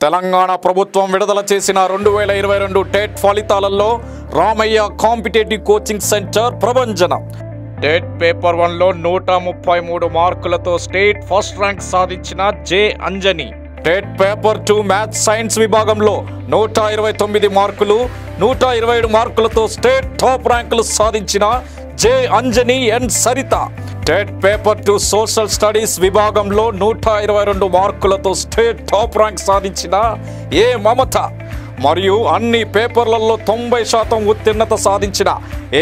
తెలంగాణ ప్రభుత్వం విడుదల చేసిన 2022 టెట్ ఫలితాలలో రామయ్య కాంపిటేటివ్ కోచింగ్ సెంటర్ ప్రభంజనం. టెట్ పేపర్ 1లో 133 మార్కులతో స్టేట్ ఫస్ట్ ర్యాంక్ సాధించిన J Anjani. TET paper 2 maths science విభాగంలో 129 మార్కులు 127 మార్కులతో స్టేట్ టాప్ ర్యాంకులు సాధించిన J Anjani and Saritha. TET paper 2 social studies విభాగంలో 122 మార్కులతో స్టేట్ టాప్ ర్యాంక్ సాధించిన ఏ మమత. మరియు అన్ని పేపర్లలో 90% ఉత్తీర్ణత సాధించిన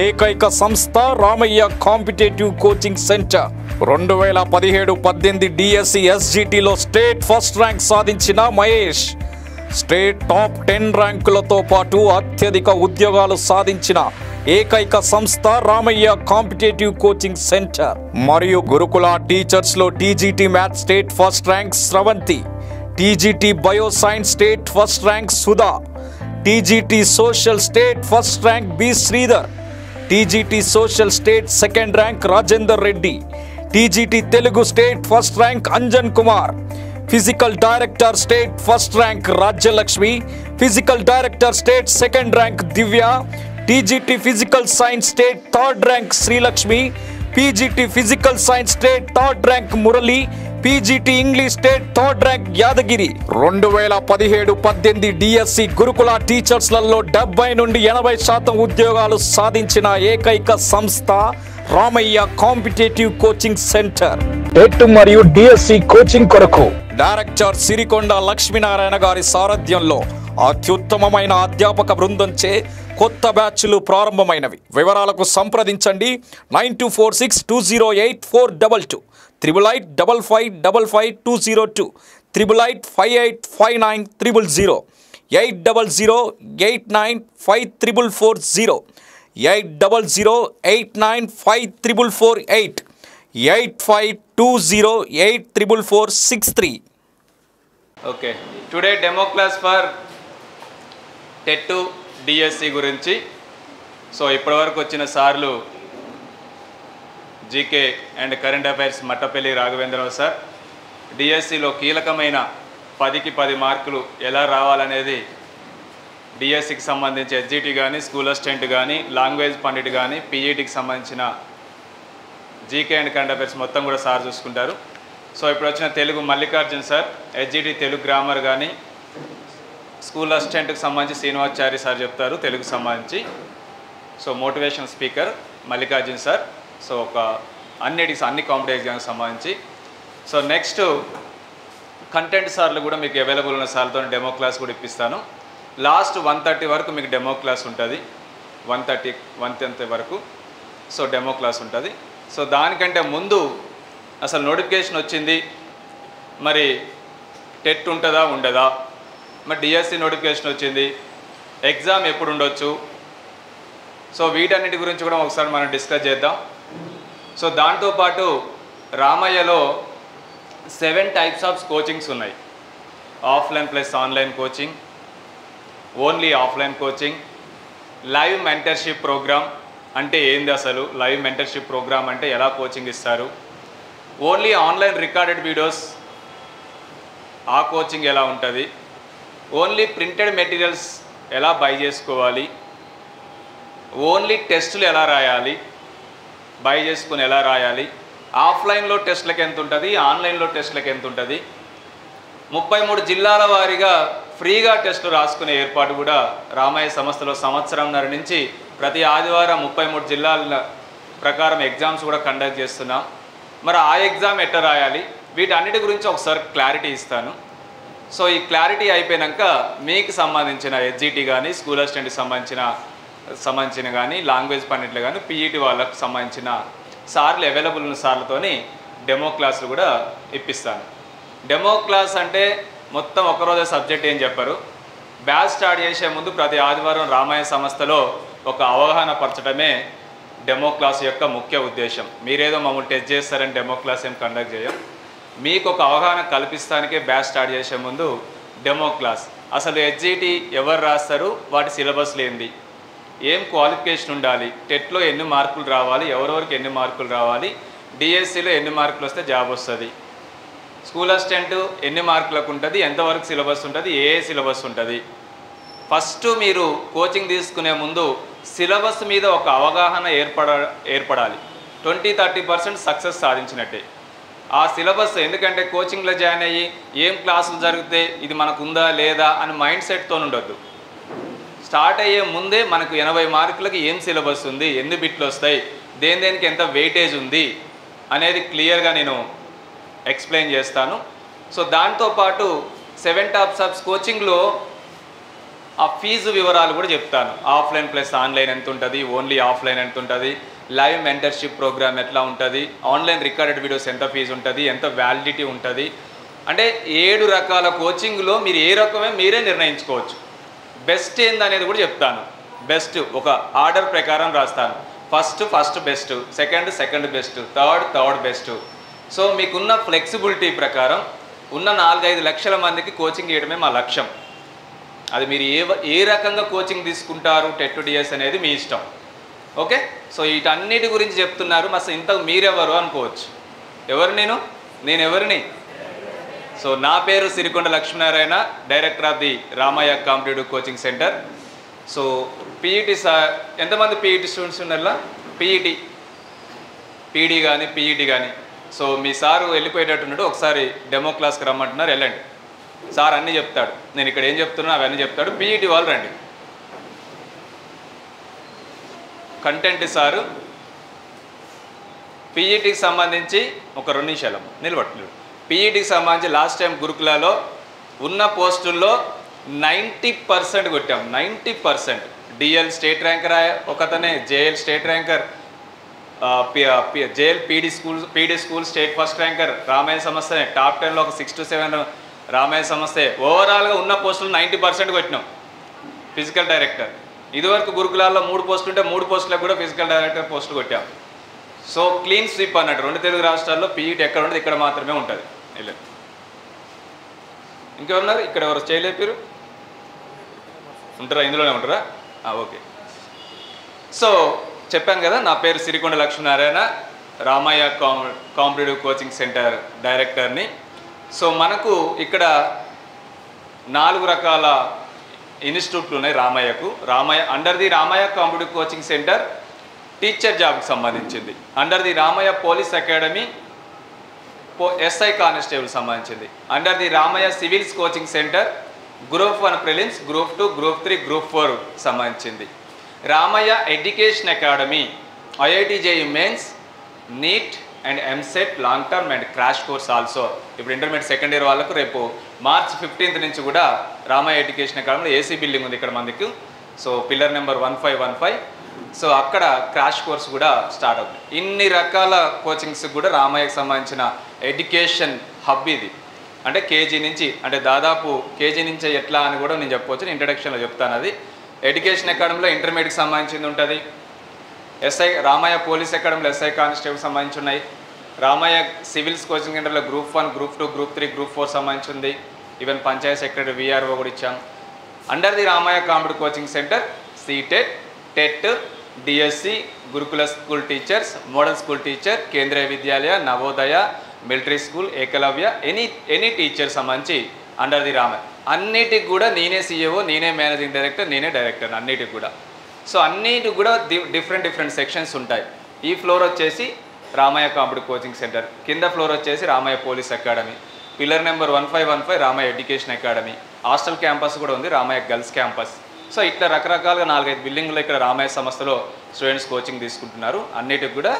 ఏకైక సంస్థ Ramayya competitive coaching centre. 2017-18 DSC ఎస్జిటిలో స్టేట్ ఫస్ట్ ర్యాంక్ సాధించిన మహేష్. స్టేట్ టాప్ 10 ర్యాంకులతో పాటు అత్యధిక ఉద్యోగాలు సాధించిన ఏకైక సంస్థ రామయ్య కాంపిటేటివ్ కోచింగ్ సెంటర్. మరియు గురుకుల టీచర్స్ లో TGT maths state first rank Sravanthi, TGT bio science state first rank Sudha, TGT social state first rank B Sridhar, TGT social state second rank Rajender Reddy, TGT Telugu state first rank Anjan Kumar, physical director state first rank Rajyalakshmi, physical director state second rank Divya, TGT physical science state third rank Srilakshmi, PGT physical science state third rank Murali, PGT English state third rank Yadagiri. 2017-18 DSC Gurukula టీచర్స్లలో 70 నుండి 80% ఉద్యోగాలు సాధించిన ఏకైక సంస్థ Ramayya competitive coaching centre. TET మరియు DSC coaching కొరకు director Sirikonda Lakshminarayana గారి సారథ్యంలో అత్యుత్తమమైన అధ్యాపక బృందంచే కొత్త బ్యాచ్లు ప్రారంభమైనవి. వివరాలకు సంప్రదించండి 9246208422, 8885555202, 88585900, 8008954440, 8008954448, 8520844463. Okay, today demo class for TET 2 DSC గురించి. సో ఇప్పటివరకు వచ్చిన సార్లు GK and current affairs Mattapalli Raghavendra Rao sir. డిఎస్సిలో కీలకమైన 10కి 10 మార్కులు ఎలా రావాలనేది డిఎస్సికి సంబంధించి ఎస్జిటి కానీ, స్కూల్ అసిస్టెంట్ కానీ, లాంగ్వేజ్ పండిట్ కానీ, పీఈటీకి సంబంధించిన జీకే అండ్ కరెంట్ అఫైర్స్ మొత్తం కూడా సార్ చూసుకుంటారు. సో ఇప్పుడు వచ్చిన Telugu Mallikarjun sir, SGT Telugu grammar కానీ, స్కూల్ అసిస్టెంట్కి సంబంధించి శ్రీనివాచారి సార్ చెప్తారు తెలుగు సంబంధించి. So motivation speaker Mallikarjun sir. So అన్ని కాంపిటేటివ్ ఎగ్జామ్కి సంబంధించి. సో నెక్స్ట్ కంటెంట్ సార్లు కూడా మీకు అవైలబుల్ ఉన్న సార్లతో డెమో క్లాస్ కూడా ఇప్పిస్తాను. లాస్ట్ 1:30 వరకు మీకు డెమో క్లాస్ ఉంటుంది. 1:10 వరకు సో డెమో క్లాస్ ఉంటుంది. సో దానికంటే ముందు అసలు నోటిఫికేషన్ వచ్చింది, మరి టెట్ ఉంటుందా ఉండదా, మరి డిఎస్సి నోటిఫికేషన్ వచ్చింది, ఎగ్జామ్ ఎప్పుడు ఉండొచ్చు, సో వీటన్నిటి గురించి కూడా ఒకసారి మనం డిస్కస్ చేద్దాం. సో దాంతోపాటు రామయ్యలో 7 టైప్స్ ఆఫ్ కోచింగ్స్ ఉన్నాయి. Offline plus online coaching, only offline coaching, live mentorship programme అంటే ఏంది, అసలు లైవ్ మెంటర్షిప్ ప్రోగ్రామ్ అంటే ఎలా కోచింగ్ ఇస్తారు, ఓన్లీ ఆన్లైన్ రికార్డెడ్ వీడియోస్ ఆ కోచింగ్ ఎలా ఉంటుంది, ఓన్లీ ప్రింటెడ్ మెటీరియల్స్ ఎలా బై చేసుకోవాలి, ఓన్లీ టెస్టులు ఎలా రాయాలి, బై చేసుకుని ఎలా రాయాలి, ఆఫ్లైన్లో టెస్టులకు ఎంత ఉంటుంది, ఆన్లైన్లో టెస్టులకు ఎంత ఉంటుంది, 33 జిల్లాల వారీగా ఫ్రీగా టెస్టులు రాసుకునే ఏర్పాటు కూడా రామయ్య సంస్థలో సంవత్సరంన్నర నుంచి ప్రతి ఆదివారం 33 జిల్లాల ప్రకారం ఎగ్జామ్స్ కూడా కండక్ట్ చేస్తున్నాం. మరి ఆ ఎగ్జామ్ ఎట్లా రాయాలి, వీటన్నిటి గురించి ఒకసారి క్లారిటీ ఇస్తాను. సో ఈ క్లారిటీ అయిపోయాక మీకు సంబంధించిన ఎస్జిటి కానీ, స్కూల్ అసిస్టెంట్కి సంబంధించిన కానీ, లాంగ్వేజ్ పండిట్లు కానీ, పీఈటీ వాళ్ళకు సంబంధించిన సార్లు అవైలబుల్ ఉన్న సార్లతోని డెమో క్లాసులు కూడా ఇప్పిస్తాను. డెమో క్లాస్ అంటే మొత్తం ఒకరోజే సబ్జెక్ట్ ఏం చెప్పరు. బ్యాచ్ స్టార్ట్ చేసే ముందు ప్రతి ఆదివారం రామాయణ సంస్థలో ఒక అవగాహన పరచడమే డెమో క్లాస్ యొక్క ముఖ్య ఉద్దేశం. మీరేదో మమ్మల్ని టెస్ట్ చేస్తారని డెమో క్లాస్ ఏం కండక్ట్ చేయం. మీకు ఒక అవగాహన కల్పిస్తానికే బ్యాచ్ స్టార్ట్ చేసే ముందు డెమో క్లాస్. అసలు ఎస్జిటి ఎవరు రాస్తారు, వాటి సిలబస్లు ఏంది, ఏం క్వాలిఫికేషన్ ఉండాలి, టెట్లో ఎన్ని మార్కులు రావాలి, ఎవరెవరికి ఎన్ని మార్కులు రావాలి, డిఎస్సిలో ఎన్ని మార్కులు వస్తే జాబ్ వస్తుంది, స్కూల్ అసిస్టెంట్ ఎన్ని మార్కులకు ఉంటుంది, ఎంతవరకు సిలబస్ ఉంటుంది, ఏ సిలబస్ ఉంటుంది. ఫస్ట్ మీరు కోచింగ్ తీసుకునే ముందు సిలబస్ మీద ఒక అవగాహన ఏర్పడాలి. 20-30% సక్సెస్ సాధించినట్టే. ఆ సిలబస్ ఎందుకంటే కోచింగ్లో జాయిన్ అయ్యి ఏం క్లాసులు జరిగితే ఇది మనకు ఉందా లేదా అని మైండ్ సెట్తో ఉండొద్దు. స్టార్ట్ అయ్యే ముందే మనకు 80 మార్కులకి ఏం సిలబస్ ఉంది, ఎన్ని బిట్లు వస్తాయి, దేనికి ఎంత వెయిటేజ్ ఉంది అనేది క్లియర్గా నేను ఎక్స్ప్లెయిన్ చేస్తాను. సో దాంతోపాటు 7 టాప్ సబ్స్ కోచింగ్లో ఆ ఫీజు వివరాలు కూడా చెప్తాను. ఆఫ్లైన్ ప్లస్ ఆన్లైన్ ఎంత ఉంటుంది, ఓన్లీ ఆఫ్లైన్ ఎంత ఉంటుంది, లైవ్ మెంటర్షిప్ ప్రోగ్రామ్ ఎట్లా ఉంటుంది, ఆన్లైన్ రికార్డెడ్ వీడియోస్ ఎంత ఫీజు ఉంటుంది, ఎంత వ్యాలిడిటీ ఉంటుంది. అంటే 7 రకాల కోచింగ్లో మీరు ఏ రకమే మీరే నిర్ణయించుకోవచ్చు. బెస్ట్ ఏందనేది కూడా చెప్తాను. బెస్ట్ ఒక ఆర్డర్ ప్రకారం రాస్తాను. First best, second best, third best. So మీకున్న ఫ్లెక్సిబిలిటీ ప్రకారం ఉన్న 4-5 లక్షల మందికి కోచింగ్ ఇవ్వడమే మా లక్ష్యం. అది మీరు ఏ రకంగా కోచింగ్ తీసుకుంటారు టెట్ డిఎస్ అనేది మీ ఇష్టం. ఓకే, సో వీటన్నిటి గురించి చెప్తున్నారు. అసలు ఇంత మీరెవరు అనుకోవచ్చు. ఎవరు నేను ఎవరిని? సో నా పేరు Sirikonda Lakshminarayana, director of the Ramayya competitive coaching centre. So PET ఎంతమంది పీఈటీ స్టూడెంట్స్ ఉన్నారా? పీఈటీ కానీ. సో మీ సారు వెళ్ళిపోయేటట్టున్నాడు, ఒకసారి డెమో క్లాస్కి రమ్మంటున్నారు, వెళ్ళండి. సార్ అన్నీ చెప్తాడు, నేను ఇక్కడ ఏం చెప్తున్నా అవన్నీ చెప్తాడు. పీఈటీ వాళ్ళు రండి. కంటెంట్ సారు పీఈటీకి సంబంధించి ఒక 2 నిమిషాలు నిలబట్టలేదు. పీఈటీకి సంబంధించి లాస్ట్ టైం గురుకులలో ఉన్న పోస్టుల్లో 90% కొట్టాం. 90%. డిఎల్ స్టేట్ ర్యాంకర్ ఒకతనే, JL state ranker, JL PD school state first ranker, Ramayya సంస్థనే టాప్ 10లో ఒక 6 to 7 రామయ్య సంస్థే. ఓవరాల్గా ఉన్న పోస్టులు 90% కొట్టినాం. ఫిజికల్ డైరెక్టర్ ఇదివరకు గురుకులాల్లో 3 పోస్టులు ఉంటే 3 పోస్టులకు కూడా ఫిజికల్ డైరెక్టర్ పోస్టులు కొట్టాం. సో క్లీన్ స్వీప్ అన్నట్టు 2 తెలుగు రాష్ట్రాల్లో పీఈటీ ఎక్కడ ఉండదు, ఇక్కడ మాత్రమే ఉంటుంది. ఇంకెవరున్నారు ఇక్కడ? ఎవరు చేయలేపారు? ఉంటారా? ఇందులోనే ఉంటారా? ఓకే. సో చెప్పాను కదా, నా పేరు Sirikonda Lakshminarayana, Ramayya competitive coaching centre డైరెక్టర్ని. సో మనకు ఇక్కడ 4 రకాల ఇన్స్టిట్యూట్లు ఉన్నాయి రామయ్యకు. Under the Ramayya competitive coaching centre teacher జాబ్కి సంబంధించింది. Under the Ramayya police academy SI constable సంబంధించింది. Under the Ramayya civils coaching centre group 1 prelims, group 2, group 3, group 4 సంబంధించింది. Ramayya education academy IIT JEE mains, NEET and EAMCET long term and crash course also. ఇప్పుడు intermediate second year వాళ్ళకు రేపు March 15th నుంచి కూడా Ramayya education అకాడమీలో AC building ఉంది ఇక్కడ మనకి. So pillar number 1515. సో అక్కడ క్రాష్ కోర్స్ కూడా స్టార్ట్ అవుతుంది. ఇన్ని రకాల కోచింగ్స్ కూడా రామయ్యకు సంబంధించిన ఎడ్యుకేషన్ హబ్ ఇది. అంటే కేజీ నుంచి, అంటే దాదాపు కేజీ నుంచి ఎట్లా అని కూడా నేను చెప్పవచ్చు, నేను ఇంట్రడక్షన్లో చెప్తాను. అది ఎడ్యుకేషన్ అకాడమీలో ఇంటర్మీడియట్కి సంబంధించింది ఉంటుంది. రామయ్య పోలీస్ అకాడమీలో ఎస్ఐ కానిస్టేబుల్ సంబంధించి ఉన్నాయి. రామయ్య సివిల్స్ కోచింగ్ సెంటర్లో గ్రూప్ 1, గ్రూప్ 2, గ్రూప్ 3, గ్రూప్ 4 సంబంధించింది. ఈవెన్ పంచాయత్ సెక్రటరీ విఆర్ఓ కూడా ఇచ్చాం. Under the Ramayya competitive coaching centre CTET, TET, DSC, Gurukul school teachers, model school teacher, Kendriya Vidyalaya, Navodaya, military school, Eklavya, any teacher సంబంధించి అండర్ ది రామయ్య. అన్నిటికి కూడా నేనే సీఈఓ, నేనే మేనేజింగ్ డైరెక్టర్, నేనే డైరెక్టర్ అన్నిటికి కూడా. సో అన్నిటికి కూడా డిఫరెంట్ సెక్షన్స్ ఉంటాయి. ఈ ఫ్లోర్ వచ్చేసి రామయ్య కాంపిటేటివ్ కోచింగ్ సెంటర్, కింద ఫ్లోర్ వచ్చేసి Ramaiah police academy, pillar number 1515 Ramaiah education academy, hostel campus కూడా ఉంది రామయ్య గర్ల్స్ క్యాంపస్. సో ఇట్లా రకరకాలుగా 4-5 బిల్డింగ్లో ఇక్కడ రామయ్య సంస్థలో స్టూడెంట్స్ కోచింగ్ తీసుకుంటున్నారు. అన్నిటికి కూడా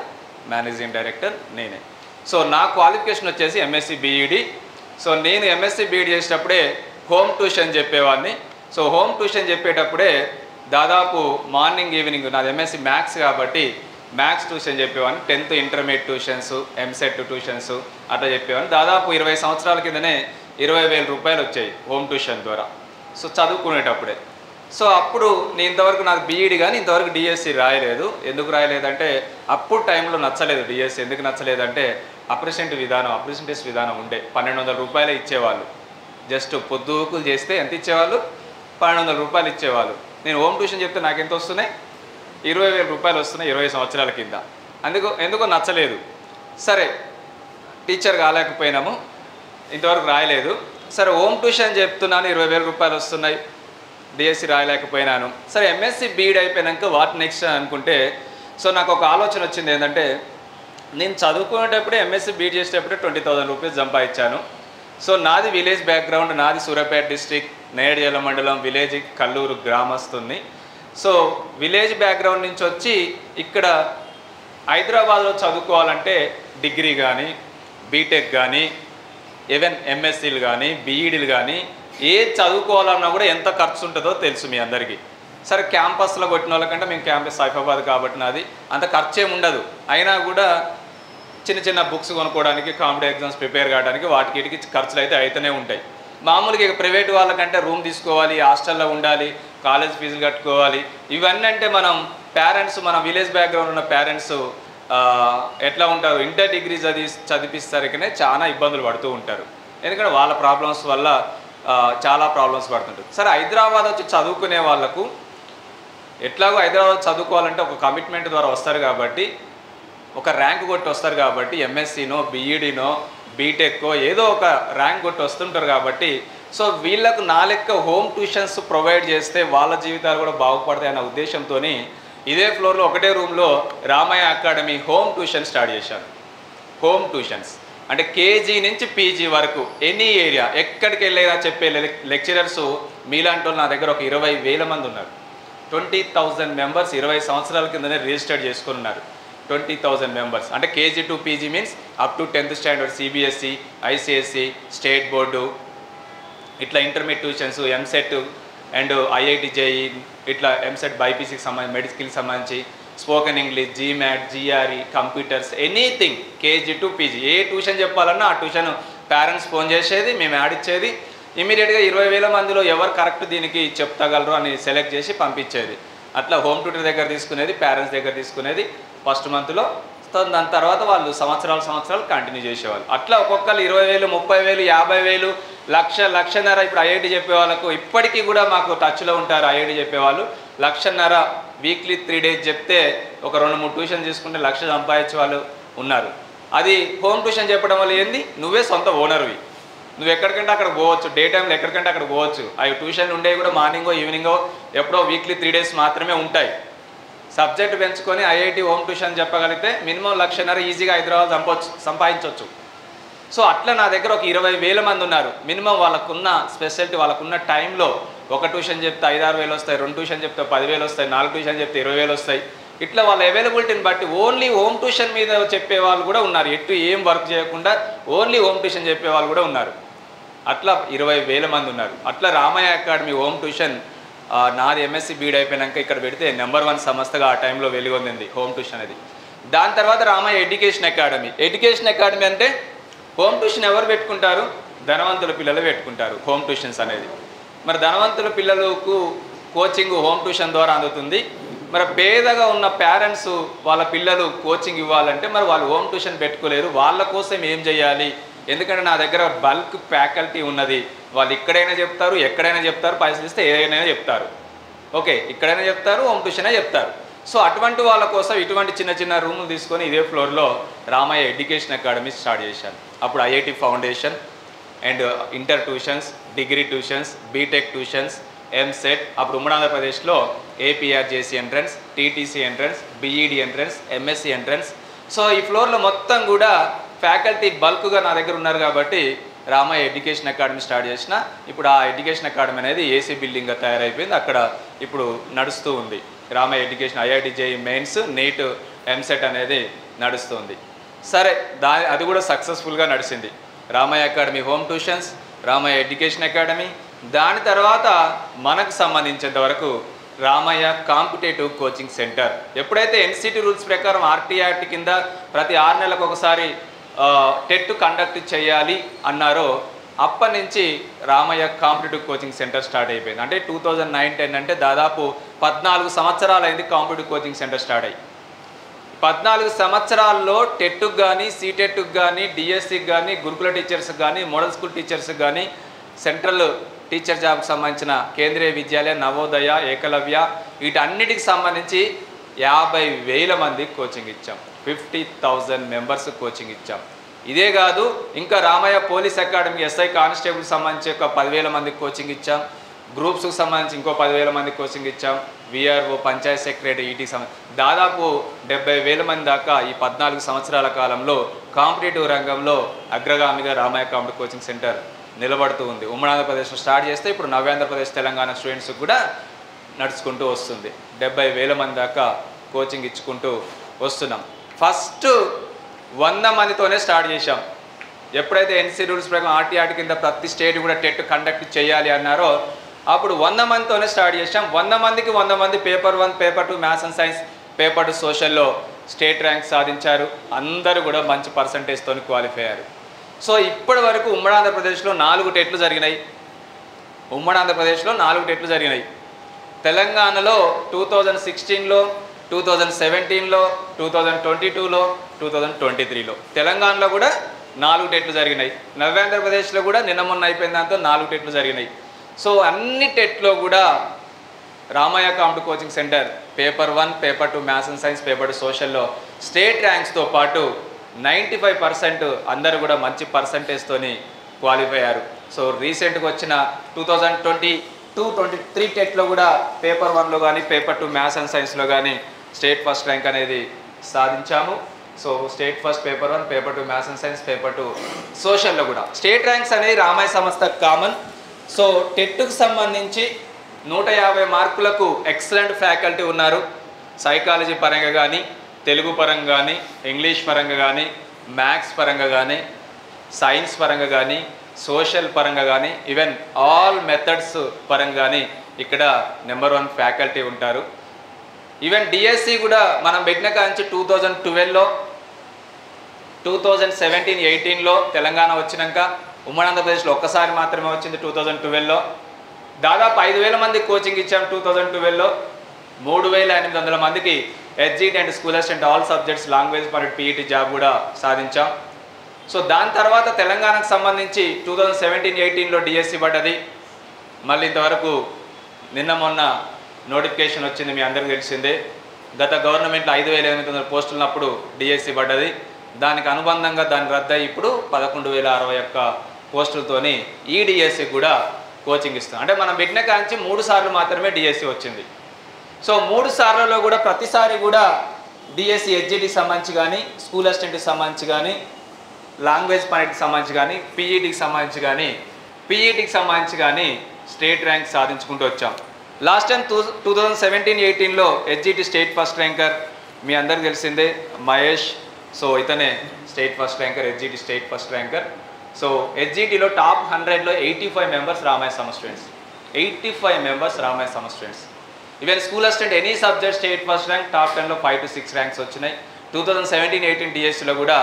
మేనేజింగ్ డైరెక్టర్ నేనే. సో నా క్వాలిఫికేషన్ వచ్చేసి ఎంఎస్సి బీఈడి. సో నేను ఎంఎస్సి బీఈడి చేసేటప్పుడే హోమ్ ట్యూషన్ చెప్పేవాడిని. సో హోమ్ ట్యూషన్ చెప్పేటప్పుడే దాదాపు మార్నింగ్ ఈవినింగ్, నాది ఎంఎస్సి మ్యాథ్స్ కాబట్టి మ్యాథ్స్ ట్యూషన్ చెప్పేవాడిని. 10th intermediate tuitions, EAMCET tuitions అట్లా చెప్పేవాడిని. దాదాపు 20 సంవత్సరాల కిందనే 20,000 రూపాయలు వచ్చాయి హోమ్ ట్యూషన్ ద్వారా. సో చదువుకునేటప్పుడే. సో అప్పుడు నేను ఇంతవరకు నాకు బీఈడి కానీ ఇంతవరకు డిఎస్సి రాయలేదు. ఎందుకు రాయలేదంటే అప్పుడు టైంలో నచ్చలేదు డిఎస్సి. ఎందుకు నచ్చలేదంటే అప్రెంటిస్ విధానం ఉండే. 1,200 రూపాయలే ఇచ్చేవాళ్ళు. జస్ట్ పొద్దుకులు చేస్తే ఎంత ఇచ్చేవాళ్ళు? 1,200 రూపాయలు ఇచ్చేవాళ్ళు. నేను హోమ్ ట్యూషన్ చెప్తే నాకు ఎంత వస్తున్నాయి? 20,000 రూపాయలు వస్తున్నాయి 20 సంవత్సరాల కింద. ఎందుకో నచ్చలేదు. సరే టీచర్ కాలేకపోయినాము. ఇంతవరకు రాయలేదు. సరే హోమ్ ట్యూషన్ చెప్తున్నాను, 20,000 రూపాయలు వస్తున్నాయి, డిఎస్సి రాయలేకపోయినాను. సరే ఎంఎస్సి బీఈడి అయిపోయినాక వాట్ నెక్స్ట్ అని అనుకుంటే, సో నాకు ఒక ఆలోచన వచ్చింది ఏంటంటే, నేను చదువుకునేటప్పుడే ఎంఎస్సి బీఈడి చేసేటప్పుడే 20,000 రూపీస్ సంపాదించాను. సో నాది విలేజ్ బ్యాక్గ్రౌండ్, నాది సూర్యాపేట డిస్ట్రిక్ట్, నేరేడుజల మండలం, విలేజ్ కల్లూరు గ్రామస్తుని. సో విలేజ్ బ్యాక్గ్రౌండ్ నుంచి వచ్చి ఇక్కడ హైదరాబాద్లో చదువుకోవాలంటే డిగ్రీ కానీ, బీటెక్ కానీ, ఈవెన్ ఎంఎస్సీలు కానీ, బీఈడీలు కానీ ఏది చదువుకోవాలన్నా కూడా ఎంత ఖర్చు ఉంటుందో తెలుసు మీ అందరికీ. సరే క్యాంపస్లో కొట్టిన వాళ్ళకంటే మేము క్యాంపస్ సైఫాబాద్ కాబట్టి నాది అంత ఖర్చు ఏమి ఉండదు. అయినా కూడా చిన్న చిన్న బుక్స్ కొనుక్కోవడానికి, కాంపిటేటివ్ ఎగ్జామ్స్ ప్రిపేర్ కావడానికి వాటికి వీటికి ఖర్చులు అయితే అయితేనే ఉంటాయి. మామూలుగా ఇక ప్రైవేట్ వాళ్ళకంటే రూమ్ తీసుకోవాలి, హాస్టల్లో ఉండాలి, కాలేజ్ ఫీజులు కట్టుకోవాలి. ఇవన్నీ అంటే మనం పేరెంట్స్, మన విలేజ్ బ్యాక్గ్రౌండ్ ఉన్న పేరెంట్స్ ఎట్లా ఉంటారు, ఇంటర్ డిగ్రీ చదివిస్తారకనే చాలా ఇబ్బందులు పడుతూ ఉంటారు. ఎందుకంటే వాళ్ళ ప్రాబ్లమ్స్ వల్ల చాలా ప్రాబ్లమ్స్ పడుతుంటారు. సరే హైదరాబాద్ వచ్చి చదువుకునే వాళ్ళకు ఎట్లాగో హైదరాబాద్ చదువుకోవాలంటే ఒక కమిట్మెంట్ ద్వారా వస్తారు కాబట్టి, ఒక ర్యాంక్ కొట్టి వస్తారు కాబట్టి, ఎంఎస్సీనో బీఈడీనో బీటెక్కో ఏదో ఒక ర్యాంక్ కొట్టి వస్తుంటారు కాబట్టి, సో వీళ్ళకు నా లెక్క హోమ్ ట్యూషన్స్ ప్రొవైడ్ చేస్తే వాళ్ళ జీవితాలు కూడా బాగుపడతాయి అన్న ఉద్దేశంతో ఇదే ఫ్లోర్లో ఒకటే రూమ్లో Ramayya academy home tuition start చేశాను. హోమ్ ట్యూషన్స్ అంటే కేజీ నుంచి పీజీ వరకు ఎనీ ఏరియా ఎక్కడికి వెళ్ళేలా చెప్పే లెక్చరర్స్ మీలాంటి వాళ్ళు నా దగ్గర ఒక 20,000 మంది ఉన్నారు. 20,000 మెంబర్స్ 20 సంవత్సరాల కిందనే రిజిస్టర్ చేసుకుని ఉన్నారు. 20,000 మెంబర్స్ అంటే KG to PG means up to 10th standard, CBSE, ICSE, state board, ఇట్లా intermediate tuitions, EAMCET and IIT JEE, ఇట్లా ఎంసెట్ బైపీసీకి సంబంధించి, మెడిసిన్కి సంబంధించి, spoken English, GMAT, GRE, computers, anything KG to PG ఏ ట్యూషన్ చెప్పాలన్నా ఆ ట్యూషన్ పేరెంట్స్ ఫోన్ చేసేది, మేము యాడ్ ఇచ్చేది. ఇమీడియట్గా 20,000 మందిలో ఎవరు కరెక్ట్ దీనికి చెప్తగలరు అని సెలెక్ట్ చేసి పంపించేది. అట్లా హోమ్ ట్యూటర్ దగ్గర తీసుకునేది, పేరెంట్స్ దగ్గర తీసుకునేది ఫస్ట్ మంత్లో. దాని తర్వాత వాళ్ళు సంవత్సరాలు కంటిన్యూ చేసేవాళ్ళు. అట్లా ఒక్కొక్కరు 20,000, 30,000, 50,000, లక్ష, లక్షన్నర. ఇప్పుడు ఐఐటి చెప్పే వాళ్ళకు ఇప్పటికీ కూడా మాకు టచ్లో ఉంటారు. ఐఐటి చెప్పేవాళ్ళు 1,50,000 వీక్లీ 3 days చెప్తే ఒక 2-3 ట్యూషన్ తీసుకుంటే 1,00,000 సంపాదించే వాళ్ళు ఉన్నారు. అది హోమ్ ట్యూషన్ చెప్పడం వల్ల ఏంది, నువ్వే సొంత ఓనర్వి, నువ్వు ఎక్కడికంటే అక్కడ పోవచ్చు, డే టైంలో ఎక్కడికంటే అక్కడ పోవచ్చు. అవి ట్యూషన్లు ఉండేవి కూడా మార్నింగో ఈవినింగో ఎప్పుడో వీక్లీ 3 days మాత్రమే ఉంటాయి. సబ్జెక్ట్ పెంచుకొని ఐఐటి హోమ్ ట్యూషన్ చెప్పగలిగితే మినిమం 1,50,000 ఈజీగా హైదరాబాద్ సంపాదించవచ్చు. సో అట్లా నా దగ్గర ఒక 20,000 మంది ఉన్నారు. మినిమం వాళ్ళకున్న స్పెషాలిటీ, వాళ్ళకున్న టైంలో ఒక ట్యూషన్ చెప్తే 5-6 వేలు వస్తాయి, 2 ట్యూషన్ చెప్తే 10,000 వస్తాయి, 4 ట్యూషన్ చెప్తే 20,000 వస్తాయి. ఇట్లా వాళ్ళ అవైలబిలిటీని బట్టి ఓన్లీ హోమ్ ట్యూషన్ మీద చెప్పే వాళ్ళు కూడా ఉన్నారు. ఎటు ఏం వర్క్ చేయకుండా ఓన్లీ హోమ్ ట్యూషన్ చెప్పే వాళ్ళు కూడా ఉన్నారు. అట్లా 20,000 మంది ఉన్నారు. అట్లా రామయ్య అకాడమీ హోమ్ ట్యూషన్ నాది ఎంఎస్సి బీఈడి అయిపోయాక ఇక్కడ పెడితే నెంబర్ 1 సంస్థగా ఆ టైంలో వెలుగొందింది హోమ్ ట్యూషన్ అది. దాని తర్వాత Ramayya education academy. Education academy అంటే హోమ్ ట్యూషన్ ఎవరు పెట్టుకుంటారు, ధనవంతుల పిల్లలు పెట్టుకుంటారు హోమ్ ట్యూషన్స్ అనేది. మరి ధనవంతుల పిల్లలకు కోచింగ్ హోమ్ ట్యూషన్ ద్వారా అందుతుంది. మరి పేదగా ఉన్న పేరెంట్స్ వాళ్ళ పిల్లలు కోచింగ్ ఇవ్వాలంటే మరి వాళ్ళు హోమ్ ట్యూషన్ పెట్టుకోలేరు. వాళ్ళ కోసం ఏం చేయాలి, ఎందుకంటే నా దగ్గర బల్క్ ఫ్యాకల్టీ ఉన్నది. వాళ్ళు ఇక్కడైనా చెప్తారు, ఎక్కడైనా చెప్తారు, పైసలు ఇస్తే ఏదైనా చెప్తారు. ఓకే, ఇక్కడైనా చెప్తారు, హోమ్ ట్యూషనే చెప్తారు. సో అటువంటి వాళ్ళ కోసం ఇటువంటి చిన్న చిన్న రూములు తీసుకొని ఇదే ఫ్లోర్లో రామయ్య ఎడ్యుకేషన్ అకాడమీ స్టార్ట్ చేశాను. అప్పుడు IIT foundation and inter tuitions, degree tuitions, BTech tuitions, EAMCET, అప్పుడు ఉమ్మడి ఆంధ్రప్రదేశ్లో APRJC entrance, TTC entrance, BEd entrance, MSc entrance. So ఈ ఫ్లోర్లో మొత్తం కూడా ఫ్యాకల్టీ బల్క్గా నా దగ్గర ఉన్నారు కాబట్టి రామయ్య ఎడ్యుకేషన్ అకాడమీ స్టార్ట్ చేసిన. ఇప్పుడు ఆ ఎడ్యుకేషన్ అకాడమీ అనేది ఏసీ బిల్డింగ్గా తయారైపోయింది. అక్కడ ఇప్పుడు నడుస్తూ ఉంది Ramayya education. IIT JEE mains, NEET, EAMCET అనేది నడుస్తుంది. సరే, అది కూడా సక్సెస్ఫుల్గా నడిచింది. Ramayya academy home tuitions, Ramayya education academy. దాని తర్వాత మనకు సంబంధించినంత వరకు రామయ్య కాంపిటేటివ్ కోచింగ్ సెంటర్. ఎప్పుడైతే ఎన్సిటీ రూల్స్ ప్రకారం ఆర్టీఆర్టీ కింద ప్రతి 6 నెలలకు ఒకసారి టెట్ కండక్ట్ చేయాలి అన్నారో అప్పటి నుంచి Ramayya competitive coaching centre start అయిపోయింది. అంటే 2009-10 అంటే దాదాపు 14 సంవత్సరాలైంది కాంపిటేటివ్ కోచింగ్ సెంటర్ స్టార్ట్ అయ్యి. 14 సంవత్సరాల్లో టెట్కు కానీ, సీటెట్కు కానీ, డిఎస్సికి కానీ, గురుకుల టీచర్స్కి కానీ, మోడల్ స్కూల్ టీచర్స్కి కానీ, సెంట్రల్ టీచర్ జాబ్కి సంబంధించిన కేంద్రీయ విద్యాలయ, నవోదయ, ఏకలవ్య వీటన్నిటికి సంబంధించి 50,000 మందికి కోచింగ్ ఇచ్చాం. 50,000 మెంబర్స్ కోచింగ్ ఇచ్చాం. ఇదే కాదు, ఇంకా Ramayya police academy SI constable సంబంధించి ఒక 10,000 మందికి కోచింగ్ ఇచ్చాం. గ్రూప్స్కి సంబంధించి ఇంకో 10,000 మందికి కోచింగ్ ఇచ్చాం. విఆర్ఓ, పంచాయత్ సెక్రటరీ, ఈటీ దాదాపు 70,000 మంది దాకా ఈ 14 సంవత్సరాల కాలంలో కాంపిటేటివ్ రంగంలో అగ్రగామిగా రామయ్య కాంపిటేటివ్ కోచింగ్ సెంటర్ నిలబడుతూ ఉంది. ఉమ్మడి ఆంధ్రప్రదేశ్లో స్టార్ట్ చేస్తే ఇప్పుడు నవ్యాంధ్రప్రదేశ్, తెలంగాణ స్టూడెంట్స్కి కూడా నడుచుకుంటూ వస్తుంది. 70,000 మంది దాకా కోచింగ్ ఇచ్చుకుంటూ వస్తున్నాం. ఫస్ట్ 100 మందితోనే స్టార్ట్ చేశాం. ఎప్పుడైతే ఎన్సీ రూల్స్ ప్రకారం ఆర్టీఆర్టీ కింద ప్రతి స్టేట్ కూడా టెట్ కండక్ట్ చేయాలి అన్నారో అప్పుడు 100 మందితోనే స్టార్ట్ చేశాం. 100 మందికి 100 మంది paper 1, paper 2 maths and science, paper 2 సోషల్లో స్టేట్ ర్యాంక్ సాధించారు. అందరూ కూడా మంచి పర్సంటేజ్తో క్వాలిఫై అయ్యారు. సో ఇప్పటి వరకు ఉమ్మడి ఆంధ్రప్రదేశ్లో 4 టెట్లు జరిగినాయి. ఉమ్మడి ఆంధ్రప్రదేశ్లో 4 టెట్లు జరిగినాయి. తెలంగాణలో 2016లో, 2017లో, 2022లో, 2023లో తెలంగాణలో కూడా 4 టెట్లు జరిగినాయి. నవ్యాంధ్రప్రదేశ్లో కూడా నిన్న మొన్న అయిపోయిన దాంతో 4 టెట్లు జరిగినాయి. సో అన్ని టెట్లో కూడా Ramayya competitive coaching centre paper 1, paper 2 maths and science, paper 2 సోషల్లో స్టేట్ ర్యాంక్స్తో పాటు 95% అందరూ కూడా మంచి పర్సంటేజ్తోని క్వాలిఫై అయ్యారు. సో రీసెంట్గా వచ్చిన 2022-23 టెట్లో కూడా పేపర్ 1లో కానీ, పేపర్ 2 మ్యాథ్స్ అండ్ సైన్స్లో కానీ స్టేట్ ఫస్ట్ ర్యాంక్ అనేది సాధించాము. So state first paper 1, paper 2 maths and science, paper 2 సోషల్లో కూడా స్టేట్ ర్యాంక్స్ అనేది రామయ్య సంస్థకు కామన్. సో టెట్కు సంబంధించి 150 మార్కులకు ఎక్సలెంట్ ఫ్యాకల్టీ ఉన్నారు. సైకాలజీ పరంగా కానీ, తెలుగు పరంగా కానీ, ఇంగ్లీష్ పరంగా కానీ, మ్యాథ్స్ పరంగా కానీ, సైన్స్ పరంగా కానీ, సోషల్ పరంగా కానీ, ఈవెన్ ఆల్ మెథడ్స్ పరంగా కానీ ఇక్కడ నెంబర్ 1 ఫ్యాకల్టీ ఉంటారు. ఈవెన్ డిఎస్సి కూడా మనం పెట్టిన కాంచి 2012లో, 2017-18లో తెలంగాణ వచ్చినాక ఉమ్మడి ఆంధ్రప్రదేశ్లో ఒక్కసారి మాత్రమే వచ్చింది 2012లో. దాదాపు 5,000 మందికి కోచింగ్ ఇచ్చాం 2012లో. 3,800 మందికి SGT and school assistant all subjects language permit PET job కూడా సాధించాం. సో దాని తర్వాత తెలంగాణకు సంబంధించి 2017-18లో డిఎస్సి పడ్డది. మళ్ళీ ఇంతవరకు నిన్న మొన్న నోటిఫికేషన్ వచ్చింది, మీ అందరికీ తెలిసిందే. గత గవర్నమెంట్లో 5,800 పోస్టులు ఉన్నప్పుడు డిఎస్సి పడ్డది. దానికి అనుబంధంగా దాన్ని రద్దయి ఇప్పుడు 11,061 పోస్టులతోని ఈ డిఎస్సి కూడా కోచింగ్ ఇస్తాం. అంటే మనం పెట్టిన కాంచి 3 సార్లు మాత్రమే డిఎస్సి వచ్చింది. సో 3 సార్లలో కూడా ప్రతిసారి కూడా డిఎస్సి ఎస్జిటికి సంబంధించి కానీ, స్కూల్ అసిస్టెంట్కి సంబంధించి కానీ, లాంగ్వేజ్ పర్మిట్కి సంబంధించి కానీ, పీఈటీకి సంబంధించి కానీ స్టేట్ ర్యాంక్ సాధించుకుంటూ వచ్చాం. లాస్ట్ టైం 2017-18లో ఎస్జిటి స్టేట్ ఫస్ట్ ర్యాంకర్ మీ అందరికీ తెలిసిందే మహేష్. సో ఇతనే state first ranker, SGT state first ranker. So ఎస్జిటిలో టాప్ 100లో 85 మెంబర్స్ రామయ్య సమ స్టూడెంట్స్. 85 మెంబర్స్ రామయ్య సమ students. Even school assistant any subject state first rank, top 10లో 5 to 6 ర్యాంక్స్ వచ్చినాయి. 2017-18 డిఎస్సిలో కూడా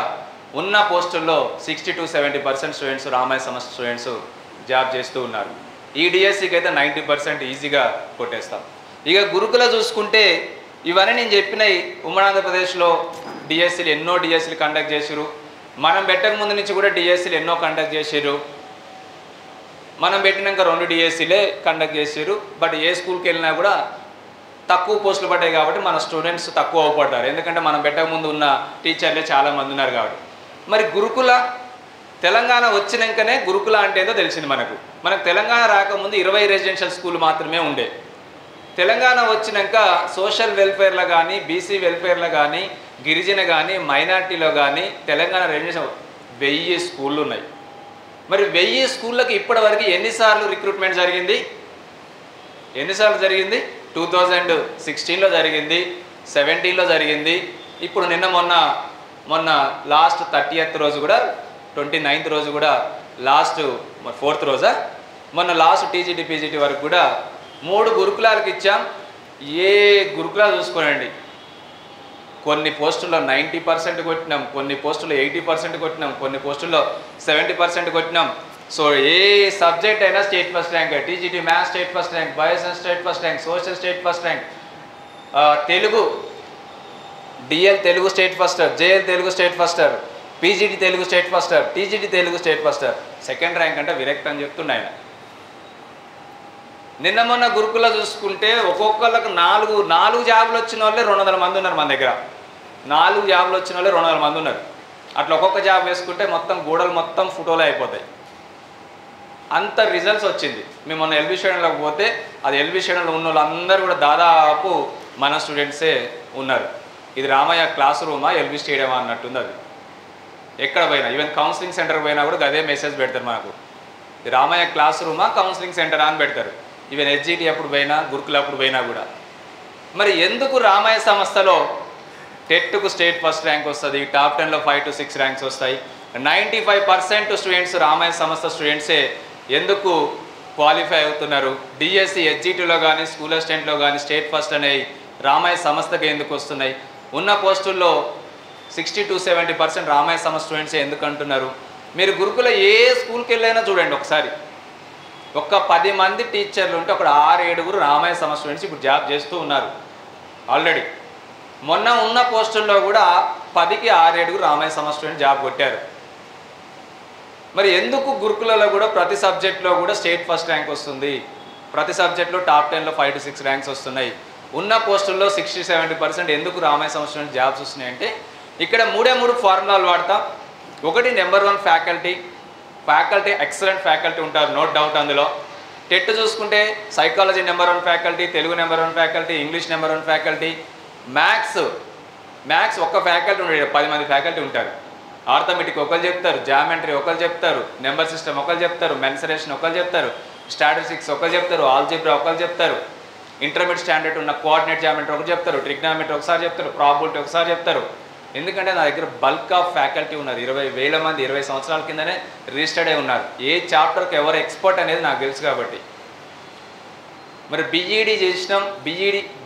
ఉన్న పోస్టుల్లో 60-70% స్టూడెంట్స్ రామయ్య సమ స్టూడెంట్స్ జాబ్ చేస్తూ ఉన్నారు. ఈ డిఎస్సికి అయితే 90% ఈజీగా కొట్టేస్తాం. ఇక గురుకుల చూసుకుంటే ఇవన్నీ నేను చెప్పినవి ఉమ్మడి ఆంధ్రప్రదేశ్లో డిఎస్సీలు ఎన్నో డిఎస్సీలు కండక్ట్ చేసిరు. మనం పెట్టక ముందు నుంచి కూడా డిఎస్సీలు ఎన్నో కండక్ట్ చేసిరు. మనం పెట్టినాక 2 డిఎస్సీలే కండక్ట్ చేసిరు. బట్ ఏ స్కూల్కి వెళ్ళినా కూడా తక్కువ పోస్టులు పడ్డాయి కాబట్టి మన స్టూడెంట్స్ తక్కువ అవపడ్డారు. ఎందుకంటే మనం పెట్టక ముందు ఉన్న టీచర్లే చాలామంది ఉన్నారు కాబట్టి. మరి గురుకుల తెలంగాణ వచ్చినాకనే గురుకుల అంటే ఏదో తెలిసింది మనకు. మనకు తెలంగాణ రాకముందు 20 రెసిడెన్షియల్ స్కూల్ మాత్రమే ఉండే. తెలంగాణ వచ్చినాక సోషల్ వెల్ఫేర్లో కానీ, బీసీ వెల్ఫేర్లో కానీ, గిరిజన కానీ, మైనార్టీలో కానీ తెలంగాణ రెసిడెన్షియల్ 1000 స్కూళ్ళు ఉన్నాయి. మరి 1000 స్కూళ్ళకి ఇప్పటివరకు ఎన్నిసార్లు రిక్రూట్మెంట్ జరిగింది? 2016లో జరిగింది, 17లో జరిగింది. ఇప్పుడు నిన్న మొన్న లాస్ట్ 30th రోజు కూడా, 29th రోజు కూడా, లాస్ట్ 4th రోజా మొన్న లాస్ట్ టీజీటీ పీజీటీ వరకు కూడా 3 గురుకులాలకు ఇచ్చాం. ఏ గురుకులాలు చూసుకోనండి, కొన్ని పోస్టుల్లో 90% కొట్టినాం, కొన్ని పోస్టుల్లో 80% కొట్టినాం, కొన్ని పోస్టుల్లో 70% కొట్టినాం. సో ఏ సబ్జెక్ట్ అయినా state first rank. TGT maths state first rank, bioscience state first rank, social state first rank, Telugu DL Telugu state buster, JL Telugu state buster, PGT Telugu state buster, TGT Telugu state buster. Second rank అంటే విరక్తి అని చెప్తుండే ఆయన. నిన్న మొన్న గురుకుల చూసుకుంటే ఒక్కొక్కళ్ళకు 4 జాబులు వచ్చిన వాళ్ళే 200 మంది ఉన్నారు మన దగ్గర. 4 జాబులు వచ్చిన వాళ్ళే 200 మంది ఉన్నారు. అట్లా ఒక్కొక్క జాబ్ వేసుకుంటే మొత్తం గోడలు మొత్తం ఫోటోలే అయిపోతాయి. అంత రిజల్ట్స్ వచ్చింది. మేము మొన్న ఎల్బీ స్టేడియంలోకి పోతే అది ఎల్బీ స్టేడియంలో ఉన్న వాళ్ళందరూ కూడా దాదాపు మన స్టూడెంట్సే ఉన్నారు. ఇది రామయ్య క్లాస్ రూమా ఎల్బీ స్టేడియమా అన్నట్టుంది. అది ఎక్కడ పోయినా ఈవెన్ కౌన్సిలింగ్ సెంటర్కి పోయినా కూడా అదే మెసేజ్ పెడతారు మనకు, ఇది రామయ్య క్లాస్ రూమా కౌన్సిలింగ్ సెంటరా అని పెడతారు. ఈవెన్ హెచ్జిటి అప్పుడు పోయినా గురుకుల అప్పుడు పోయినా కూడా. మరి ఎందుకు రామయ్య సంస్థలో టెట్కు స్టేట్ ఫస్ట్ ర్యాంక్ వస్తుంది, టాప్ 10లో 5 to 6 ర్యాంక్స్ వస్తాయి. 95% స్టూడెంట్స్ రామయ్య సంస్థ స్టూడెంట్సే ఎందుకు క్వాలిఫై అవుతున్నారు? డిఎస్సి హెచ్జిటిలో కానీ స్కూల్ అసిస్టెంట్లో కానీ స్టేట్ ఫస్ట్ అనేవి రామయ్య సంస్థకి ఎందుకు వస్తున్నాయి? ఉన్న పోస్టుల్లో 60 to 70% రామయ్య సంస్థ స్టూడెంట్సే ఎందుకు అంటున్నారు? మీరు గురుకుల ఏ స్కూల్కి వెళ్ళైనా చూడండి ఒకసారి, ఒక్క 10 మంది టీచర్లు ఉంటే ఒక 6-7 రామయ్య సంస్థ స్టూడెంట్స్ ఇప్పుడు జాబ్ చేస్తూ ఉన్నారు ఆల్రెడీ. మొన్న ఉన్న పోస్టుల్లో కూడా 10కి 6-7 రామయ్య సంస్థ స్టూడెంట్ జాబ్ కొట్టారు. మరి ఎందుకు గురుకులలో కూడా ప్రతి సబ్జెక్ట్లో కూడా స్టేట్ ఫస్ట్ ర్యాంక్ వస్తుంది, ప్రతి సబ్జెక్ట్లో టాప్ 10లో 5 to 6 ర్యాంక్స్ వస్తున్నాయి? ఉన్న పోస్టుల్లో 60-70% ఎందుకు రామయ్య సంస్థ స్టూడెంట్ జాబ్స్ వస్తున్నాయి అంటే ఇక్కడ 3 ఫార్ములాలు వాడతాం. ఒకటి నెంబర్ 1 ఫ్యాకల్టీ ఎక్సలెంట్ ఫ్యాకల్టీ ఉంటారు, నో డౌట్ అందులో. టెట్ చూసుకుంటే psychology number 1 faculty, Telugu number 1 faculty, English number 1 faculty, maths ఒక్క ఫ్యాకల్టీ ఉండే 10 మంది ఫ్యాకల్టీ ఉంటారు. ఆర్థమెటిక్ ఒకరు చెప్తారు, జామెట్రీ ఒకరు చెప్తారు, నెంబర్ సిస్టమ్ ఒకరు చెప్తారు, మెన్సరేషన్ ఒకరు చెప్తారు, స్టాటిస్టిక్స్ ఒకరు చెప్తారు, ఆల్జీబ్రా ఒకరు చెప్తారు, ఇంటర్మీడియట్ స్టాండర్డ్ ఉన్న కోఆర్డినేట్ జామెట్రీ ఒకరు చెప్తారు, ట్రిగ్నామెట్రీ ఒకసారి చెప్తారు, ప్రాబిలిటీ ఒకసారి చెప్తారు. ఎందుకంటే నా దగ్గర బల్క్ ఆఫ్ ఫ్యాకల్టీ ఉన్నారు, 20,000 మంది 20 సంవత్సరాల కిందనే రిజిస్టర్డ్ అయి ఉన్నారు. ఏ చాప్టర్కి ఎవరు ఎక్స్పర్ట్ అనేది నాకు తెలుసు కాబట్టి. మరి బీఈడీ చేసినాం,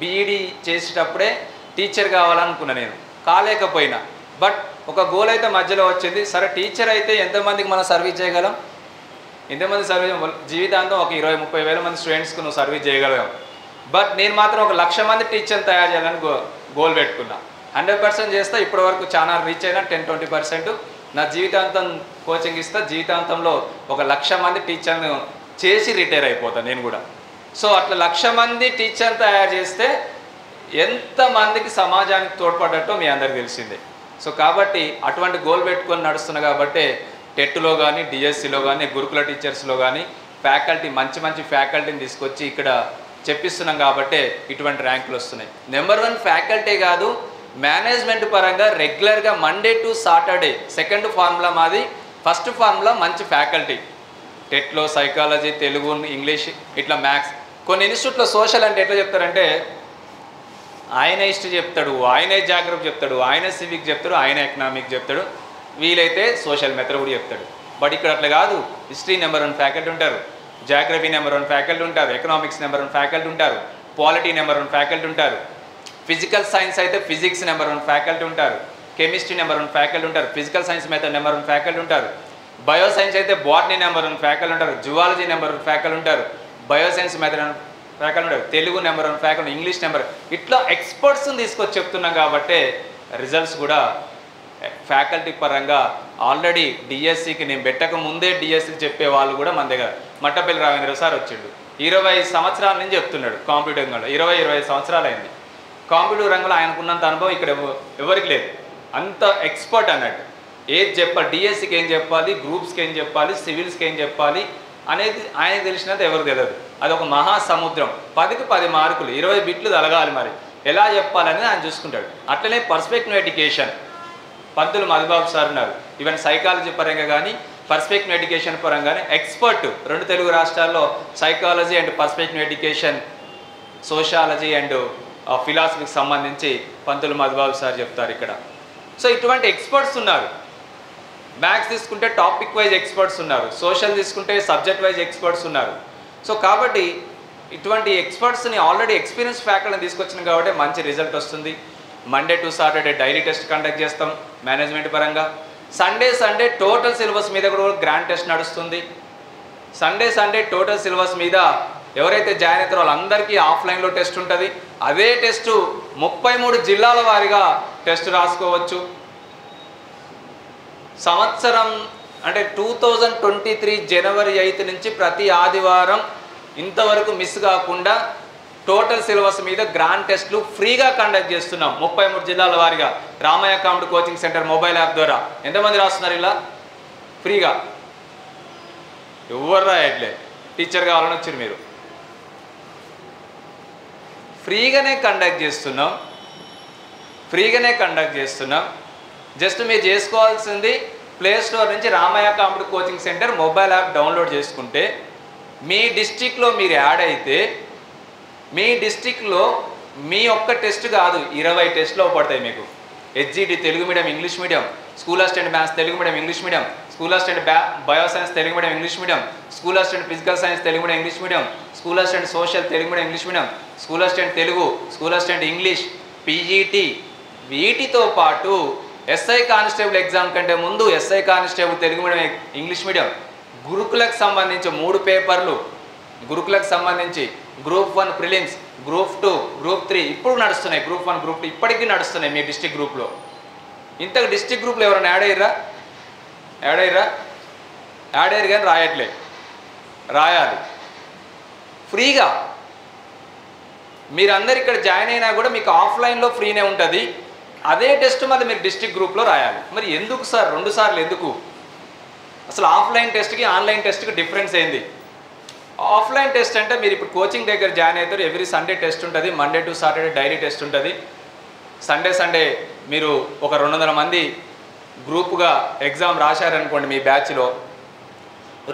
బీఈడీ చేసేటప్పుడే టీచర్ కావాలనుకున్నా నేను, కాలేకపోయినా. బట్ ఒక గోల్ అయితే మధ్యలో వచ్చింది, సరే టీచర్ అయితే ఎంతమందికి మనం సర్వీస్ చేయగలం, ఎంతమంది సర్వీస్, జీవితాంతం ఒక 20-30 వేల మంది స్టూడెంట్స్కి నువ్వు సర్వీస్ చేయగలం. బట్ నేను మాత్రం 1,00,000 మంది టీచర్ని తయారు చేయాలని గోల్ పెట్టుకున్నా. 100% చేస్తా. ఇప్పటి వరకు చాలా రీచ్ అయినా 10-20%. నా జీవితాంతం కోచింగ్ ఇస్తా, జీవితాంతంలో 1,00,000 మంది టీచర్ని చేసి రిటైర్ అయిపోతాను నేను కూడా. సో అట్లా 1,00,000 మంది టీచర్ని తయారు చేస్తే ఎంతమందికి సమాజానికి తోడ్పడ్డట్టో మీ అందరికి తెలిసిందే. సో కాబట్టి అటువంటి గోల్ పెట్టుకొని నడుస్తున్నా కాబట్టి టెట్లో కానీ డిఎస్సిలో కానీ గురుకుల టీచర్స్లో కానీ ఫ్యాకల్టీ మంచి ఫ్యాకల్టీని తీసుకొచ్చి ఇక్కడ చెప్పిస్తున్నాం కాబట్టి ఇటువంటి ర్యాంకులు వస్తున్నాయి. నెంబర్ 1 ఫ్యాకల్టీ కాదు, మేనేజ్మెంట్ పరంగా రెగ్యులర్గా Monday to Saturday. Second formula మాది, ఫస్ట్ ఫార్ములా మంచి ఫ్యాకల్టీ. టెట్లో సైకాలజీ, తెలుగు, ఇంగ్లీష్, ఇట్లా మ్యాథ్స్. కొన్ని ఇన్స్టిట్యూట్లో సోషల్ అంటే ఎట్లా చెప్తారంటే ఆయనే హిస్టరీ చెప్తాడు, ఆయనే జాగ్రఫీ చెప్తాడు, ఆయనే సివిక్ చెప్తాడు, ఆయన ఎకనామిక్ చెప్తాడు, వీలైతే సోషల్ మెథడ్ కూడా చెప్తాడు. బట్ ఇక్కడ అట్లా కాదు. హిస్టరీ నెంబర్ 1 ఫ్యాకల్టీ ఉంటారు, జాగ్రఫీ నెంబర్ 1 ఫ్యాకల్టీ ఉంటారు, ఎకనామిక్స్ నెంబర్ 1 ఫ్యాకల్టీ ఉంటారు, పాలిటీ నెంబర్ 1 ఫ్యాకల్టీ ఉంటారు, ఫిజికల్ సైన్స్ అయితే ఫిజిక్స్ నెంబర్ 1 ఫ్యాకల్టీ ఉంటారు, కెమిస్ట్రీ నెంబర్ 1 ఫ్యాకల్టీ ఉంటారు, physical science method number 1 faculty ఉంటారు, బయో సైన్స్ అయితే బాటనీ నెంబర్ 1 ఫ్యాకల్టీ ఉంటారు, జువాలజీ నెంబర్ 1 ఫ్యాకల్టీ ఉంటారు, బయో సైన్స్ మెథడ్ ఫ్యాకల్టీ ఉంటారు, Telugu number 1 faculty, English number, ఇట్లా ఎక్స్పర్ట్స్ని తీసుకొచ్చి చెప్తున్నాం కాబట్టి రిజల్ట్స్ కూడా ఫ్యాకల్టీ పరంగా ఆల్రెడీ డిఎస్సికి నేను పెట్టక ముందే డిఎస్సికి చెప్పే వాళ్ళు కూడా మన దగ్గర. మట్టపల్లి రాఘవేంద్ర సార్ వచ్చిండు, 20 సంవత్సరాల నుంచి చెప్తున్నాడు కాంపిటేటివ్ రంగంలో. 20-25 సంవత్సరాలు అయింది కాంపిటేటివ్ రంగంలో. ఆయనకున్నంత అనుభవం ఇక్కడ ఎవరికి లేదు, అంత ఎక్స్పర్ట్ అన్నట్టు. ఏది చెప్పాలి, డిఎస్సికి ఏం చెప్పాలి, గ్రూప్స్కి ఏం చెప్పాలి, సివిల్స్కి ఏం చెప్పాలి అనేది ఆయనకు తెలిసినంత ఎవరికి తెలియదు. అది ఒక మహాసముద్రం. 10కి 10 మార్కులు, 20 బిట్లు తలగాలి. మరి ఎలా చెప్పాలనేది ఆయన చూసుకుంటాడు. అట్లనే perspective education Pantulu Madhubabu sir ఉన్నారు. ఈవెన్ సైకాలజీ పరంగా కానీ పర్స్పెక్టివ్ ఎడ్యుకేషన్ పరంగానే ఎక్స్పర్ట్. 2 తెలుగు రాష్ట్రాల్లో psychology and perspective education, sociology and ఫిలాసఫీకి సంబంధించి పంతులు మధుబాబు సార్ చెప్తారు ఇక్కడ. సో ఇటువంటి ఎక్స్పర్ట్స్ ఉన్నారు. మ్యాథ్స్ తీసుకుంటే టాపిక్ వైజ్ ఎక్స్పర్ట్స్ ఉన్నారు, సోషల్ తీసుకుంటే సబ్జెక్ట్ వైజ్ ఎక్స్పర్ట్స్ ఉన్నారు. సో కాబట్టి ఇటువంటి ఎక్స్పర్ట్స్ని ఆల్రెడీ ఎక్స్పీరియన్స్ ఫ్యాకల్టీని తీసుకొచ్చినాం కాబట్టి మంచి రిజల్ట్ వస్తుంది. Monday to Saturday daily test conduct చేస్తాం మేనేజ్మెంట్ పరంగా. సండే టోటల్ సిలబస్ మీద కూడా గ్రాండ్ టెస్ట్ నడుస్తుంది. సండే టోటల్ సిలబస్ మీద ఎవరైతే జాయిన్ అవుతారో వాళ్ళందరికీ ఆఫ్లైన్లో టెస్ట్ ఉంటుంది. అదే టెస్టు 33 జిల్లాల వారీగా టెస్ట్ రాసుకోవచ్చు. సంవత్సరం అంటే 2023 జనవరి 8 నుంచి ప్రతి ఆదివారం ఇంతవరకు మిస్ కాకుండా టోటల్ సిలబస్ మీద గ్రాండ్ టెస్ట్లు ఫ్రీగా కండక్ట్ చేస్తున్నాం 33 జిల్లాల వారీగా Ramayya competitive coaching centre mobile app ద్వారా. ఎంతమంది రాస్తున్నారు ఇలా ఫ్రీగా? ఎవరు రాయట్లే, టీచర్ కావాలని వచ్చారు మీరు. ఫ్రీగానే కండక్ట్ చేస్తున్నాం. జస్ట్ మీరు చేసుకోవాల్సింది ప్లే స్టోర్ నుంచి Ramayya competitive coaching centre mobile app download చేసుకుంటే మీ డిస్ట్రిక్ట్లో మీరు యాడ్ అయితే మీ డిస్ట్రిక్ట్లో మీ ఒక్క టెస్ట్ కాదు 20 టెస్ట్లు పడతాయి మీకు. HGT Telugu medium English medium, school assistant maths Telugu medium English medium, school assistant bio science Telugu medium English medium, school assistant physical science Telugu medium English medium, school assistant social Telugu medium English medium, school assistant Telugu, school assistant English, PGT. వీటితో పాటు SI constable exam కంటే ముందు SI constable Telugu medium English medium, గురుకులకు సంబంధించి 3 పేపర్లు, గురుకులకు సంబంధించి group 1 prelims, group 2, group 3 ఇప్పుడు నడుస్తున్నాయి. గ్రూప్ 1, గ్రూప్ 2 ఇప్పటికీ నడుస్తున్నాయి మీ డిస్ట్రిక్ట్ గ్రూప్లో. ఇంతకు డిస్ట్రిక్ట్ గ్రూప్లో ఎవరైనా యాడ్ అయ్యారు కానీ రాయట్లే. రాయాలి ఫ్రీగా. మీరందరు ఇక్కడ జాయిన్ అయినా కూడా మీకు ఆఫ్లైన్లో ఫ్రీనే ఉంటుంది. అదే టెస్ట్ మళ్ళీ మీరు డిస్ట్రిక్ట్ గ్రూప్లో రాయాలి. మరి ఎందుకు సార్ 2 సార్లు ఎందుకు? అసలు ఆఫ్లైన్ టెస్ట్కి ఆన్లైన్ టెస్ట్కి డిఫరెన్స్ ఏంది? ఆఫ్లైన్ టెస్ట్ అంటే మీరు ఇప్పుడు కోచింగ్ దగ్గర జాయిన్ అవుతారు. ఎవ్రీ సండే టెస్ట్ ఉంటుంది, Monday to Saturday daily test ఉంటుంది. సండే మీరు ఒక 200 మంది గ్రూప్గా ఎగ్జామ్ రాశారనుకోండి. మీ బ్యాచ్లో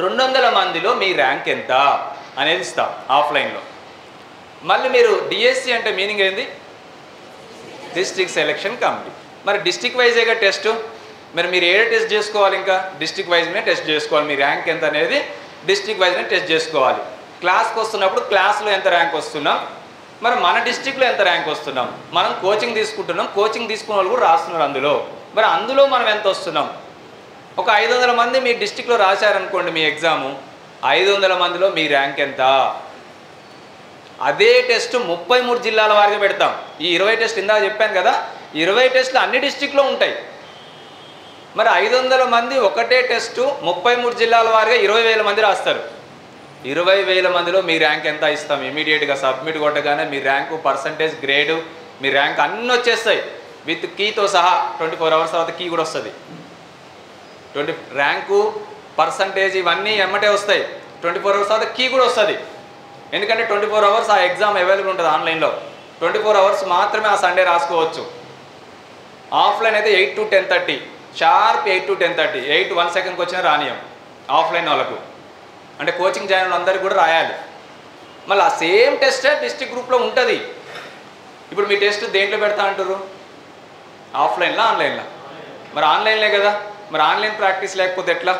200 మందిలో మీ ర్యాంక్ ఎంత అనేది ఇస్తాం ఆఫ్లైన్లో. మళ్ళీ మీరు డిఎస్సి అంటే మీనింగ్ ఏంది? District selection committee. మరి డిస్ట్రిక్ట్ వైజేగా టెస్ట్. మరి మీరు ఏ టెస్ట్ చేసుకోవాలి? ఇంకా డిస్ట్రిక్ట్ వైజ్నే టెస్ట్ చేసుకోవాలి. మీ ర్యాంక్ ఎంత అనేది డిస్ట్రిక్ట్ వైజ్నే టెస్ట్ చేసుకోవాలి. క్లాస్కి వస్తున్నప్పుడు క్లాస్లో ఎంత ర్యాంక్ వస్తున్నాం, మరి మన డిస్ట్రిక్ట్లో ఎంత ర్యాంక్ వస్తున్నాం. మనం కోచింగ్ తీసుకుంటున్నాం, కోచింగ్ తీసుకున్న వాళ్ళు కూడా రాస్తున్నారు అందులో. మరి అందులో మనం ఎంత వస్తున్నాం? ఒక 500 మంది మీ డిస్ట్రిక్ట్లో రాశారనుకోండి మీ ఎగ్జాము, 500 మందిలో మీ ర్యాంక్ ఎంత? అదే టెస్ట్ 33 జిల్లాల వారిగా పెడతాం. ఈ 20 టెస్ట్ ఇందాక చెప్పాను కదా, 20 టెస్టులు అన్ని డిస్ట్రిక్ట్లో ఉంటాయి. మరి 500 మంది ఒకటే టెస్టు 33 జిల్లాల వారిగా 20,000 మంది రాస్తారు. 20,000 మందిలో మీ ర్యాంక్ ఎంత ఇస్తాం? ఇమీడియట్గా సబ్మిట్ కొట్టగానే మీ ర్యాంకు, పర్సంటేజ్, గ్రేడు, మీ ర్యాంక్ అన్నీ వచ్చేస్తాయి విత్ కీతో సహా. 24 అవర్స్ తర్వాత కీ కూడా వస్తుంది. ర్యాంకు, పర్సంటేజ్ ఇవన్నీ ఎమ్మటే వస్తాయి. 24 అవర్స్ తర్వాత కీ కూడా వస్తుంది. ఎందుకంటే 24 అవర్స్ ఆ ఎగ్జామ్ అవైలబుల్ ఉంటుంది ఆన్లైన్లో. 24 అవర్స్ మాత్రమే ఆ సండే రాసుకోవచ్చు. ఆఫ్లైన్ అయితే 8 to 10:30 షార్ప్, 8 to 10:30. 8 1 సెకండ్కి వచ్చినా రానియం ఆఫ్లైన్ వాళ్ళకు. అంటే కోచింగ్ జాయిన్ అందరికీ కూడా రాయాలి. మళ్ళీ ఆ సేమ్ టెస్టే డిస్ట్రిక్ట్ గ్రూప్లో ఉంటుంది. ఇప్పుడు మీ టెస్ట్ దేంట్లో పెడతా అంటారు? ఆఫ్లైన్లా ఆన్లైన్లా? మరి ఆన్లైన్లే కదా. మరి ఆన్లైన్ ప్రాక్టీస్ లేకపోతే ఎట్లా?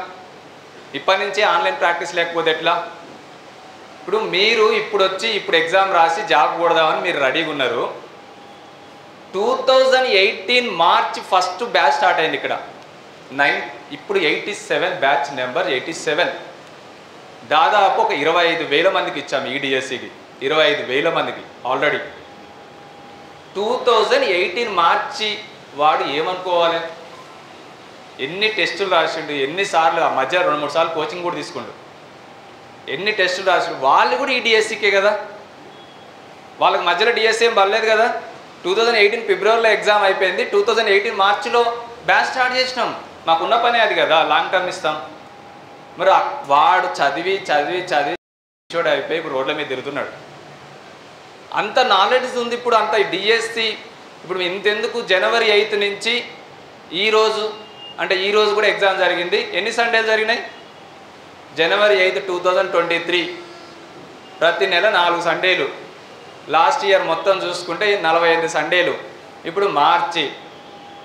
ఇప్పటి నుంచే ఆన్లైన్ ప్రాక్టీస్ లేకపోతే ఎట్లా? ఇప్పుడు మీరు ఇప్పుడు ఎగ్జామ్ రాసి జాబ్ కొడదామని మీరు రెడీగా ఉన్నారు. 2018 మార్చ్ 1 బ్యాచ్ స్టార్ట్ అయింది ఇక్కడ. ఇప్పుడు 87 బ్యాచ్ నెంబర్ 87. దాదాపు ఒక 25,000 మందికి ఇచ్చాము ఈ డిఎస్సికి. 25,000 మందికి ఆల్రెడీ. 2018 మార్చి వాడు ఏమనుకోవాలి? ఎన్ని టెస్టులు రాసిండు, ఎన్నిసార్లు ఆ మధ్య 2-3 సార్లు కోచింగ్ కూడా తీసుకుండు, ఎన్ని టెస్టులు రాసిండు. వాళ్ళు కూడా ఈ డిఎస్సికే కదా. వాళ్ళకి మధ్యలో డిఎస్సి ఏం పర్లేదు కదా. 2018 ఫిబ్రవరిలో ఎగ్జామ్ అయిపోయింది. 2018 మార్చిలో బ్యాచ్ స్టార్ట్ చేసినాం. మాకున్న పనే అది కదా, లాంగ్ టర్మ్ ఇస్తాం. మరి వాడు చదివి అయిపోయి ఇప్పుడు రోడ్ల మీద తిరుగుతున్నాడు. అంత నాలెడ్జ్ ఉంది ఇప్పుడు, అంత డిఎస్సి. ఇప్పుడు ఇంతెందుకు జనవరి 8 నుంచి ఈరోజు కూడా ఎగ్జామ్ జరిగింది. ఎన్ని సండేలు జరిగినాయి? జనవరి 8, 2023. ప్రతి నెల 4 సండేలు. లాస్ట్ ఇయర్ మొత్తం చూసుకుంటే 48 సండేలు. ఇప్పుడు మార్చి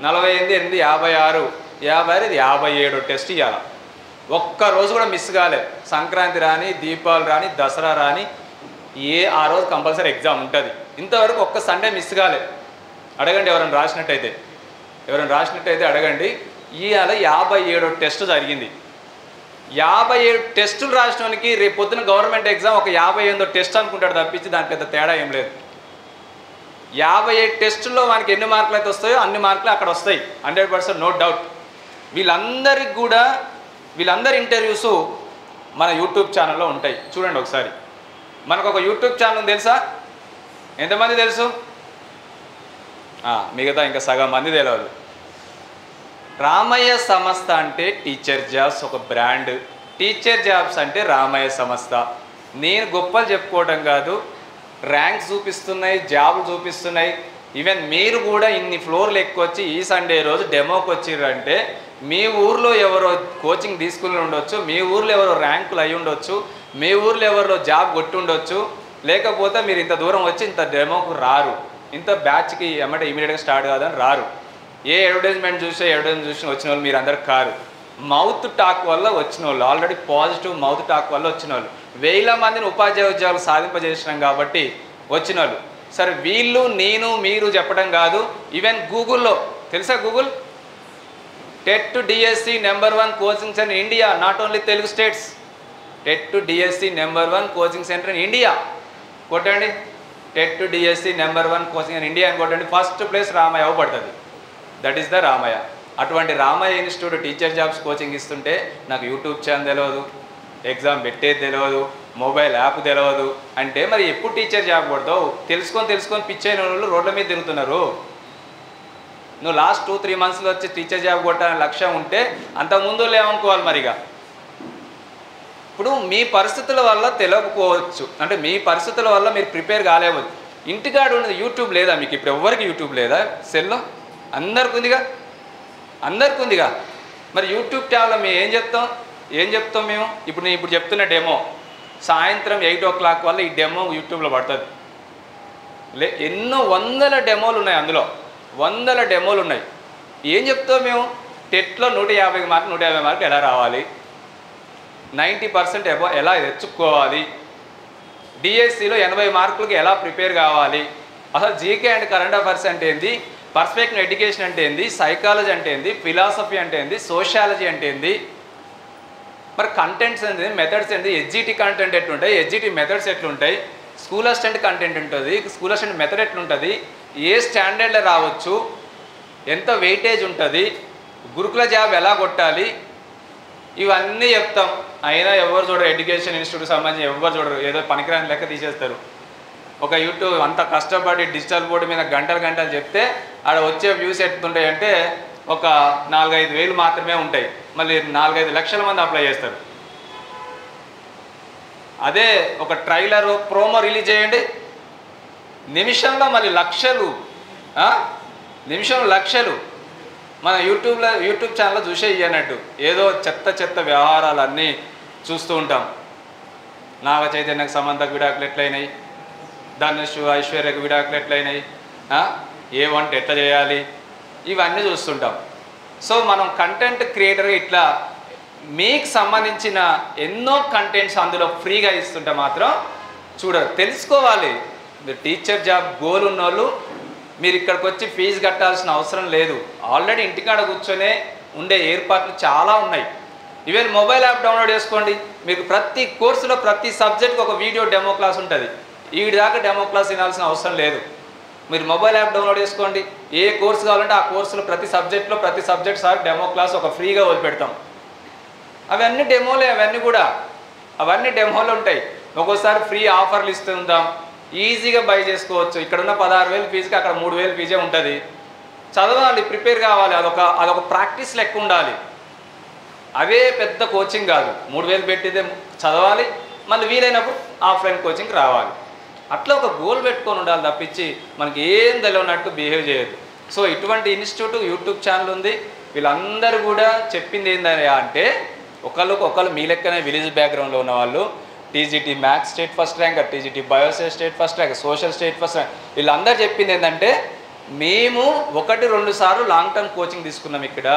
48, 56, 56, 57 టెస్ట్ ఇవ్వాలి. ఒక్కరోజు కూడా మిస్ కాలే. సంక్రాంతి రాని, దీపావళి రాని, దసరా రాని, ఆ రోజు కంపల్సరీ ఎగ్జామ్ ఉంటుంది. ఇంతవరకు ఒక్క సండే మిస్ కాలే. అడగండి ఎవరైనా రాసినట్టయితే అడగండి. ఇవాళ 57 టెస్ట్ జరిగింది. 57 టెస్టులు రాసినోనికి రేపు పొద్దున గవర్నమెంట్ ఎగ్జామ్ ఒక 58వ టెస్ట్ అనుకుంటాడు తప్పించి దాని పెద్ద తేడా ఏం లేదు. 57 టెస్టుల్లో మనకి ఎన్ని మార్కులు అయితే వస్తాయో అన్ని మార్కులు అక్కడ వస్తాయి, 100%, నో డౌట్. వీళ్ళందరి ఇంటర్వ్యూస్ మన యూట్యూబ్ ఛానల్లో ఉంటాయి. చూడండి ఒకసారి. మనకు ఒక యూట్యూబ్ ఛానల్ తెలుసా? ఎంతమంది తెలుసు? మిగతా ఇంకా సగం మంది తెలియదు. రామయ్య సంస్థ అంటే టీచర్ జాబ్స్ ఒక బ్రాండ్. టీచర్ జాబ్స్ అంటే రామయ్య సంస్థ. నేను గొప్పలు చెప్పుకోవడం కాదు, ర్యాంక్స్ చూపిస్తున్నాయి, జాబులు చూపిస్తున్నాయి. ఈవెన్ మీరు కూడా ఇన్ని ఫ్లోర్లు ఎక్కువచ్చి ఈ సండే రోజు డెమోకి వచ్చిర్రంటే మీ ఊర్లో ఎవరో కోచింగ్ తీసుకుని ఉండొచ్చు, మీ ఊర్లో ఎవరో ర్యాంకులు అయి ఉండొచ్చు, మీ ఊర్లో ఎవరో జాబ్ కొట్టి ఉండొచ్చు. లేకపోతే మీరు ఇంత దూరం వచ్చి ఇంత డెమోకు రారు, ఇంత బ్యాచ్కి ఏమంటే ఇమీడియట్గా స్టార్ట్ కాదని రారు. ఏ అడ్వర్టైజ్మెంట్ చూసి వచ్చిన వాళ్ళు మీరు అందరు కారు. మౌత్ టాక్ వల్ల వచ్చిన వాళ్ళు, ఆల్రెడీ పాజిటివ్ మౌత్ టాక్ వల్ల వచ్చిన వాళ్ళు. వేల మందిని ఉపాధ్యాయ ఉద్యోగాలు సాధింపజేసినాం కాబట్టి వచ్చిన వాళ్ళు. సరే వీళ్ళు నేను మీరు చెప్పడం కాదు, ఈవెన్ గూగుల్లో తెలుసా, Google TET DSC number 1 coaching centre in India, not only Telugu states. TET DSC number 1 coaching centre in India కొట్టండి. TET DSC number 1 coaching in India అని కొట్టండి, ఫస్ట్ ప్లేస్ రామయ్య పడుతుంది. That is the Ramayya. అటువంటి Ramayya institute teacher jobs coaching ఇస్తుంటే నాకు YouTube channel తెలియదు, exam పెట్టేది తెలియదు, మొబైల్ యాప్ తెలియదు అంటే మరి ఎప్పుడు టీచర్ జాబ్ కొడతావు? తెలుసుకొని పిచ్చైన వాళ్ళు రోడ్ల మీద తిరుగుతున్నారు. నువ్వు లాస్ట్ 2-3 మంత్స్లో వచ్చి టీచర్ జాబ్ కొట్టాలని లక్ష్యం ఉంటే అంతకుముందు లేవనుకోవాలి. మరిగా ఇప్పుడు మీ పరిస్థితుల వల్ల తెలియకపోవచ్చు, అంటే మీ పరిస్థితుల వల్ల మీరు ప్రిపేర్ కాలేవచ్చు. ఇంటికాడ ఉన్నది యూట్యూబ్ లేదా మీకు? ఇప్పుడు ఎవరికి యూట్యూబ్ లేదా? సెల్లో అందరికి ఉందిగా. మరి యూట్యూబ్ ఛానల్లో మేము ఏం చెప్తాం మేము? నేను ఇప్పుడు చెప్తున్న డెమో సాయంత్రం 8 o'clock వల్ల ఈ డెమో యూట్యూబ్లో పడుతుంది. ఎన్నో వందల డెమోలు ఉన్నాయి, అందులో 100 డెమోలు ఉన్నాయి. ఏం చెప్తాం మేము? టెట్లో 150 మార్కులు ఎలా రావాలి, 90% ఎలా తెచ్చుకోవాలి, డిఎస్సిలో 80 మార్కులకి ఎలా ప్రిపేర్ కావాలి, అసలు జీకే అండ్ కరెంట్ అఫైర్స్ అంటే ఏంది, పర్స్పెక్టివ్ ఎడ్యుకేషన్ అంటే ఏంది, సైకాలజీ అంటే ఏంది, ఫిలాసఫీ అంటే ఏంది, సోషాలజీ అంటే ఏంది, మరి కంటెంట్స్ ఏంది, మెథడ్స్ ఏంది, హెచ్జిటి కంటెంట్ ఎట్లుంటాయి, హెచ్జిటి మెథడ్స్ ఎట్లుంటాయి, స్కూల్ అసిస్టెంట్ కంటెంట్ ఉంటుంది, స్కూల్ అసిస్టెంట్ మెథడ్ ఎట్లుంటుంది, ఏ స్టాండర్డ్లో రావచ్చు, ఎంత వెయిటేజ్ ఉంటుంది, గురుకుల జాబ్ ఎలా కొట్టాలి, ఇవన్నీ చెప్తాం. అయినా ఎవరు చూడరు, ఎడ్యుకేషన్ ఇన్స్టిట్యూట్కి సంబంధించి ఎవరు చూడరు, ఏదో పనికిరాని లెక్క తీసేస్తారు. ఒక యూట్యూబ్ అంత కష్టపడి డిజిటల్ బోర్డు మీద గంటలు చెప్తే ఆడ వచ్చే వ్యూస్ ఎట్లుంటాయి అంటే ఒక 4-5 వేలు మాత్రమే ఉంటాయి. మళ్ళీ 4-5 లక్షల మంది అప్లై చేస్తారు. అదే ఒక ట్రైలర్ ప్రోమో రిలీజ్ చేయండి, నిమిషంలో మళ్ళీ లక్షలు మన యూట్యూబ్ ఛానల్లో చూసే ఇయ్యనట్టు ఏదో చెత్త వ్యవహారాలన్నీ చూస్తూ ఉంటాం. నాగ చైతన్యకు సమంతకు విడాకులు ఎట్లయినాయి, ధనుష్ ఐశ్వర్యకు విడాకులు ఎట్లయినాయి, ఏ వంట ఎట్లా చేయాలి, ఇవన్నీ చూస్తుంటాం. సో మనం కంటెంట్ క్రియేటర్ ఇట్లా మీకు సంబంధించిన ఎన్నో కంటెంట్స్ అందులో ఫ్రీగా ఇస్తుంటే మాత్రం చూడరు, తెలుసుకోవాలి. మీరు టీచర్ జాబ్ గోల్ ఉన్నోళ్ళు మీరు ఇక్కడికి వచ్చి ఫీజు కట్టాల్సిన అవసరం లేదు. ఆల్రెడీ ఇంటికాడ కూర్చొనే ఉండే ఏర్పాట్లు చాలా ఉన్నాయి. ఈవెన్ మొబైల్ యాప్ డౌన్లోడ్ చేసుకోండి, మీకు ప్రతి కోర్సులో ప్రతి సబ్జెక్ట్కి ఒక వీడియో డెమో క్లాస్ ఉంటుంది. దాకా డెమో క్లాస్ వినాల్సిన అవసరం లేదు. మీరు మొబైల్ యాప్ డౌన్లోడ్ చేసుకోండి, ఏ కోర్సు కావాలంటే ఆ కోర్సులో ప్రతి సబ్జెక్ట్ సార్ డెమో క్లాస్ ఒక ఫ్రీగా వదిలిపెడతాం. అవన్నీ డెమోలే, అవన్నీ డెమోలు ఉంటాయి. ఒక్కోసారి ఫ్రీ ఆఫర్లు ఇస్తుంటాం, ఈజీగా బై చేసుకోవచ్చు. ఇక్కడున్న 16,000 ఫీజుకి అక్కడ 3,000 ఫీజే ఉంటుంది. చదవాలి, ప్రిపేర్ కావాలి, అదొక ప్రాక్టీస్ లెక్క ఉండాలి. అవే పెద్ద కోచింగ్ కాదు, 3,000 పెట్టిదే చదవాలి, మళ్ళీ వీలైనప్పుడు ఆఫ్లైన్ కోచింగ్ రావాలి. అట్లా ఒక గోల్ పెట్టుకొని ఉండాలి తప్పించి మనకి ఏం తెలియనట్టు బిహేవ్ చేయదు. సో ఇటువంటి ఇన్స్టిట్యూట్ యూట్యూబ్ ఛానల్ ఉంది. వీళ్ళందరూ కూడా చెప్పింది ఏందని అంటే ఒకళ్ళు మీ లెక్కనే విలేజ్ బ్యాక్గ్రౌండ్లో ఉన్న వాళ్ళు, TGT maths state first ranker, TGT bioscience state first ranker, social state first rank, వీళ్ళందరూ చెప్పింది ఏంటంటే మేము 1-2 సార్లు లాంగ్ టర్మ్ కోచింగ్ తీసుకున్నాం ఇక్కడ.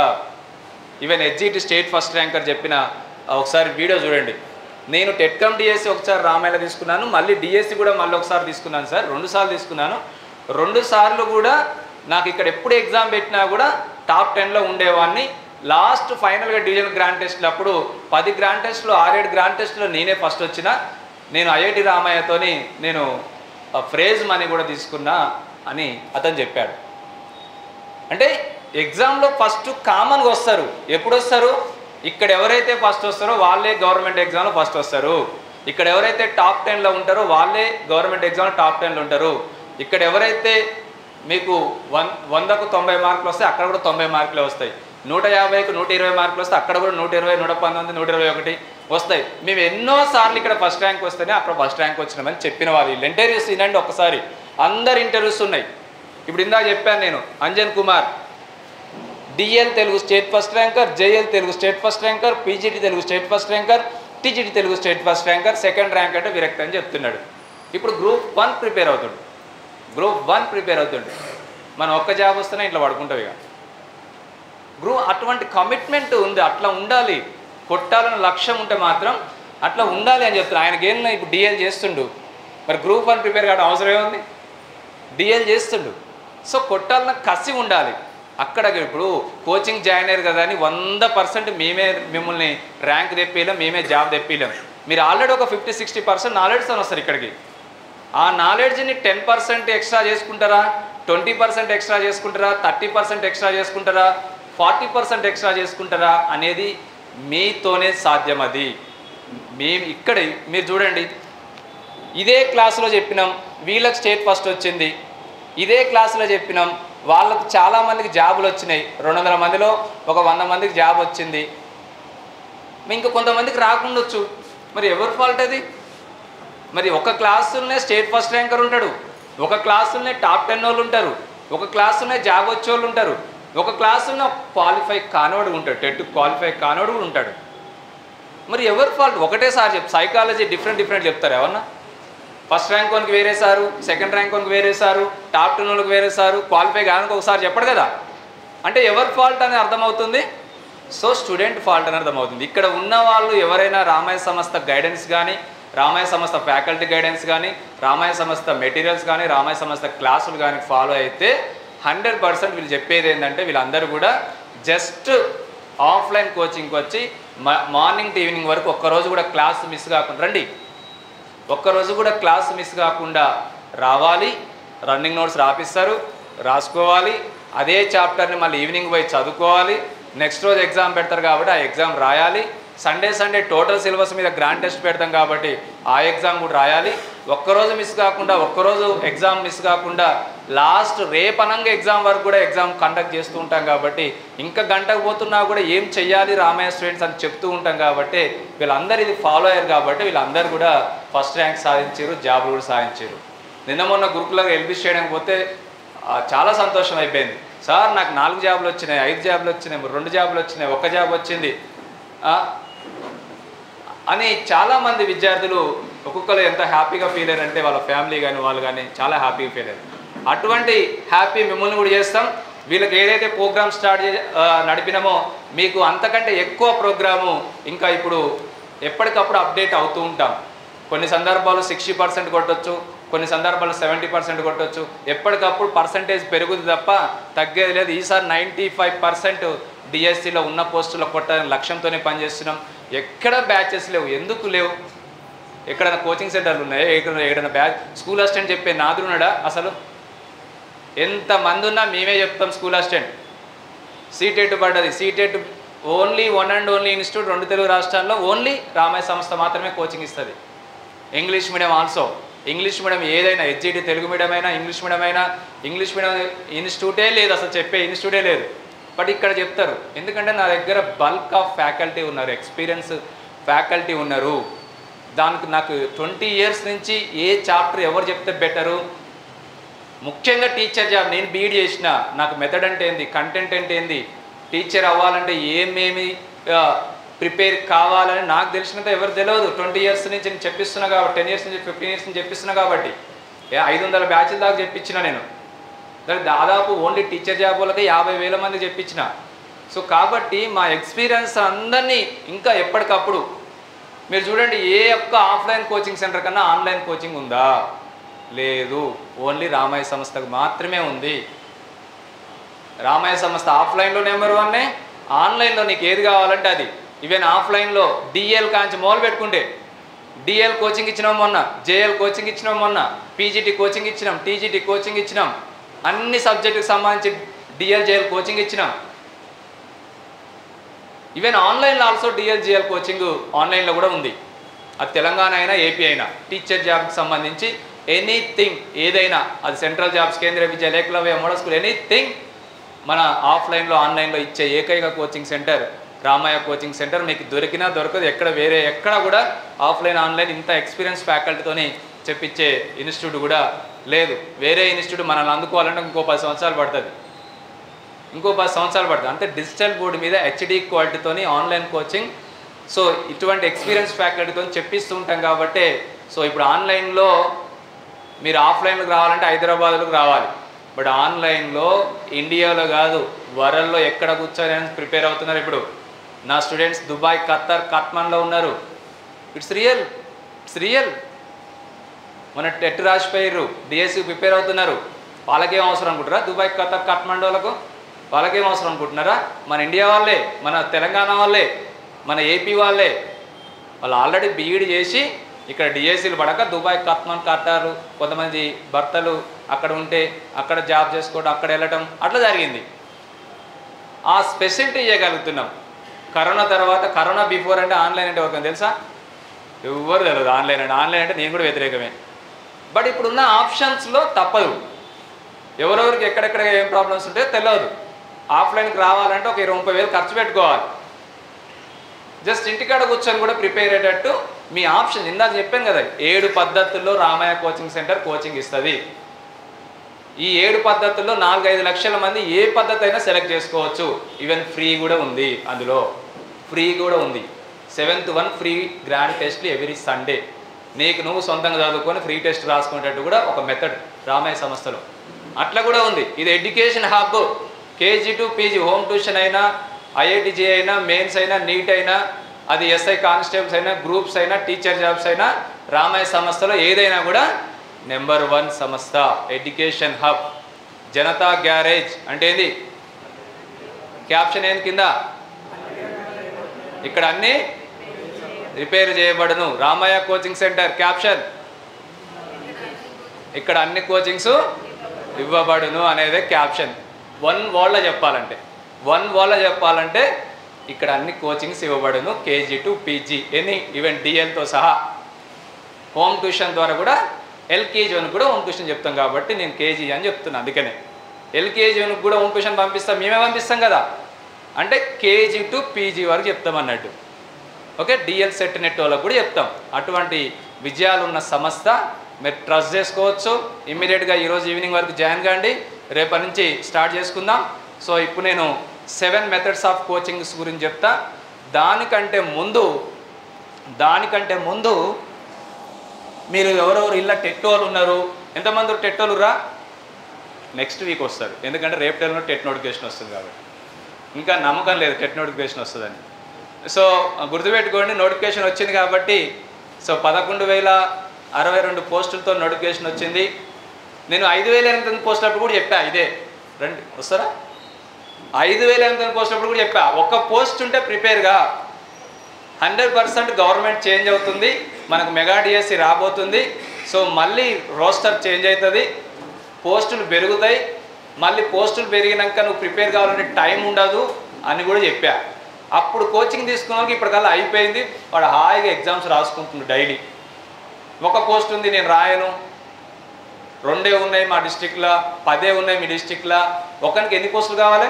Even HGT state first ranker చెప్పిన ఒకసారి వీడియో చూడండి. నేను టెట్కమ్ డిఎస్సి ఒకసారి రామాయణ తీసుకున్నాను, మళ్ళీ డిఎస్సి కూడా మళ్ళీ ఒకసారి తీసుకున్నాను సార్, 2 సార్లు తీసుకున్నాను. 2 సార్లు కూడా నాకు ఇక్కడ ఎప్పుడు ఎగ్జామ్ పెట్టినా కూడా టాప్ 10లో ఉండేవాడిని. లాస్ట్ ఫైనల్గా డివిజన్ గ్రాండ్ టెస్ట్లు అప్పుడు 10 గ్రాండ్ టెస్ట్లో 6-7 గ్రాండ్ టెస్ట్లో నేనే ఫస్ట్ వచ్చిన. నేను ఐఐటి రామయ్యతోని నేను ఫ్రేజ్ మనీ కూడా తీసుకున్నా అని అతను చెప్పాడు. అంటే ఎగ్జామ్లో ఫస్ట్ కామన్గా వస్తారు. ఎప్పుడు వస్తారు? ఇక్కడ ఎవరైతే ఫస్ట్ వస్తారో వాళ్ళే గవర్నమెంట్ ఎగ్జామ్లో ఫస్ట్ వస్తారు. ఇక్కడ ఎవరైతే టాప్ 10లో ఉంటారో వాళ్ళే గవర్నమెంట్ ఎగ్జామ్లో టాప్ 10లో ఉంటారు. ఇక్కడ ఎవరైతే మీకు 100కు 90 మార్కులు వస్తాయి, అక్కడ కూడా 90 మార్కులే వస్తాయి. 150కు 120 మార్కులు వస్తే అక్కడ కూడా 120, 119, 121 వస్తాయి. మేము ఎన్నోసార్లు ఇక్కడ ఫస్ట్ ర్యాంక్ వస్తేనే అక్కడ ఫస్ట్ ర్యాంక్ వచ్చినామని చెప్పిన వాళ్ళు. వీళ్ళు ఇంటర్వ్యూస్ వినండి ఒకసారి, అందరు ఇంటర్వ్యూస్ ఉన్నాయి. ఇప్పుడు ఇందాక చెప్పాను నేను, Anjan Kumar DL Telugu state first ranker, JL Telugu state first ranker, PGT Telugu state first ranker, TGT Telugu state first ranker, second rank అంటే విరక్తి అని చెప్తున్నాడు. ఇప్పుడు గ్రూప్ 1 ప్రిపేర్ అవుతాడు, గ్రూప్ 1 ప్రిపేర్ అవుతాడు. మనం ఒక్క జాబ్ వస్తేనే ఇట్లా పడుకుంటాం. ఇక అటువంటి కమిట్మెంట్ ఉంది, అట్లా ఉండాలి. కొట్టాలని లక్ష్యం ఉంటే మాత్రం అట్లా ఉండాలి అని చెప్తాను. ఆయనకి ఏం ఇప్పుడు డిఎల్ చేస్తుండు, మరి గ్రూప్ 1 ప్రిపేర్ కావడం అవసరం ఏముంది? డిఎల్ చేస్తుండు. సో కొట్టాలన్న కసి ఉండాలి. అక్కడ ఇప్పుడు కోచింగ్ జాయిన్ అయ్యారు కదా అని 100% మేమే మిమ్మల్ని ర్యాంక్ తెప్పిలేం, మేమే జాబ్ తెప్పిలేం. మీరు ఆల్రెడీ ఒక 50-60% నాలెడ్జ్తో వస్తారు ఇక్కడికి. ఆ నాలెడ్జ్ని 10% ఎక్స్ట్రా చేసుకుంటారా, 20% ఎక్స్ట్రా చేసుకుంటారా, 30% ఎక్స్ట్రా చేసుకుంటారా, 40% ఎక్స్ట్రా చేసుకుంటారా అనేది మీతోనే సాధ్యం. అది ఇక్కడ మీరు చూడండి, ఇదే క్లాసులో చెప్పినాం వీళ్ళకి స్టేట్ ఫస్ట్ వచ్చింది, ఇదే క్లాసులో చెప్పినాం వాళ్ళకు చాలామందికి జాబులు వచ్చినాయి. 200 మందిలో ఒక 100 మందికి జాబ్ వచ్చింది, ఇంకా కొంతమందికి రాకుండొచ్చు. మరి ఎవరి ఫాల్ట్ అది? మరి ఒక క్లాసులోనే స్టేట్ ఫస్ట్ ర్యాంకర్ ఉంటాడు, ఒక క్లాసులోనే టాప్ 10 వాళ్ళు ఉంటారు, ఒక క్లాసులోనే జాబ్ వచ్చే వాళ్ళు ఉంటారు, ఒక క్లాసులో క్వాలిఫై కానివాడు ఉంటాడు, టెట్ క్వాలిఫై కానివాడు కూడా ఉంటాడు. మరి ఎవరి ఫాల్ట్? ఒకటేసారి సైకాలజీ డిఫరెంట్ చెప్తారు. ఎవరన్నా ఫస్ట్ ర్యాంక్ వన్కి వేరే సారు, సెకండ్ ర్యాంక్ వన్కి వేరే సారు, టాప్ 10 వాళ్ళకి వేరే సారు, క్వాలిఫై కానికి ఒకసారి చెప్పడు కదా. అంటే ఎవరి ఫాల్ట్ అని అర్థమవుతుంది? సో స్టూడెంట్ ఫాల్ట్ అని అర్థమవుతుంది. ఇక్కడ ఉన్న వాళ్ళు ఎవరైనా రామాయ సంస్థ గైడెన్స్ కానీ, రామాయ సంస్థ ఫ్యాకల్టీ గైడెన్స్ కానీ, రామాయ సంస్థ మెటీరియల్స్ కానీ, రామాయ సంస్థ క్లాసులు కానీ ఫాలో అయితే 100% వీళ్ళు చెప్పేది ఏంటంటే వీళ్ళందరూ కూడా జస్ట్ ఆఫ్లైన్ కోచింగ్కి వచ్చి మార్నింగ్ టు ఈవినింగ్ వరకు ఒక్కరోజు కూడా క్లాస్ మిస్ కాకుండా రండి, ఒక్కరోజు కూడా క్లాస్ మిస్ కాకుండా రావాలి. రన్నింగ్ నోట్స్ రాపిస్తారు, రాసుకోవాలి. అదే చాప్టర్ని మళ్ళీ ఈవినింగ్ పోయి చదువుకోవాలి. నెక్స్ట్ రోజు ఎగ్జామ్ పెడతారు కాబట్టి ఆ ఎగ్జామ్ రాయాలి. సండే టోటల్ సిలబస్ మీద గ్రాండ్ టెస్ట్ పెడతాం కాబట్టి ఆ ఎగ్జామ్ కూడా రాయాలి. ఒక్కరోజు మిస్ కాకుండా, ఒక్కరోజు ఎగ్జామ్ మిస్ కాకుండా లాస్ట్ రేపనంగా ఎగ్జామ్ వరకు కూడా ఎగ్జామ్ కండక్ట్ చేస్తూ ఉంటాం కాబట్టి ఇంకా గంటకు పోతున్నా కూడా ఏం చెయ్యాలి రామయ్య స్టూడెంట్స్ అని చెప్తూ ఉంటాం కాబట్టి వీళ్ళందరూ ఇది ఫాలో అయ్యారు కాబట్టి వీళ్ళందరూ కూడా ఫస్ట్ ర్యాంక్ సాధించారు, జాబులు కూడా సాధించారు. నిన్న మొన్న గ్రూప్లో ఎల్బీ చేయడానికి పోతే చాలా సంతోషం అయిపోయింది. సార్ నాకు 4 జాబులు వచ్చినాయి, 5 జాబులు వచ్చినాయి, 2 జాబులు వచ్చినాయి, 1 జాబ్ వచ్చింది అని చాలామంది విద్యార్థులు ఒక్కొక్కరు ఎంత హ్యాపీగా ఫీల్ అయ్యారంటే వాళ్ళ ఫ్యామిలీ కానీ వాళ్ళు కానీ చాలా హ్యాపీగా ఫీల్ అయ్యారు. అటువంటి హ్యాపీ మిమ్మల్ని కూడా చేస్తాం. వీళ్ళకి ఏదైతే ప్రోగ్రామ్ నడిపినామో మీకు అంతకంటే ఎక్కువ ప్రోగ్రాము ఇంకా ఇప్పుడు ఎప్పటికప్పుడు అప్డేట్ అవుతూ ఉంటాం. కొన్ని సందర్భాలు 60% కొట్టొచ్చు, కొన్ని సందర్భాలు 70% కొట్టొచ్చు. ఎప్పటికప్పుడు పర్సంటేజ్ పెరుగుతుంది తప్ప తగ్గేది లేదు. ఈసారి 95% డిఎస్సిలో ఉన్న పోస్టులో కొట్టాలని లక్ష్యంతోనే పనిచేస్తున్నాం. ఎక్కడ బ్యాచెస్ లేవు, ఎందుకు లేవు? ఎక్కడైనా కోచింగ్ సెంటర్లు ఉన్నాయా? ఎక్కడైనా బ్యాచ్ స్కూల్ అసిస్టెంట్ చెప్పే నాదురున్నాడా? అసలు ఎంతమంది ఉన్నా మేమే చెప్తాం స్కూల్ అసిస్టెంట్. సీటెట్ పడ్డది, CTET only 1 and only institute 2 Telugu రాష్ట్రాల్లో ఓన్లీ రామాయ సంస్థ మాత్రమే కోచింగ్ ఇస్తుంది. English medium also, English medium ఏదైనా హెచ్జిటి తెలుగు మీడియం అయినా ఇంగ్లీష్ మీడియం అయినా, ఇంగ్లీష్ మీడియం ఇన్స్టిట్యూటే లేదు, అసలు చెప్పే ఇన్స్టిట్యూటే లేదు. బట్ ఇక్కడ చెప్తారు ఎందుకంటే నా దగ్గర బల్క్ ఆఫ్ ఫ్యాకల్టీ ఉన్నారు, ఎక్స్పీరియన్స్ ఫ్యాకల్టీ ఉన్నారు. దానికి నాకు 20 years నుంచి ఏ చాప్టర్ ఎవరు చెప్తే బెటరు, ముఖ్యంగా టీచర్ జాబ్. నేను బీఈడి చేసిన, నాకు మెథడ్ అంటే ఏంది, కంటెంట్ అంటే ఏంది, టీచర్ అవ్వాలంటే ఏమేమి ప్రిపేర్ కావాలని నాకు తెలిసినంత ఎవరు తెలియదు. 20 years నుంచి నేను చెప్పిస్తున్నా కాబట్టి, 10 years నుంచి 15 years నుంచి చెప్పిస్తున్నా కాబట్టి 500 బ్యాచ్ల దాకా చెప్పించిన నేను. దాదాపు ఓన్లీ టీచర్ జాబ్ వాళ్ళకి 50,000 మంది చెప్పించిన. సో కాబట్టి మా ఎక్స్పీరియన్స్ అందరినీ ఇంకా ఎప్పటికప్పుడు మీరు చూడండి. ఏ ఒక్క ఆఫ్లైన్ కోచింగ్ సెంటర్ కన్నా ఆన్లైన్ కోచింగ్ ఉందా? లేదు, ఓన్లీ రామాయ సంస్థకు మాత్రమే ఉంది. రామాయ సంస్థ ఆఫ్లైన్లో నెంబర్ 1, ఆన్లైన్లో నీకు ఏది కావాలంటే అది. ఈవెన్ ఆఫ్లైన్లో డిఎల్ కాంచి మొదలు పెట్టుకుంటే డిఎల్ కోచింగ్ ఇచ్చినాం మొన్న, జేఎల్ కోచింగ్ ఇచ్చినాం మొన్న, పీజీటీ కోచింగ్ ఇచ్చినాం, టీజీటీ కోచింగ్ ఇచ్చినాం, అన్ని సబ్జెక్టుకి సంబంధించి డిఎల్ జేఎల్ కోచింగ్ ఇచ్చినాం. ఈవెన్ ఆన్లైన్లో ఆల్సో డిఎల్ జేఎల్ కోచింగ్ ఆన్లైన్లో కూడా ఉంది. అది తెలంగాణ అయినా ఏపీ అయినా టీచర్ జాబ్కి సంబంధించి ఎనీథింగ్ ఏదైనా, అది central jobs, Kendriya Vidyalaya, Eklavya model school, anything మన ఆఫ్లైన్లో ఆన్లైన్లో ఇచ్చే ఏకైక coaching centre Ramayya coaching centre. మీకు దొరికినా దొరకదు, ఎక్కడ కూడా ఆఫ్లైన్ ఆన్లైన్ ఇంత ఎక్స్పీరియన్స్ ఫ్యాకల్టీతోని చెప్పించే ఇన్స్టిట్యూట్ కూడా లేదు. వేరే ఇన్స్టిట్యూట్ మనల్ని అందుకోవాలంటే ఇంకో 10 సంవత్సరాలు పడుతుంది, అంటే డిజిటల్ బోర్డు మీద హెచ్డి క్వాలిటీతోని ఆన్లైన్ కోచింగ్. సో ఇటువంటి ఎక్స్పీరియన్స్ ఫ్యాకల్టీతో చెప్పిస్తూ ఉంటాం కాబట్టి, సో ఇప్పుడు ఆన్లైన్లో మీరు ఆఫ్లైన్లోకి రావాలంటే హైదరాబాద్లోకి రావాలి, బట్ ఆన్లైన్లో ఇండియాలో కాదు వరల్డ్లో ఎక్కడ కూర్చొని ప్రిపేర్ అవుతున్నారు. ఇప్పుడు నా స్టూడెంట్స్ దుబాయ్, ఖత్తర్, కాట్మండ్లో ఉన్నారు. It's real. మన టెట్ రాసిపోయారు, డిఎస్సి ప్రిపేర్ అవుతున్నారు. వాళ్ళకేం అవసరం అనుకుంటారా? దుబాయ్, ఖత్తర్, కాట్మండ్ వాళ్ళకు వాళ్ళకేం అవసరం అనుకుంటున్నారా? మన ఇండియా వాళ్ళే, మన తెలంగాణ వాళ్ళే, మన ఏపీ వాళ్ళే. వాళ్ళు ఆల్రెడీ బీఈడి చేసి ఇక్కడ డిఎస్సీలు పడక దుబాయ్, కాట్మండ్, ఖత్తర్, కొంతమంది భర్తలు అక్కడ ఉంటే అక్కడ జాబ్ చేసుకోవడం, అక్కడ వెళ్ళటం అట్లా జరిగింది. ఆ స్పెషాలిటీ చేయగలుగుతున్నాం. కరోనా తర్వాత, కరోనా బిఫోర్ అంటే ఆన్లైన్ అంటే ఒక తెలుసా? ఎవరు తెలియదు ఆన్లైన్ అంటే నేను కూడా వ్యతిరేకమే. బట్ ఇప్పుడున్న ఆప్షన్స్లో తప్పదు. ఎవరెవరికి ఎక్కడెక్కడ ఏం ప్రాబ్లమ్స్ ఉంటే తెలియదు. ఆఫ్లైన్కి రావాలంటే ఒక 20,000 ఖర్చు పెట్టుకోవాలి. జస్ట్ ఇంటికాడ కూర్చొని కూడా ప్రిపేర్ అయ్యేటట్టు మీ ఆప్షన్. ఇందాక చెప్పాను కదా, 7 పద్ధతుల్లో రామయ్య కోచింగ్ సెంటర్ కోచింగ్ ఇస్తుంది. ఈ 7 పద్ధతుల్లో 4-5 లక్షల మంది ఏ పద్ధతి అయినా సెలెక్ట్ చేసుకోవచ్చు. ఈవెన్ ఫ్రీ కూడా ఉంది, అందులో ఫ్రీ కూడా ఉంది. 7th 1 ఫ్రీ గ్రాండ్ టెస్ట్లు ఎవ్రీ సండే. నీకు నువ్వు సొంతంగా చదువుకొని ఫ్రీ టెస్ట్ రాసుకునేటట్టు కూడా ఒక మెథడ్ రామయ్య సంస్థలో అట్లా కూడా ఉంది. ఇది education hub. KG to PG home tuition అయినా, ఐఐటిజీ అయినా, మెయిన్స్ అయినా, నీట్ అయినా, అది ఎస్ఐ కానిస్టేబుల్స్ అయినా, గ్రూప్స్ అయినా, టీచర్ జాబ్స్ అయినా, రామయ్య సంస్థలో ఏదైనా కూడా నెంబర్ 1 సంస్థ. Education hub. జనతా గ్యారేజ్ అంటే ఏంది? క్యాప్షన్ ఏంది కింద? ఇక్కడ అన్నీ రిపేర్ చేయబడును. రామయ్య కోచింగ్ సెంటర్ క్యాప్షన్, ఇక్కడ అన్ని కోచింగ్స్ ఇవ్వబడును అనేదే క్యాప్షన్. 1 వర్డ్లో చెప్పాలంటే ఇక్కడ అన్ని కోచింగ్స్ ఇవ్వబడును, కేజీ టు పీజీ, ఈవెన్ డిఎల్తో సహా. హోమ్ ట్యూషన్ ద్వారా కూడా ఎల్కేజీ వరకు కూడా హోమ్ ట్యూషన్ చెప్తాం కాబట్టి నేను కేజీ అని చెప్తున్నాను. అందుకనే ఎల్కేజీ వరకు కూడా హోమ్ ట్యూషన్ పంపిస్తాం, మేమే పంపిస్తాం కదా. అంటే కేజీ టు పీజీ వరకు చెప్తాం అన్నట్టు. ఓకే, డిఎల్ సెట్ నెట్ వాళ్ళకు కూడా చెప్తాం. అటువంటి విజయాలు ఉన్న సంస్థ. మీరు ట్రస్ట్ చేసుకోవచ్చు. ఇమ్మీడియట్గా ఈరోజు ఈవినింగ్ వరకు జాయిన్ కాండి, రేపటి నుంచి స్టార్ట్ చేసుకుందాం. సో ఇప్పుడు నేను 7 మెథడ్స్ ఆఫ్ కోచింగ్స్ గురించి చెప్తా. దానికంటే ముందు మీరు ఎవరెవరు ఇలా టెట్ వాళ్ళు ఉన్నారు? ఎంతమంది టెట్ వాళ్ళు రా? నెక్స్ట్ వీక్ వస్తారు, ఎందుకంటే రేపు టైంలో టెట్ నోటిఫికేషన్ వస్తుంది కాబట్టి. ఇంకా నమ్మకం లేదు టెట్ నోటిఫికేషన్ వస్తుందని. సో గుర్తుపెట్టుకోండి, నోటిఫికేషన్ వచ్చింది కాబట్టి. సో 11,062 పోస్టులతో నోటిఫికేషన్ వచ్చింది. నేను 5,800 పోస్టులప్పుడు కూడా చెప్పా, ఇదే రండి వస్తారా, 5,800 పోస్టులప్పుడు కూడా చెప్పా, ఒక్క పోస్ట్ ఉంటే ప్రిపేర్గా. 100% గవర్నమెంట్ చేంజ్ అవుతుంది, మనకు మెగా డిఎస్సి రాబోతుంది. సో మళ్ళీ రోస్టర్ చేంజ్ అవుతుంది, పోస్టులు పెరుగుతాయి. మళ్ళీ పోస్టులు పెరిగినాక నువ్వు ప్రిపేర్ కావాలంటే టైం ఉండదు అని కూడా చెప్పా. అప్పుడు కోచింగ్ తీసుకున్న వాళ్ళకి ఇప్పటికల్లా అయిపోయింది, వాడు హాయిగా ఎగ్జామ్స్ రాసుకుంటున్నాడు డైలీ. ఒక పోస్ట్ ఉంది నేను రాయను, 2 ఉన్నాయి మా డిస్టిక్లో, 10 ఉన్నాయి మీ డిస్టిక్లో. ఒకరికి ఎన్ని పోస్టులు కావాలి?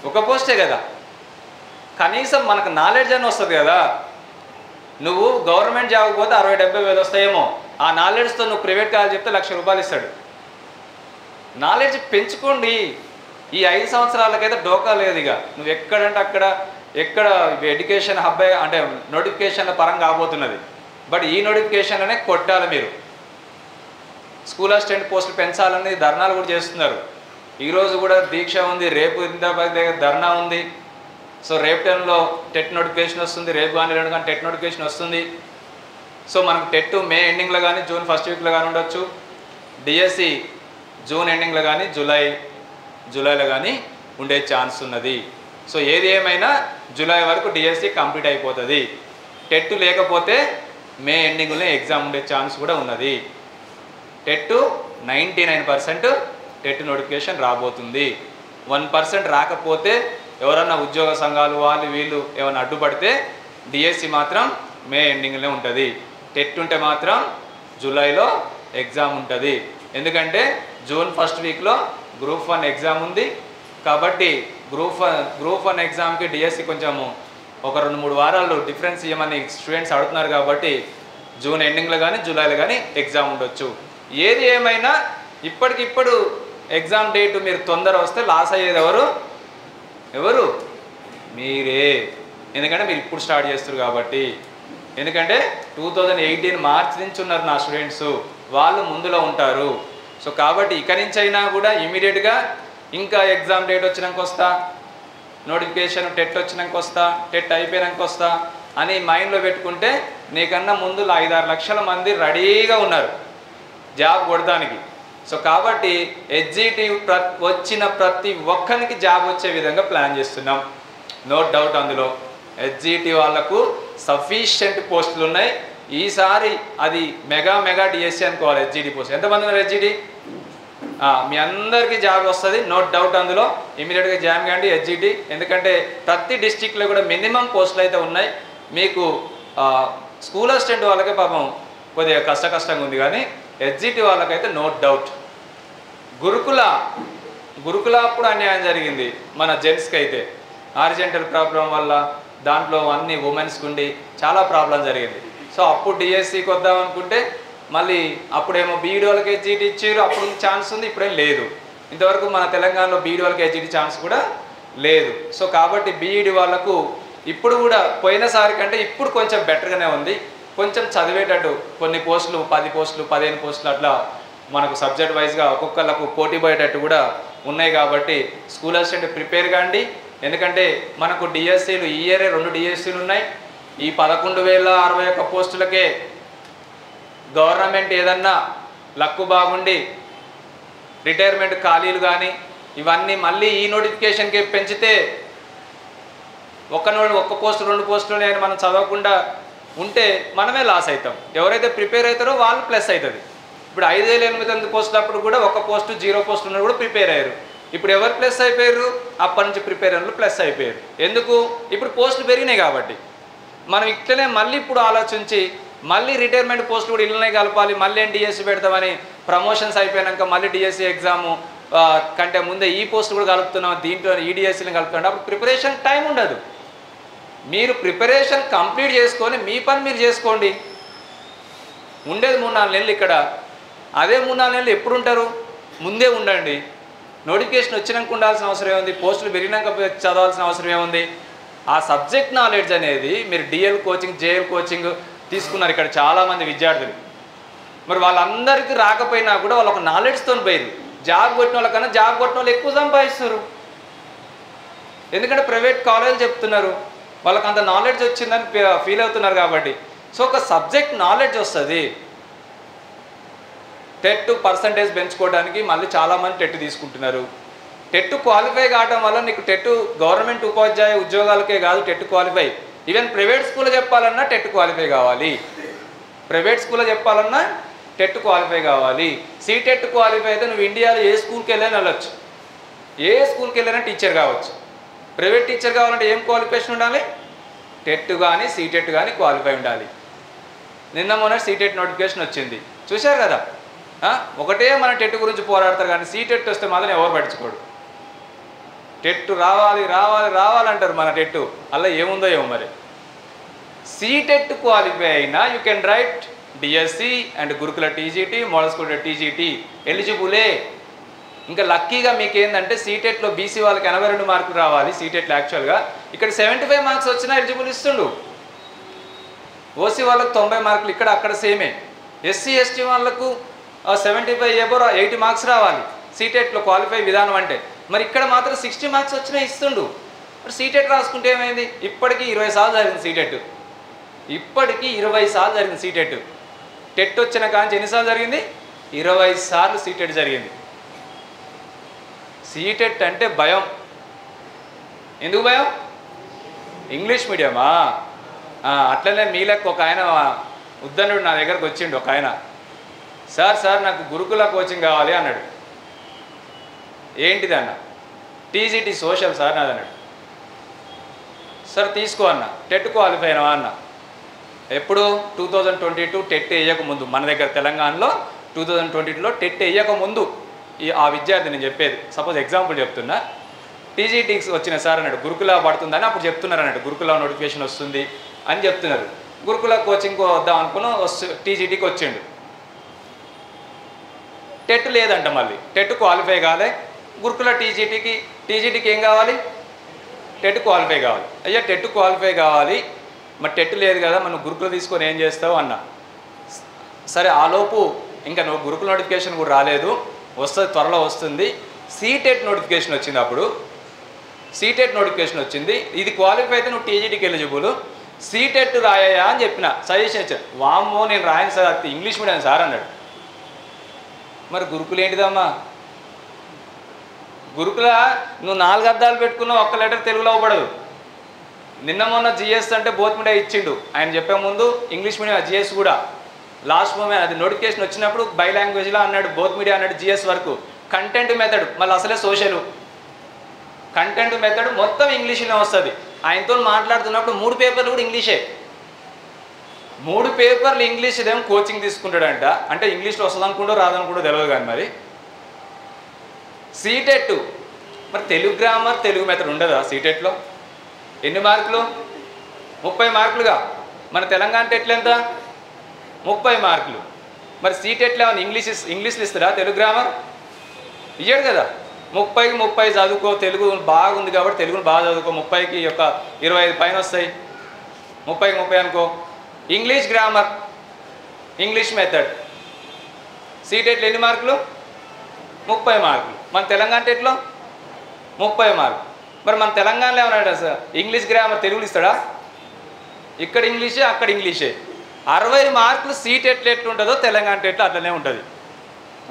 ఒక పోస్టే కదా. కనీసం మనకు నాలెడ్జ్ అని వస్తుంది కదా. నువ్వు గవర్నమెంట్ జాబ్ పోతే 60-70 వేలు వస్తాయేమో, ఆ నాలెడ్జ్తో నువ్వు ప్రైవేట్ కాలేజ్ చెప్తే ₹1,00,000 ఇస్తాడు. నాలెడ్జ్ పెంచుకోండి. ఈ 5 సంవత్సరాలకైతే డోకా లేదు. ఇక నువ్వు ఎక్కడంటే అక్కడ ఎడ్యుకేషన్ హబ్ అంటే నోటిఫికేషన్ల పరంగా కాబోతున్నది. బట్ ఈ నోటిఫికేషన్లోనే కొట్టాలి మీరు. స్కూల్ అసిస్టెంట్ పోస్టులు పెంచాలని ధర్నాలు కూడా చేస్తున్నారు. ఈరోజు కూడా దీక్ష ఉంది, రేపు ఇందాబాద్ దగ్గర ధర్నా ఉంది. సో రేపు టైంలో టెట్ నోటిఫికేషన్ వస్తుంది, రేపు కానీ 2 కానీ టెట్ నోటిఫికేషన్ వస్తుంది. సో మనకు టెట్ మే ఎండింగ్లో కానీ జూన్ ఫస్ట్ వీక్లో కానీ ఉండొచ్చు, డిఎస్సి జూన్ ఎండింగ్లో కానీ జూలైలో కానీ ఉండే ఛాన్స్ ఉన్నది. సో ఏది ఏమైనా జూలై వరకు డిఎస్సి కంప్లీట్ అయిపోతుంది. టెట్ లేకపోతే మే ఎండింగ్లో ఎగ్జామ్ ఉండే ఛాన్స్ కూడా ఉన్నది. టెట్ 99% టెట్ నోటిఫికేషన్ రాబోతుంది. 1% రాకపోతే ఎవరన్నా ఉద్యోగ సంఘాలు వాళ్ళు వీళ్ళు ఏమైనా అడ్డుపడితే డిఎస్సి మాత్రం మే ఎండింగ్లో ఉంటుంది. టెట్ ఉంటే మాత్రం జూలైలో ఎగ్జామ్ ఉంటుంది. ఎందుకంటే జూన్ ఫస్ట్ వీక్లో గ్రూప్ 1 ఎగ్జామ్ ఉంది. కాబట్టి గ్రూప్ 1 ఎగ్జామ్కి డిఎస్సి కొంచెము ఒక 2-3 వారాలు డిఫరెన్స్ ఇవ్వమని స్టూడెంట్స్ అడుగుతున్నారు. కాబట్టి జూన్ ఎండింగ్లో కానీ జూలైలో కానీ ఎగ్జామ్ ఉండొచ్చు. ఏది ఏమైనా ఇప్పటికిప్పుడు ఎగ్జామ్ డేట్ మీరు తొందర వస్తే లాస్ అయ్యేది ఎవరు మీరే. ఎందుకంటే మీరు ఇప్పుడు స్టార్ట్ చేస్తారు కాబట్టి. ఎందుకంటే 2018 మార్చ్ నుంచి ఉన్నారు నా స్టూడెంట్స్, వాళ్ళు ముందులో ఉంటారు. సో కాబట్టి ఇక నుంచి అయినా కూడా ఇమీడియట్గా ఇంకా ఎగ్జామ్ డేట్ వచ్చినాక వస్తా, నోటిఫికేషన్ టెట్ వచ్చినాక వస్తా, టెట్ అయిపోయినాక వస్తా అని మైండ్లో పెట్టుకుంటే నీకన్నా ముందు 5-6 లక్షల మంది రెడీగా ఉన్నారు జాబ్ కొడడానికి. సో కాబట్టి హెచ్జిటి వచ్చిన ప్రతి ఒక్కరికి జాబ్ వచ్చే విధంగా ప్లాన్ చేస్తున్నాం. నో డౌట్ అందులో హెచ్జిటి వాళ్ళకు సఫిషియెంట్ పోస్టులు ఉన్నాయి. ఈసారి అది మెగా డిఎస్సి అనుకోవాలి. హెచ్జిటి పోస్ట్ ఎంతమంది ఉన్నారు హెచ్జిటి? మీ అందరికీ జాబ్ వస్తుంది, నో డౌట్ అందులో. ఇమీడియట్గా జాయిన్ కాండి హెచ్జిటి. ఎందుకంటే ప్రతి డిస్టిక్లో కూడా మినిమం పోస్టులు అయితే ఉన్నాయి. మీకు స్కూల్ అసిస్టెంట్ వాళ్ళకే పాపం కొద్దిగా కష్టంగా ఉంది, కానీ హెచ్జిటి వాళ్ళకైతే నో డౌట్. గురుకుల అప్పుడు అన్యాయం జరిగింది మన జెంట్స్కి అయితే. హారిజెంటల్ ప్రాబ్లం వల్ల దాంట్లో అన్ని ఉమెన్స్కి ఉండి చాలా ప్రాబ్లం జరిగింది. సో అప్పుడు డిఎస్సికి వద్దాం అనుకుంటే మళ్ళీ అప్పుడేమో బీఈడి వాళ్ళకి హెచ్జిటి ఇచ్చారు, అప్పుడు ఛాన్స్ ఉంది, ఇప్పుడేం లేదు. ఇంతవరకు మన తెలంగాణలో బీఈడి వాళ్ళకి హెచ్జిటి ఛాన్స్ కూడా లేదు. సో కాబట్టి బీఈడి వాళ్ళకు ఇప్పుడు కూడా పోయినసారి కంటే ఇప్పుడు కొంచెం బెటర్గానే ఉంది. కొంచెం చదివేటట్టు కొన్ని పోస్టులు 10 పోస్టులు 15 పోస్టులు అట్లా మనకు సబ్జెక్ట్ వైజ్గా ఒక్కొక్కళ్ళకు పోటీ పడేటట్టు కూడా ఉన్నాయి. కాబట్టి స్కూల్ అసిస్టెంట్ ప్రిపేర్ కాండి. ఎందుకంటే మనకు డిఎస్సీలు ఈ ఇయరే 2 డిఎస్సీలు ఉన్నాయి. ఈ 11,061 పోస్టులకే గవర్నమెంట్ ఏదన్నా లక్కు బాగుండి రిటైర్మెంట్ ఖాళీలు కానీ ఇవన్నీ మళ్ళీ ఈ నోటిఫికేషన్కి పెంచితే ఒక్క పోస్టు 2 పోస్టులు అని మనం చదవకుండా ఉంటే మనమే లాస్ అవుతాం. ఎవరైతే ప్రిపేర్ అవుతారో వాళ్ళు ప్లస్ అవుతుంది. ఇప్పుడు 5,800 పోస్టులు అప్పుడు కూడా 1 పోస్టు 0 పోస్టులు ఉన్న కూడా ప్రిపేర్ అయ్యారు. ఇప్పుడు ఎవరు ప్లస్ అయిపోయారు? అప్పటి నుంచి ప్రిపేర్ అయిన ప్లస్ అయిపోయారు. ఎందుకు? ఇప్పుడు పోస్టులు పెరిగినాయి కాబట్టి. మనం ఇట్లనే మళ్ళీ ఇప్పుడు ఆలోచించి మళ్ళీ రిటైర్మెంట్ పోస్టులు కూడా ఇళ్ళనే కలపాలి, మళ్ళీ డిఎస్సి పెడతామని ప్రమోషన్స్ అయిపోయాక మళ్ళీ డిఎస్సి ఎగ్జాము కంటే ముందే ఈ పోస్టులు కూడా కలుపుతున్నాం, దీంట్లో ఈ డిఎస్సీని కలుపుతున్నాం. అప్పుడు ప్రిపరేషన్ టైం ఉండదు. మీరు ప్రిపరేషన్ కంప్లీట్ చేసుకొని మీ పని మీరు చేసుకోండి. ఉండేది 3-4 నెలలు ఇక్కడ. అదే 3-4 నెలలు ఎప్పుడు ఉంటారు? ముందే ఉండండి. నోటిఫికేషన్ వచ్చినాక ఉండాల్సిన అవసరం ఏముంది? పోస్టులు పెరిగినాక చదవాల్సిన అవసరం ఏముంది? ఆ సబ్జెక్ట్ నాలెడ్జ్ అనేది మీరు డిఎల్ కోచింగ్ జేఎల్ కోచింగ్ తీసుకున్నారు ఇక్కడ చాలామంది విద్యార్థులు. మరి వాళ్ళందరికీ రాకపోయినా కూడా వాళ్ళు ఒక నాలెడ్జ్తో పోయారు. జాబ్ కొట్టిన వాళ్ళకన్నా జాబ్ కొట్టిన వాళ్ళు ఎక్కువ సంపాదిస్తారు. ఎందుకంటే ప్రైవేట్ కాలేజీలు చెప్తున్నారు, వాళ్ళకి అంత నాలెడ్జ్ వచ్చిందని ఫీల్ అవుతున్నారు కాబట్టి. సో ఒక సబ్జెక్ట్ నాలెడ్జ్ వస్తుంది. టెట్ పర్సంటేజ్ పెంచుకోవడానికి మళ్ళీ చాలామంది టెట్ తీసుకుంటున్నారు. టెట్ క్వాలిఫై కావడం వల్ల నీకు టెట్ గవర్నమెంట్ ఉపాధ్యాయ ఉద్యోగాలకే కాదు టెట్ క్వాలిఫై. ఈవెన్ ప్రైవేట్ స్కూల్లో చెప్పాలన్నా టెట్ క్వాలిఫై కావాలి. ప్రైవేట్ స్కూల్లో చెప్పాలన్నా టెట్ క్వాలిఫై కావాలి. సీటెట్ క్వాలిఫై అయితే నువ్వు ఇండియాలో ఏ స్కూల్కి వెళ్ళైనా వెళ్ళొచ్చు, ఏ స్కూల్కి వెళ్ళైనా టీచర్ కావచ్చు. ప్రైవేట్ టీచర్ కావాలంటే ఏం క్వాలిఫికేషన్ ఉండాలి? టెట్ కానీ సీటెట్ కానీ క్వాలిఫై ఉండాలి. మొన్న సీటెట్ నోటిఫికేషన్ వచ్చింది, చూశారు కదా. ఒకటే మన టెట్ గురించి పోరాడతారు, కానీ సీటెట్ వస్తే మాత్రం ఎవరు పట్టించుకోడు. టెట్ రావాలంటారు. మన టెట్ అలా ఏముందో ఏమో మరి. సీటెట్ క్వాలిఫై అయినా you can write DSC and గురుకుల టీజీటీ, మోడల్ స్కూల్ టీజీటీ ఎలిజిబులే. ఇంకా లక్కీగా మీకు ఏంటంటే సీటెట్లో బీసీ వాళ్ళకి 82 మార్కులు రావాలి. సీటెట్లో యాక్చువల్గా ఇక్కడ 75 మార్క్స్ వచ్చినా ఎలిజిబుల్ ఇస్తుండు. ఓసీ వాళ్ళకు 90 మార్కులు, ఇక్కడ అక్కడ సేమే. ఎస్సీ ఎస్టీ వాళ్ళకు 75 అబోవ్ 80 మార్క్స్ రావాలి సీటెట్లో క్వాలిఫై విధానం అంటే. మరి ఇక్కడ మాత్రం 60 మార్క్స్ వచ్చినా ఇస్తుండు. మరి సీటెట్ రాసుకుంటే ఏమైంది? ఇప్పటికీ 20 సార్లు జరిగింది సీటెట్. ఇప్పటికీ 20 సార్లు జరిగింది సీటెట్. టెట్ వచ్చిన కాంచి ఎన్నిసార్లు జరిగింది? 20 సార్లు సీటెట్ జరిగింది. సీటెట్ అంటే భయం. ఎందుకు భయం? ఇంగ్లీష్ మీడియమా? అట్లనే మీలకు ఒక ఆయన ఉద్దనుడు నా దగ్గరకు వచ్చిండు. ఒక ఆయన, సార్ నాకు గురుకుల కోచింగ్ కావాలి అన్నాడు. ఏంటిది అన్న? టీజీటీ సోషల్ సార్ నాది అన్నాడు. సార్ తీసుకో అన్న. టెట్ క్వాలిఫై అయినావా అన్న. ఎప్పుడు? 2022 టెట్ వేయకముందు మన దగ్గర తెలంగాణలో 2022లో టెట్ వేయక ముందు ఆ విద్యార్థి, నేను చెప్పేది సపోజ్ ఎగ్జాంపుల్ చెప్తున్నా, టీజీటీకి వచ్చిన సార్ అన్నాడు, గురుకుల పడుతుందని అప్పుడు చెప్తున్నారు అన్నాడు, గురుకుల నోటిఫికేషన్ వస్తుంది అని చెప్తున్నారు. గురుకుల కోచింగ్ వద్దాం అనుకుని టీజీటీకి వచ్చిండు. టెట్ లేదంట, మళ్ళీ టెట్ క్వాలిఫై కాలే. గురుకుల టీజీటీకి ఏం కావాలి? టెట్ క్వాలిఫై కావాలి. అయ్యా టెట్ క్వాలిఫై కావాలి, మరి టెట్ లేదు కదా, మనం గురుకులు తీసుకొని ఏం చేస్తావు అన్న. సరే ఆలోపు ఇంకా నువ్వు గురుకుల నోటిఫికేషన్ కూడా రాలేదు, వస్తుంది, త్వరలో వస్తుంది. సీటెట్ నోటిఫికేషన్ వచ్చింది. అప్పుడు సీటెట్ నోటిఫికేషన్ వచ్చింది, ఇది క్వాలిఫై అయితే నువ్వు టీజీటీకి ఎలిజిబుల్, సీటెట్ రాయా అని చెప్పిన, సజెషన్ ఇచ్చాను. వామ్మో నేను రాయను సార్, అది ఇంగ్లీష్ మీడియం సార్ అన్నాడు. మరి గురుకులు ఏంటిదమ్మా? గురుకుల నువ్వు 4 అర్థాలు పెట్టుకున్నావు, ఒక్క లెటర్ తెలుగులో అవ్వబడదు. నిన్న మొన్న జిఎస్ అంటే బోత్ మీడియా ఇచ్చిండు, ఆయన చెప్పే ముందు ఇంగ్లీష్ మీడియం జిఎస్ కూడా లాస్ట్ మూమెంట్ అది నోటిఫికేషన్ వచ్చినప్పుడు బై లాంగ్వేజ్లో అన్నాడు, బోత్ మీడియా అన్నాడు జిఎస్ వరకు. కంటెంట్ మెథడ్ మళ్ళీ అసలే సోషల్, కంటెంట్ మెథడ్ మొత్తం ఇంగ్లీష్లో వస్తుంది. ఆయనతో మాట్లాడుతున్నప్పుడు 3 పేపర్లు కూడా ఇంగ్లీషే, 3 పేపర్లు ఇంగ్లీష్. ఇదేమో కోచింగ్ తీసుకుంటాడంట, అంటే ఇంగ్లీష్లో వస్తుంది అనుకుంటూ రాదనుకుంటూ తెలియదు. కానీ మరి సీటెట్, మరి తెలుగు గ్రామర్ తెలుగు మెథడ్ ఉండదా సీటెట్లో? ఎన్ని మార్కులు? 30 మార్కులుగా. మన తెలంగాణ టెట్లు ఎంత? 30 మార్కులు. మరి సీటెట్లో ఏమన్నా ఇంగ్లీష్లు ఇస్తారా? తెలుగు గ్రామర్ ఇయ్యాడు కదా. 30కి 30 చదువుకో, తెలుగు బాగుంది కాబట్టి తెలుగును బాగా చదువుకో, 30కి 25 పైన వస్తాయి, 30కి 30 అనుకో. ఇంగ్లీష్ గ్రామర్, ఇంగ్లీష్ మెథడ్, సీటెట్లో ఎన్ని మార్కులు? 30 మార్కులు. మన తెలంగాణ టెట్లో 30 మార్కులు. మరి మన తెలంగాణలో ఏమన్నాడు సార్, ఇంగ్లీష్ గ్రామర్ తెలుగులు ఇస్తాడా? ఇక్కడ ఇంగ్లీషే, అక్కడ ఇంగ్లీషే. 60 మార్కులు సీటెట్లో ఎట్లుంటుందో తెలంగాణ టెట్లో అట్లనే ఉంటుంది.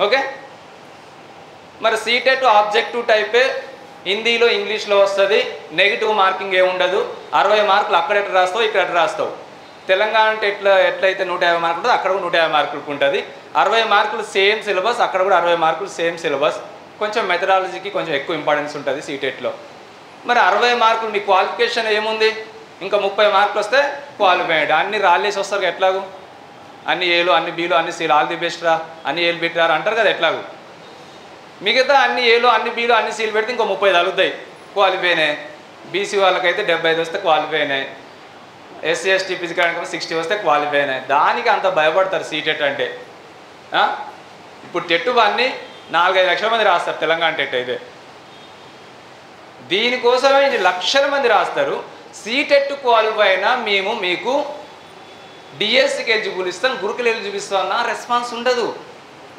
ఓకే, మరి సీటెట్ ఆబ్జెక్టివ్ టైపే, హిందీలో ఇంగ్లీష్లో వస్తుంది, నెగిటివ్ మార్కింగ్ ఏముండదు. 60 మార్కులు అక్కడ ఎట్లా రాస్తావు, ఇక్కడ ఎట్లా రాస్తావు. తెలంగాణ ఎట్లయితే 150 మార్కులు ఉంటుంది, అక్కడ కూడా 150 మార్కులకు ఉంటుంది. 60 మార్కులు సేమ్ సిలబస్, అక్కడ కూడా 60 మార్కులు సేమ్ సిలబస్. కొంచెం మెథడాలజీకి కొంచెం ఎక్కువ ఇంపార్టెన్స్ ఉంటుంది సీటెట్లో. మరి 60 మార్కులు మీ క్వాలిఫికేషన్ ఏముంది? ఇంకా 30 మార్కులు వస్తే క్వాలిఫైడ్. అన్ని రాళ్ళేసి వస్తారు ఎట్లాగూ, అన్ని ఏలు, అన్ని బీలు, అన్ని సీలు, ఆల్ ది బెస్ట్ రా, అన్ని ఏలు పెట్టారు అంటారు కదా ఎట్లాగూ. మిగతా అన్ని ఏలు, అన్ని బీలు, అన్ని సీలు పెడితే ఇంకో 30 తగులుతాయి, క్వాలిఫైనే. బీసీ వాళ్ళకైతే 75 వస్తే క్వాలిఫైనే, ఎస్సీ ఎస్టీ ఫిజికల్ 60 వస్తే క్వాలిఫైనే. దానికి అంత భయపడతారు సీటెట్ అంటే. ఇప్పుడు టెట్ అన్నీ 4-5 లక్షల మంది రాస్తారు తెలంగాణ టెట్ అయితే. దీనికోసమే ఇది లక్షల మంది రాస్తారు. సీటెట్ క్వాలిఫై అయినా మేము మీకు డిఎస్సికి ఎలిజిబుల్ ఇస్తాం, గురుకులు ఎలిజిబుల్ ఇస్తాం అన్న రెస్పాన్స్ ఉండదు.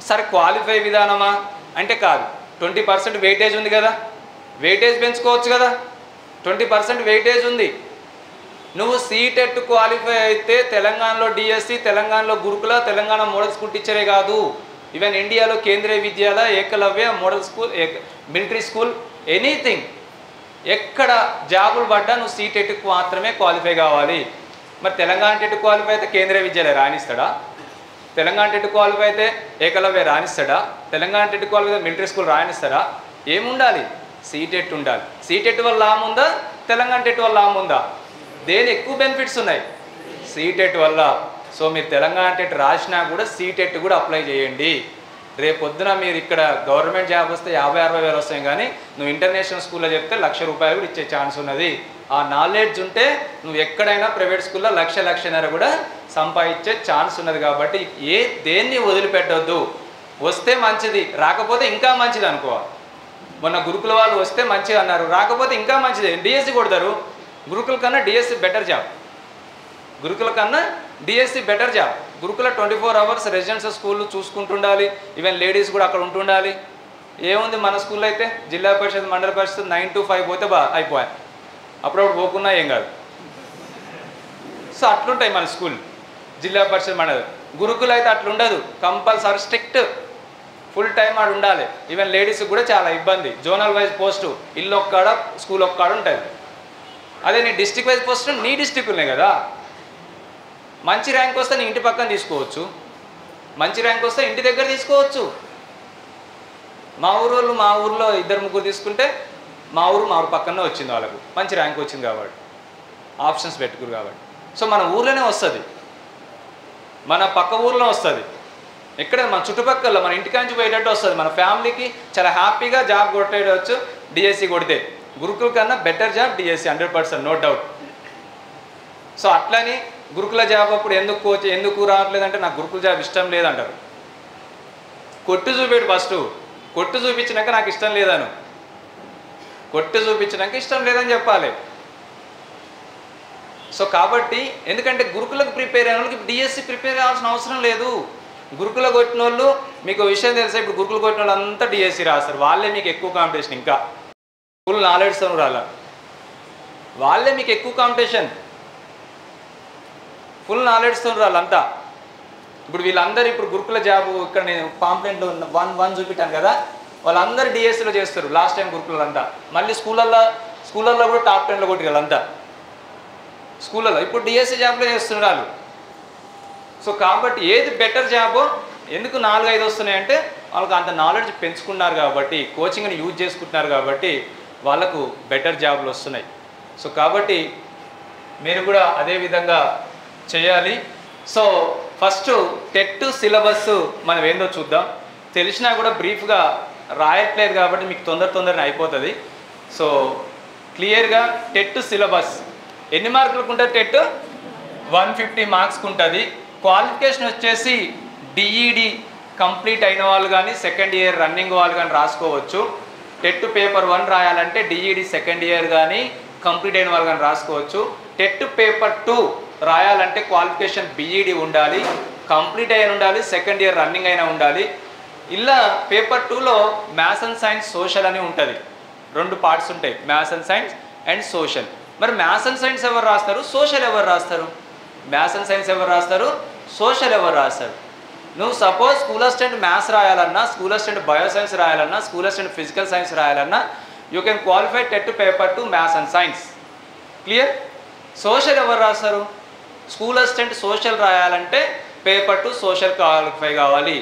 సరే క్వాలిఫై విధానమా అంటే కాదు, 20% వెయిటేజ్ ఉంది కదా, వెయిటేజ్ పెంచుకోవచ్చు కదా, 20% వెయిటేజ్ ఉంది. నువ్వు సీటెట్ క్వాలిఫై అయితే తెలంగాణలో డిఎస్సి, తెలంగాణలో గురుకుల, తెలంగాణ మోడల్ స్కూల్ టీచరే కాదు, ఈవెన్ ఇండియాలో Kendriya Vidyalaya, Eklavya, model school, military school, anything ఎక్కడ జాబులు పడ్డా నువ్వు సీటెట్కి మాత్రమే క్వాలిఫై కావాలి. మరి తెలంగాణ టెట్ క్వాలిఫై అయితే కేంద్రీయ విద్యాలయ రాణిస్తాడా? తెలంగాణ టెట్ క్వాలిఫై అయితే ఏకలవ్య రాణిస్తాడా? తెలంగాణ టెట్ క్వాలిఫై అయితే మిలిటరీ స్కూల్ రాణిస్తాడా? ఏముండాలి? సీటెట్ ఉండాలి. సీటెట్ వల్ల లాభం ఉందా, తెలంగాణ టెట్ వల్ల లాభం ఉందా? దేని ఎక్కువ బెనిఫిట్స్ ఉన్నాయి? సీటెట్ వల్ల. సో మీరు తెలంగాణ టెట్ రాసినా కూడా సీటెట్ కూడా అప్లై చేయండి. రేపొద్దున మీరు ఇక్కడ గవర్నమెంట్ జాబ్ వస్తే 50-60 వేలు వస్తాయి, కానీ నువ్వు ఇంటర్నేషనల్ స్కూల్లో చెప్తే ₹1,00,000 కూడా ఇచ్చే ఛాన్స్ ఉన్నది. ఆ నాలెడ్జ్ ఉంటే నువ్వు ఎక్కడైనా ప్రైవేట్ స్కూల్లో 1,00,000-1,50,000 కూడా సంపాదించే ఛాన్స్ ఉన్నది. కాబట్టి దేన్ని వదిలిపెట్టొద్దు. వస్తే మంచిది, రాకపోతే ఇంకా మంచిది అనుకోవాలి. మొన్న గురుకుల వాళ్ళు వస్తే మంచిది అన్నారు, రాకపోతే ఇంకా మంచిది. డిఎస్సి కొడతారు, గురుకుల కన్నా డిఎస్సి బెటర్ జాబ్, గురుకుల కన్నా డిఎస్సి బెటర్ జాబ్. గురుకుల 24 అవర్స్ రెసిడెన్షియల్ స్కూళ్ళు చూసుకుంటుండాలి, ఈవెన్ లేడీస్ కూడా అక్కడ ఉంటుండాలి. ఏముంది మన స్కూల్లో అయితే జిల్లా పరిషత్, మండల పరిషత్ 9 to 5 పోతే అయిపోయాయి, అప్పుడప్పుడు పోకున్నా ఏం కాదు. సో అట్లుంటాయి మన స్కూల్, జిల్లా పరిషత్, మండల. గురుకులు అయితే అట్లుండదు, కంపల్సరీ స్ట్రిక్ట్ ఫుల్ టైం ఆడు ఉండాలి. ఈవెన్ లేడీస్కి కూడా చాలా ఇబ్బంది. జోనల్ వైజ్ పోస్టు ఇల్లు ఒక్కడ, స్కూల్ ఒక్కడ ఉంటుంది. అదే నీ డిస్ట్రిక్ట్ వైజ్ పోస్ట్ నీ డిస్ట్రిక్ట్లే కదా. మంచి ర్యాంక్ వస్తే నీ ఇంటి పక్కన తీసుకోవచ్చు, మంచి ర్యాంక్ వస్తే ఇంటి దగ్గర తీసుకోవచ్చు. మా ఊర్లో 2-3 తీసుకుంటే మా ఊరు పక్కనే వచ్చింది, వాళ్ళకు మంచి ర్యాంక్ వచ్చింది కాబట్టి, ఆప్షన్స్ పెట్టుకురు కాబట్టి. సో మన ఊర్లోనే వస్తుంది, మన పక్క ఊర్లో వస్తుంది. ఎక్కడ మన చుట్టుపక్కల మన ఇంటికాంచి పోయేటట్టు వస్తుంది, మన ఫ్యామిలీకి చాలా హ్యాపీగా జాబ్ కొట్టేయవచ్చు డిఎస్సి కొడితే. గురుకుల కన్నా better job DSC 100%, no doubt. So అట్లని గురుకుల జాబ్ అప్పుడు ఎందుకు రావట్లేదంటే నాకు గురుకుల జాబ్ ఇష్టం లేదంటారు. కొట్టు చూపాడు ఫస్ట్, కొట్టు చూపించినాక నాకు ఇష్టం లేదను, కొట్టు చూపించినాక ఇష్టం లేదని చెప్పాలి. సో కాబట్టి ఎందుకంటే గురుకులకు ప్రిపేర్ అయిన వాళ్ళకి డిఎస్సి ప్రిపేర్ కావాల్సిన అవసరం లేదు. గురుకుల కొట్టిన వాళ్ళు మీకు విషయం తెలుసా, ఇప్పుడు గురుకులు కొట్టిన వాళ్ళు అంతా డిఎస్సి రాస్తారు, వాళ్ళే మీకు ఎక్కువ కాంపిటీషన్, ఇంకా ఫుల్ నాలెడ్జ్తో రాల, వాళ్ళే మీకు ఎక్కువ కాంపిటీషన్, ఫుల్ నాలెడ్జ్తో రాలంతా. ఇప్పుడు వీళ్ళందరూ ఇప్పుడు గురుకుల జాబు ఇక్కడ నేను పాంప్లెంట్లో 1 చూపించాను కదా, వాళ్ళందరూ డిఎస్సిలో చేస్తారు లాస్ట్ టైం గురుకులంతా. మళ్ళీ స్కూళ్ళల్లో కూడా టాప్ 10లో కొట్టి వాళ్ళంతా స్కూళ్ళలో ఇప్పుడు డిఎస్సి జాబ్లో చేస్తున్నారు వాళ్ళు. సో కాబట్టి ఏది బెటర్ జాబో, ఎందుకు 4-5 వస్తున్నాయంటే వాళ్ళకి అంత నాలెడ్జ్ పెంచుకున్నారు కాబట్టి, కోచింగ్ని యూజ్ చేసుకుంటున్నారు కాబట్టి వాళ్ళకు బెటర్ జాబ్లు వస్తున్నాయి. సో కాబట్టి మీరు కూడా అదే విధంగా చేయాలి. సో ఫస్ట్ టెట్ సిలబస్ మనం ఏందో చూద్దాం. తెలిసినా కూడా బ్రీఫ్గా రాయట్లేదు కాబట్టి మీకు తొందరనే అయిపోతుంది. సో క్లియర్గా టెట్ సిలబస్ ఎన్ని మార్కులకు ఉంటుంది? టెట్ 150 మార్క్స్కి ఉంటుంది. క్వాలిఫికేషన్ వచ్చేసి డిఈడి కంప్లీట్ అయిన వాళ్ళు కానీ సెకండ్ ఇయర్ రన్నింగ్ వాళ్ళు కానీ రాసుకోవచ్చు. టెట్ పేపర్ 1 రాయాలంటే డిఈడి సెకండ్ ఇయర్ కానీ కంప్లీట్ అయిన వాళ్ళు కానీ రాసుకోవచ్చు. టెట్ పేపర్ 2 రాయాలంటే క్వాలిఫికేషన్ బీఈడి ఉండాలి, కంప్లీట్ అయిన ఉండాలి, సెకండ్ ఇయర్ రన్నింగ్ అయినా ఉండాలి. ఇలా పేపర్ 2లో మ్యాథ్స్ అండ్ సైన్స్ సోషల్ అని ఉంటుంది, 2 పార్ట్స్ ఉంటాయి, maths and science and social. మరి మ్యాథ్స్ అండ్ సైన్స్ ఎవరు రాస్తారు, సోషల్ ఎవరు రాస్తారు? మ్యాథ్స్ అండ్ సైన్స్ ఎవరు రాస్తారు, సోషల్ ఎవరు రాస్తారు? నువ్వు సపోజ్ స్కూల్ అసిస్టెంట్ మ్యాథ్స్ రాయాలన్నా, స్కూల్ అసిస్టెంట్ బయో సైన్స్ రాయాలన్నా, స్కూల్ అసిస్టెంట్ ఫిజికల్ సైన్స్ రాయాలన్నా you can qualify TET paper 2 maths and science. Clear? Social ఎవరు రాస్తారు? స్కూల్ అసిస్టెంట్ సోషల్ రాయాలంటే పేపర్ 2 సోషల్ క్వాలిఫై కావాలి.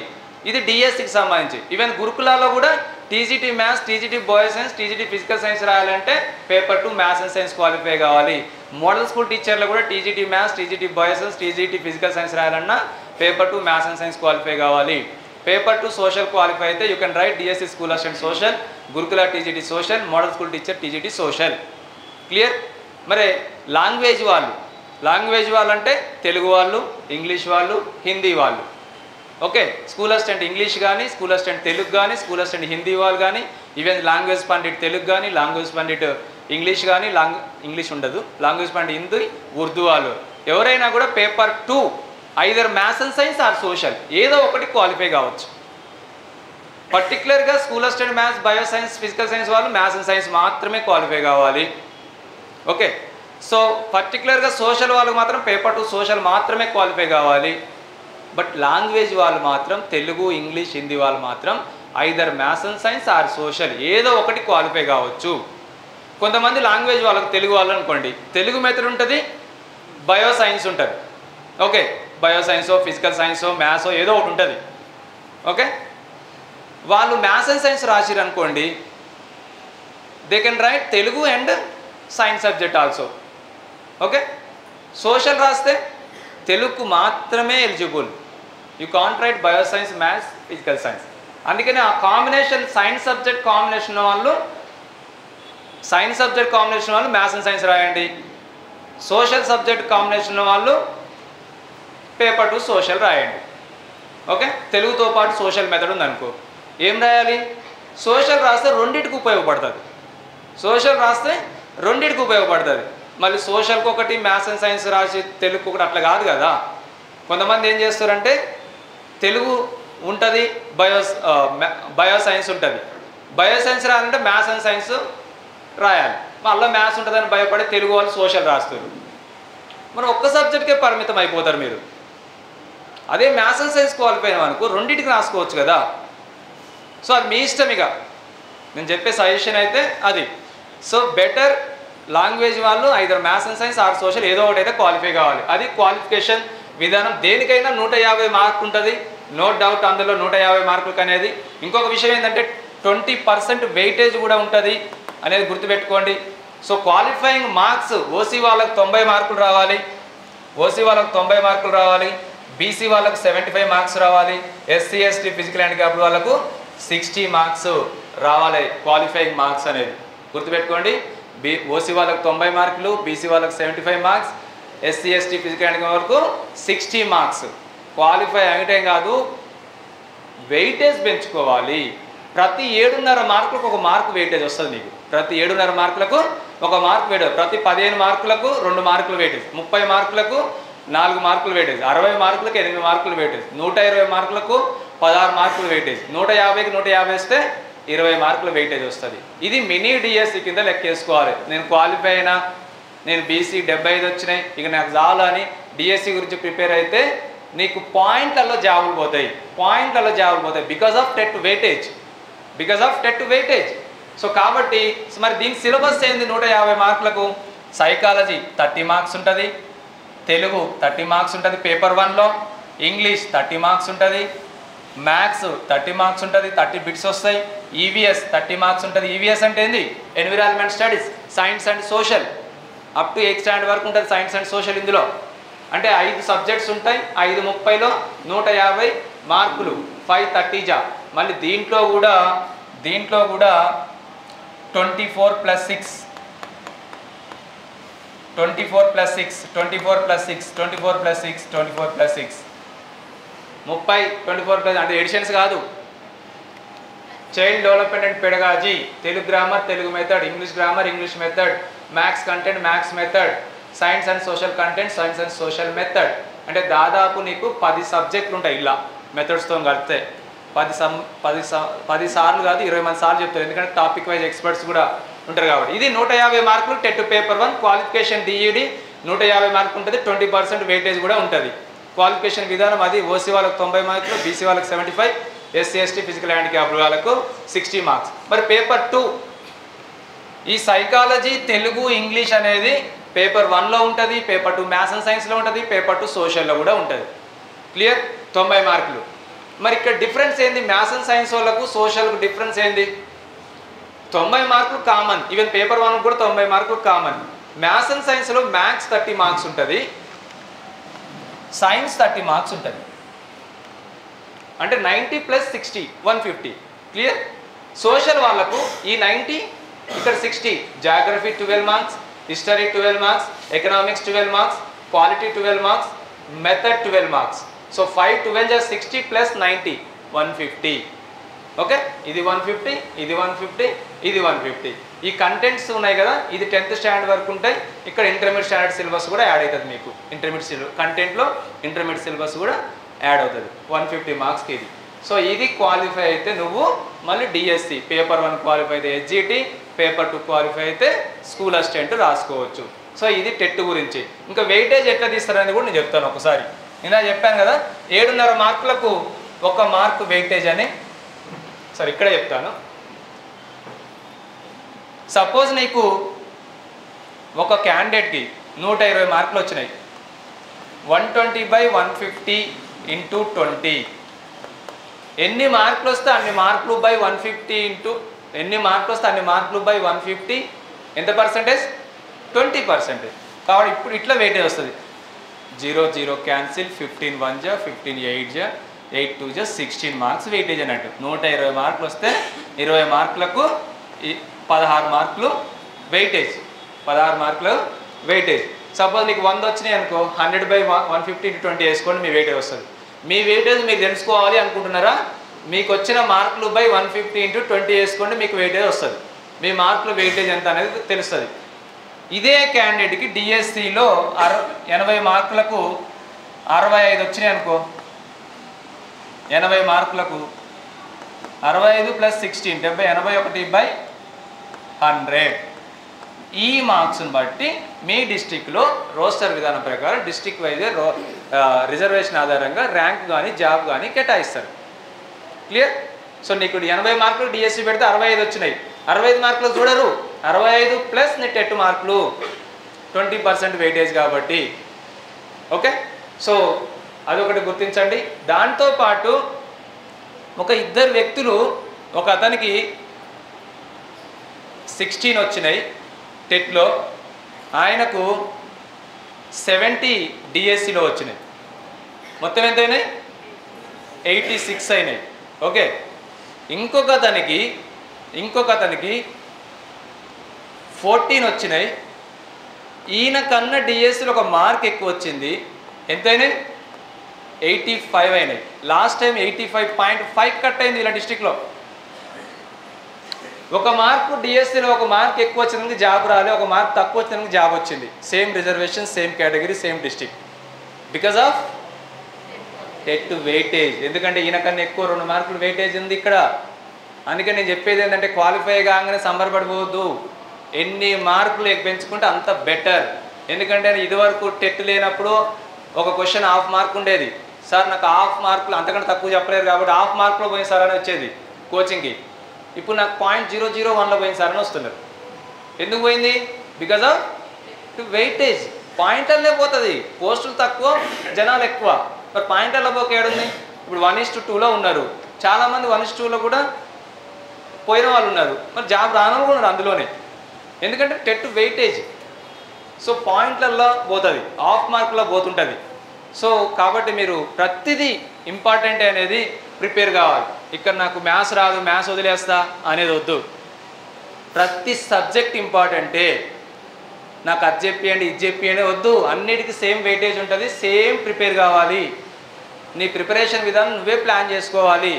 ఇది డిఎస్సికి సంబంధించి. ఈవెన్ గురుకులాల్లో కూడా TGT maths, TGT bio science, TGT physical science రాయాలంటే paper 2 maths and science qualify కావాలి. మోడల్ స్కూల్ టీచర్లు కూడా TGT maths, TGT bio science, TGT physical science రాయాలన్నా paper 2 maths and science qualify కావాలి. పేపర్ 2 సోషల్ క్వాలిఫై అయితే you can write DSC school assistant social, Gurukul TGT social, model school teacher TGT social. Clear? మరి language వాళ్ళు అంటే తెలుగు వాళ్ళు, English వాళ్ళు, హిందీ వాళ్ళు. Okay, school assistant English కానీ, స్కూల్ అసిస్టెంట్ తెలుగు కానీ, స్కూల్ అసిస్టెంట్ హిందీ వాళ్ళు కానీ, ఈవెన్ లాంగ్వేజ్ పండిట్ తెలుగు కానీ, లాంగ్వేజ్ పండిట్ ఇంగ్లీష్ కానీ, ఇంగ్లీష్ ఉండదు, లాంగ్వేజ్ పండిట్ హిందీ, ఉర్దూ వాళ్ళు ఎవరైనా కూడా paper 2 either maths and science or social ఏదో ఒకటి క్వాలిఫై కావచ్చు. పర్టికులర్గా school assistant maths, bio science, physical science వాళ్ళు మ్యాథ్స్ అండ్ సైన్స్ మాత్రమే క్వాలిఫై కావాలి. ఓకే, సో పర్టికులర్గా సోషల్ వాళ్ళు మాత్రం పేపర్ 2 సోషల్ మాత్రమే క్వాలిఫై కావాలి. బట్ లాంగ్వేజ్ వాళ్ళు మాత్రం తెలుగు, ఇంగ్లీష్, హిందీ వాళ్ళు మాత్రం either maths and science or social ఏదో ఒకటి క్వాలిఫై కావచ్చు. కొంతమంది లాంగ్వేజ్ వాళ్ళకి తెలుగు వాళ్ళు అనుకోండి, తెలుగు మెథడ్ ఉంటుంది, బయో సైన్స్ ఉంటుంది. ఓకే, బయో సైన్సో, ఫిజికల్ సైన్సో, మ్యాథ్సో ఏదో ఒకటి ఉంటుంది. ఓకే, వాళ్ళు మ్యాథ్స్ అండ్ సైన్స్ రాసిరు అనుకోండి, they can write Telugu and science subject also. Okay, social రాస్తే తెలుగుకు మాత్రమే eligible, you can't right bio science, maths, physical science. అందుకని ఆ కాంబినేషన్ సైన్స్ సబ్జెక్ట్ కాంబినేషన్ వాళ్ళు, సైన్స్ సబ్జెక్ట్ కాంబినేషన్ వాళ్ళు మ్యాథ్స్ అండ్ సైన్స్ రాయండి, social subject combination వాళ్ళు paper 2 social రాయండి. ఓకే, తెలుగుతో పాటు సోషల్ మెథడ్ ఉందనుకో, ఏం రాయాలి? సోషల్ రాస్తే రెండింటికి ఉపయోగపడుతుంది, సోషల్ రాస్తే రెండింటికి ఉపయోగపడుతుంది. మళ్ళీ సోషల్కి ఒకటి, మ్యాథ్స్ అండ్ సైన్స్ రాసి తెలుగుకి ఒకటి అట్లా కాదు కదా. కొంతమంది ఏం చేస్తారంటే తెలుగు ఉంటుంది, బయో సైన్స్ ఉంటుంది, బయో సైన్స్ రాయాలంటే మ్యాథ్స్ అండ్ సైన్స్ రాయాలి, మళ్ళీ మ్యాథ్స్ ఉంటుందని భయపడి తెలుగు వాళ్ళు సోషల్ రాస్తారు. మరి ఒక్క సబ్జెక్ట్కే పరిమితం అయిపోతారు మీరు. అదే మ్యాథ్స్ అండ్ సైన్స్ క్వాలిఫై అయిన అనుకో రెండింటికి రాసుకోవచ్చు కదా. సో అది మీ ఇష్టం, ఇక నేను చెప్పే సజెషన్ అయితే అది. సో బెటర్ లాంగ్వేజ్ వాళ్ళు either maths and science or social ఏదో ఒకటి అయితే క్వాలిఫై కావాలి. అది క్వాలిఫికేషన్ విధానం. దేనికైనా 150 మార్కులు ఉంటుంది, నో డౌట్ అందులో 150 మార్కులకు అనేది. ఇంకొక విషయం ఏంటంటే 20% వెయిటేజ్ కూడా ఉంటుంది అనేది గుర్తుపెట్టుకోండి. సో క్వాలిఫైయింగ్ మార్క్స్ ఓసీ వాళ్ళకి 90 మార్కులు రావాలి, ఓసీ వాళ్ళకి 90 మార్కులు రావాలి, బీసీ వాళ్ళకు 75 మార్క్స్ రావాలి, ఎస్సీ ఎస్టీ ఫిజికల్ హ్యాండిక్యాప్డ్ వాళ్ళకు 60 మార్క్స్ రావాలి క్వాలిఫైయింగ్ మార్క్స్ అనేది గుర్తుపెట్టుకోండి. ఓసీ వాళ్ళకు 90 మార్కులు, బీసీ వాళ్ళకు 75 marks, SC ST physical handicapped వరకు 60 మార్క్స్. క్వాలిఫై అయితే కాదు, వెయిటేజ్ పెంచుకోవాలి. ప్రతి 7.5 మార్కులకు ఒక మార్కు వెయిటేజ్ వస్తుంది నీకు. ప్రతి 7.5 మార్కులకు ఒక మార్కు వెయిటేజ్, ప్రతి 15 మార్కులకు 2 మార్కులు వెయిటేజ్, 30 మార్కులకు 4 మార్కులు వెయిటేజ్, 60 మార్కులకు 8 మార్కులు వెయిటేజ్, 120 మార్కులకు 16 మార్కులు వెయిటేజ్, 150కి 150 వస్తే 20 మార్కులు వెయిటేజ్ వస్తుంది. ఇది మినీ డిఎస్సి కింద లెక్కేసుకోవాలి. నేను క్వాలిఫై అయినా, నేను బీసీ 75 వచ్చినాయి, ఇక నాకు చాలు అని డిఎస్సి గురించి ప్రిపేర్ అయితే నీకు పాయింట్లలో జాబులు పోతాయి, because of TET weightage. So కాబట్టి మరి దీని సిలబస్ ఏంది? 150 మార్కులకు సైకాలజీ 30 మార్క్స్ ఉంటుంది, తెలుగు 30 మార్క్స్ ఉంటుంది పేపర్ 1లో, ఇంగ్లీష్ 30 మార్క్స్ ఉంటుంది, మ్యాథ్స్ 30 మార్క్స్ ఉంటుంది, 30 బిట్స్ వస్తాయి, ఈవీఎస్ 30 మార్క్స్ ఉంటుంది. ఈవీఎస్ అంటే ఏంది? Environment studies, science and social, up to 8th standard వరకు ఉంటుంది సైన్స్ అండ్ సోషల్. ఇందులో అంటే 5 సబ్జెక్ట్స్ ఉంటాయి, 5/30లో 150 మార్కులు, 530 జా. మళ్ళీ దీంట్లో కూడా 24 + 6 30 అంటే ఎడిషన్స్ కాదు. Child development and pedagogy, Telugu grammar, Telugu method, English grammar, English method, maths content, maths method, science and social content, science and social method. అంటే దాదాపు నీకు 10 సబ్జెక్టులు ఉంటాయి ఇలా మెథడ్స్తో కలిపితే. 10 సార్లు కాదు, 20 మంది సార్లు చెప్తారు, ఎందుకంటే టాపిక్ వైజ్ ఎక్స్పర్ట్స్ కూడా ఉంటారు కాబట్టి. ఇది 150 మార్కులు టెట్ పేపర్ 1. క్వాలిఫికేషన్ డిఈడి 150 మార్కులు ఉంటుంది, 20% వెయిటేజ్ కూడా ఉంటుంది. క్వాలిఫికేషన్ విధానం అది. ఓసీ వాళ్ళకు 90 మార్కులు, బీసీ వాళ్ళకు 75, ఎస్సీ ఎస్టీ ఫిజికల్ హ్యాండిక్యాప్డ్ వాళ్ళకు 60 మార్క్స్. మరి పేపర్ 2 ఈ సైకాలజీ, తెలుగు, ఇంగ్లీష్ అనేది పేపర్ 1లో ఉంటుంది, పేపర్ 2 మ్యాథ్స్ అండ్ సైన్స్లో ఉంటుంది, పేపర్ 2 సోషల్లో కూడా ఉంటుంది. క్లియర్? 90 మార్కులు. మరి ఇక్కడ డిఫరెన్స్ ఏంది? మ్యాథ్స్ అండ్ సైన్స్ వాళ్ళకు సోషల్కు డిఫరెన్స్ ఏంది? 90 మార్కులు కామన్, ఈవెన్ పేపర్ 1 కూడా 90 మార్కులు కామన్. మ్యాథ్స్ అండ్ సైన్స్లో మ్యాథ్స్ 30 మార్క్స్ ఉంటుంది, సైన్స్ 30 మార్క్స్ ఉంటుంది. అంటే 90 + 60 150. క్లియర్? సోషల్ వాళ్ళకు ఈ 90 ఇక్కడ 60, geography 12 marks, history 12 marks, economics 12 marks, polity 12 marks, method 12 marks. So 5 12 60 + 90 150. Okay, ఇది 150, ఇది 150, ఇది 150. ఈ కంటెంట్స్ ఉన్నాయి కదా, ఇది 10th స్టాండర్డ్ వరకు ఉంటాయి. ఇక్కడ ఇంటర్మీడియట్ స్టాండర్డ్ సిలబస్ కూడా యాడ్ అవుతుంది మీకు. కంటెంట్లో ఇంటర్మీడియట్ సిలబస్ కూడా యాడ్ అవుతుంది. 150 మార్క్స్కి ఇది. సో ఇది క్వాలిఫై అయితే నువ్వు మళ్ళీ డిఎస్సి పేపర్ 1 క్వాలిఫై అయితే ఎస్జిటి, పేపర్ 2 క్వాలిఫై అయితే స్కూల్ అసిస్టెంట్ రాసుకోవచ్చు. సో ఇది టెట్ గురించి. ఇంకా వెయిటేజ్ ఎట్లా తీస్తారని కూడా నేను చెప్తాను ఒకసారి. నేను చెప్పాను కదా 7.5 మార్కులకు 1 మార్కు వెయిటేజ్ అని. సరే ఇక్కడ చెప్తాను. సపోజ్ నీకు ఒక క్యాండిడేట్కి 120 మార్కులు వచ్చినాయి. 120/150 × 20. ఎన్ని మార్కులు వస్తే అన్ని మార్కులు బై 150 ఎన్ని మార్కులు వస్తే అన్ని మార్కులు బై 150 ఎంత పర్సెంటేజ్? 20%. కాబట్టి ఇప్పుడు ఇట్లా వెయిటేజ్ వస్తుంది. 0 0 క్యాన్సిల్, 15 1 జా, 15 8 జా, 8 2 జా, 16 మార్క్స్ వెయిటేజ్ అన్నట్టు. 120 మార్కులు వస్తే 20 మార్కులకు 16 మార్కులు వెయిటేజ్. 16 మార్కులు వెయిటేజ్. సపోజ్ నీకు 100 వచ్చినాయి అనుకో, 100/150 × 20 వేసుకోండి, మీ వెయిటేజ్ వస్తుంది. మీ వెయిటేజ్ మీరు తెలుసుకోవాలి అనుకుంటున్నారా? మీకు వచ్చిన మార్కులు బై 150 × 20 వేసుకోండి, మీకు వెయిటేజ్ వస్తుంది. మీ మార్కులు వెయిటేజ్ ఎంత అనేది తెలుస్తుంది. ఇదే క్యాండిడేట్కి డిఎస్సిలో 80 మార్కులకు 65 వచ్చినాయి అనుకో, 80 మార్కులకు 65 + 16 70, 81/100. ఈ మార్క్స్ని బట్టి మీ డిస్టిక్లో రోస్టర్ విధానం ప్రకారం డిస్టిక్ వైజ్ రిజర్వేషన్ ఆధారంగా ర్యాంక్ కానీ జాబ్ కానీ కేటాయిస్తారు. క్లియర్? సో నీకు 80 మార్కులు డిఎస్సి పెడితే 65 వచ్చినాయి. 65 మార్కులు చూడరు, 65 + నీ టెట్ మార్కులు 20% వెయిటేజ్ కాబట్టి. ఓకే, సో అదొకటి గుర్తించండి. దాంతోపాటు ఒక ఇద్దరు వ్యక్తులు, ఒక అతనికి 16 వచ్చినాయి టెట్లో, ఆయనకు 70 డిఎస్సిలో వచ్చినాయి. మొత్తం ఎంత అయినాయి? 86 అయినాయి. ఓకే, ఇంకొక అతనికి 14 వచ్చినాయి. ఈయన కన్నా డిఎస్సిలో ఒక మార్క్ ఎక్కువ వచ్చింది. ఎంత అయినాయి? 85 అయినాయి. లాస్ట్ టైం 85.5 కట్ అయింది ఇలా డిస్టిక్లో. ఒక మార్కు డిఎస్సిలో ఒక మార్క్ ఎక్కువ వచ్చినందుకు జాబ్ రాలే, ఒక మార్క్ తక్కువ వచ్చినందుకు జాబ్ వచ్చింది. Same reservation, same category, same district. Because of TET weightage. ఎందుకంటే ఈయన కన్నా ఎక్కువ 2 మార్కులు వెయిటేజ్ ఉంది ఇక్కడ. అందుకని నేను చెప్పేది ఏంటంటే క్వాలిఫై కాగానే సంబరపడిపోవద్దు. ఎన్ని మార్కులు పెంచుకుంటే అంత బెటర్. ఎందుకంటే ఇదివరకు టెట్ లేనప్పుడు ఒక క్వశ్చన్ హాఫ్ మార్క్ ఉండేది. సార్ నాకు హాఫ్ మార్కులు అంతకంటే తక్కువ చెప్పలేరు కాబట్టి హాఫ్ మార్కులో పోయింది సార్ అని వచ్చేది కోచింగ్కి. ఇప్పుడు నాకు 0.001లో పోయింది సార్ అని వస్తున్నారు. ఎందుకు పోయింది? Because of weightage. పాయింట్లనే పోతుంది. పోస్టులు తక్కువ, జనాలు ఎక్కువ. మరి పాయింట్లలో పోక ఏడుంది? ఇప్పుడు 1:2లో ఉన్నారు. చాలామంది 1:2లో కూడా పోయిన వాళ్ళు ఉన్నారు. మరి జాబ్ రాని వాళ్ళు కూడా ఉన్నారు అందులోనే. ఎందుకంటే టెట్ వెయిటేజ్. సో పాయింట్లలో పోతుంది, హాఫ్ మార్కులో పోతుంటుంది. సో కాబట్టి మీరు ప్రతిదీ ఇంపార్టెంట్ అనేది ప్రిపేర్ కావాలి. ఇక్కడ నాకు మ్యాథ్స్ రాదు, మ్యాథ్స్ వదిలేస్తా అనేది వద్దు. ప్రతి సబ్జెక్ట్ ఇంపార్టెంటే. నాకు అది చెప్పియండి, ఇది చెప్పియండి వద్దు. అన్నిటికీ సేమ్ వెయిటేజ్ ఉంటుంది, సేమ్ ప్రిపేర్ కావాలి. నీ ప్రిపరేషన్ విధానం నువ్వే ప్లాన్ చేసుకోవాలి.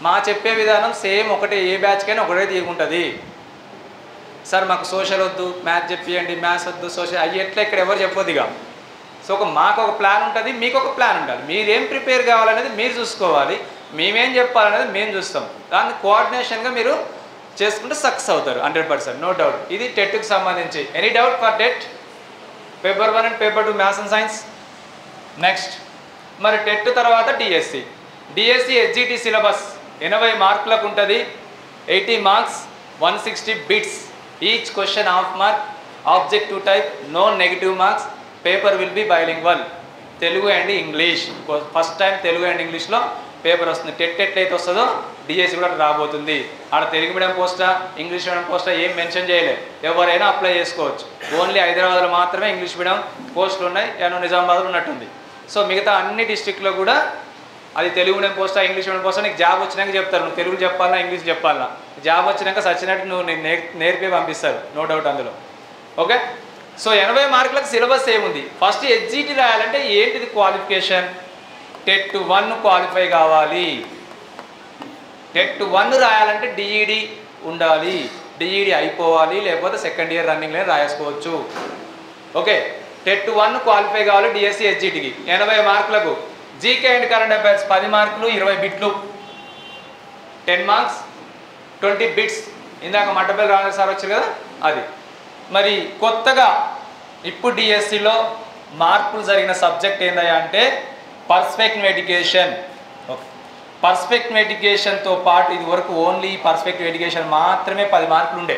మా చెప్పే విధానం సేమ్ ఒకటే, ఏ బ్యాచ్కైనా ఒకటే తీసుకుంటుంది. సార్ మాకు సోషల్ వద్దు, మ్యాథ్స్ చెప్పియండి, మ్యాథ్స్ వద్దు, సోషల్ అవి ఎట్లా ఇక్కడ ఎవరు చెప్పొద్దు ఇక. సో మాకు ఒక ప్లాన్ ఉంటుంది, మీకు ఒక ప్లాన్ ఉండాలి. మీరేం ప్రిపేర్ కావాలనేది మీరు చూసుకోవాలి, మేమేం చెప్పాలనేది మేము చూస్తాం. దాన్ని కోఆర్డినేషన్గా మీరు చేసుకుంటే సక్సెస్ అవుతారు 100%, నో డౌట్. ఇది టెట్కి సంబంధించి. Any doubt for TET paper 1 and paper 2 maths and science? Next మరి టెట్ తర్వాత డిఎస్సి. డిఎస్సి ఎస్జిటి సిలబస్ 80 మార్కులకు ఉంటుంది. 80 marks, 160 bits. Each question half mark. Objective type, no negative marks. Paper will be bilingual, Telugu and English. First time Telugu and ఇంగ్లీష్లో paper వస్తుంది. TET ఎట్లయితే వస్తుందో DSC కూడా రాబోతుంది. ఆడ తెలుగు మీడియం పోస్టా, ఇంగ్లీష్ మీడియం పోస్టా ఏం మెన్షన్ చేయలేదు. ఎవరైనా అప్లై చేసుకోవచ్చు. ఓన్లీ హైదరాబాద్లో మాత్రమే ఇంగ్లీష్ మీడియం పోస్టులు ఉన్నాయి, ఏమో నిజామాబాద్లో ఉన్నట్టుంది. సో మిగతా అన్ని డిస్ట్రిక్ట్లో కూడా అది తెలుగు మీడియం పోస్టా, ఇంగ్లీష్ మీడియం పోస్టా నీకు జాబ్ వచ్చినాక చెప్తారు. నువ్వు తెలుగు చెప్పాలా, ఇంగ్లీష్ చెప్పాలా. జాబ్ వచ్చినాక సచ్చినట్టు నువ్వు నేర్పి పంపిస్తారు, నో డౌట్ అందులో. ఓకే, సో 80 మార్కులకు సిలబస్ ఏముంది? ఫస్ట్ ఎస్జిటి రాయాలంటే ఏంటిది క్వాలిఫికేషన్? టెట్ 1 క్వాలిఫై కావాలి. టెట్ 1 రాయాలంటే డిఈడి ఉండాలి. డిఈడి అయిపోవాలి, లేకపోతే సెకండ్ ఇయర్ రన్నింగ్లో రాయేసుకోవచ్చు. ఓకే, టెట్ 1 క్వాలిఫై కావాలి డిఎస్సి ఎస్జిటికి. 80 మార్కులకు జీకే అండ్ కరెంట్ అఫైర్స్ 10 మార్కులు 20 బిట్లు. 10 మార్క్స్ 20 బిట్స్. ఇందాక మట్టపల్లి రామేశ్వర సార్ వచ్చారు కదా అది. మరి కొత్తగా ఇప్పుడు డిఎస్సిలో మార్పులు జరిగిన సబ్జెక్ట్ ఏందయ్యా అంటే పర్స్పెక్టివ్ ఎడ్యుకేషన్. పర్స్పెక్టివ్ ఎడ్యుకేషన్తో పాటు ఇది వరకు ఓన్లీ పర్స్పెక్టివ్ ఎడ్యుకేషన్ మాత్రమే 10 మార్కులు ఉండే.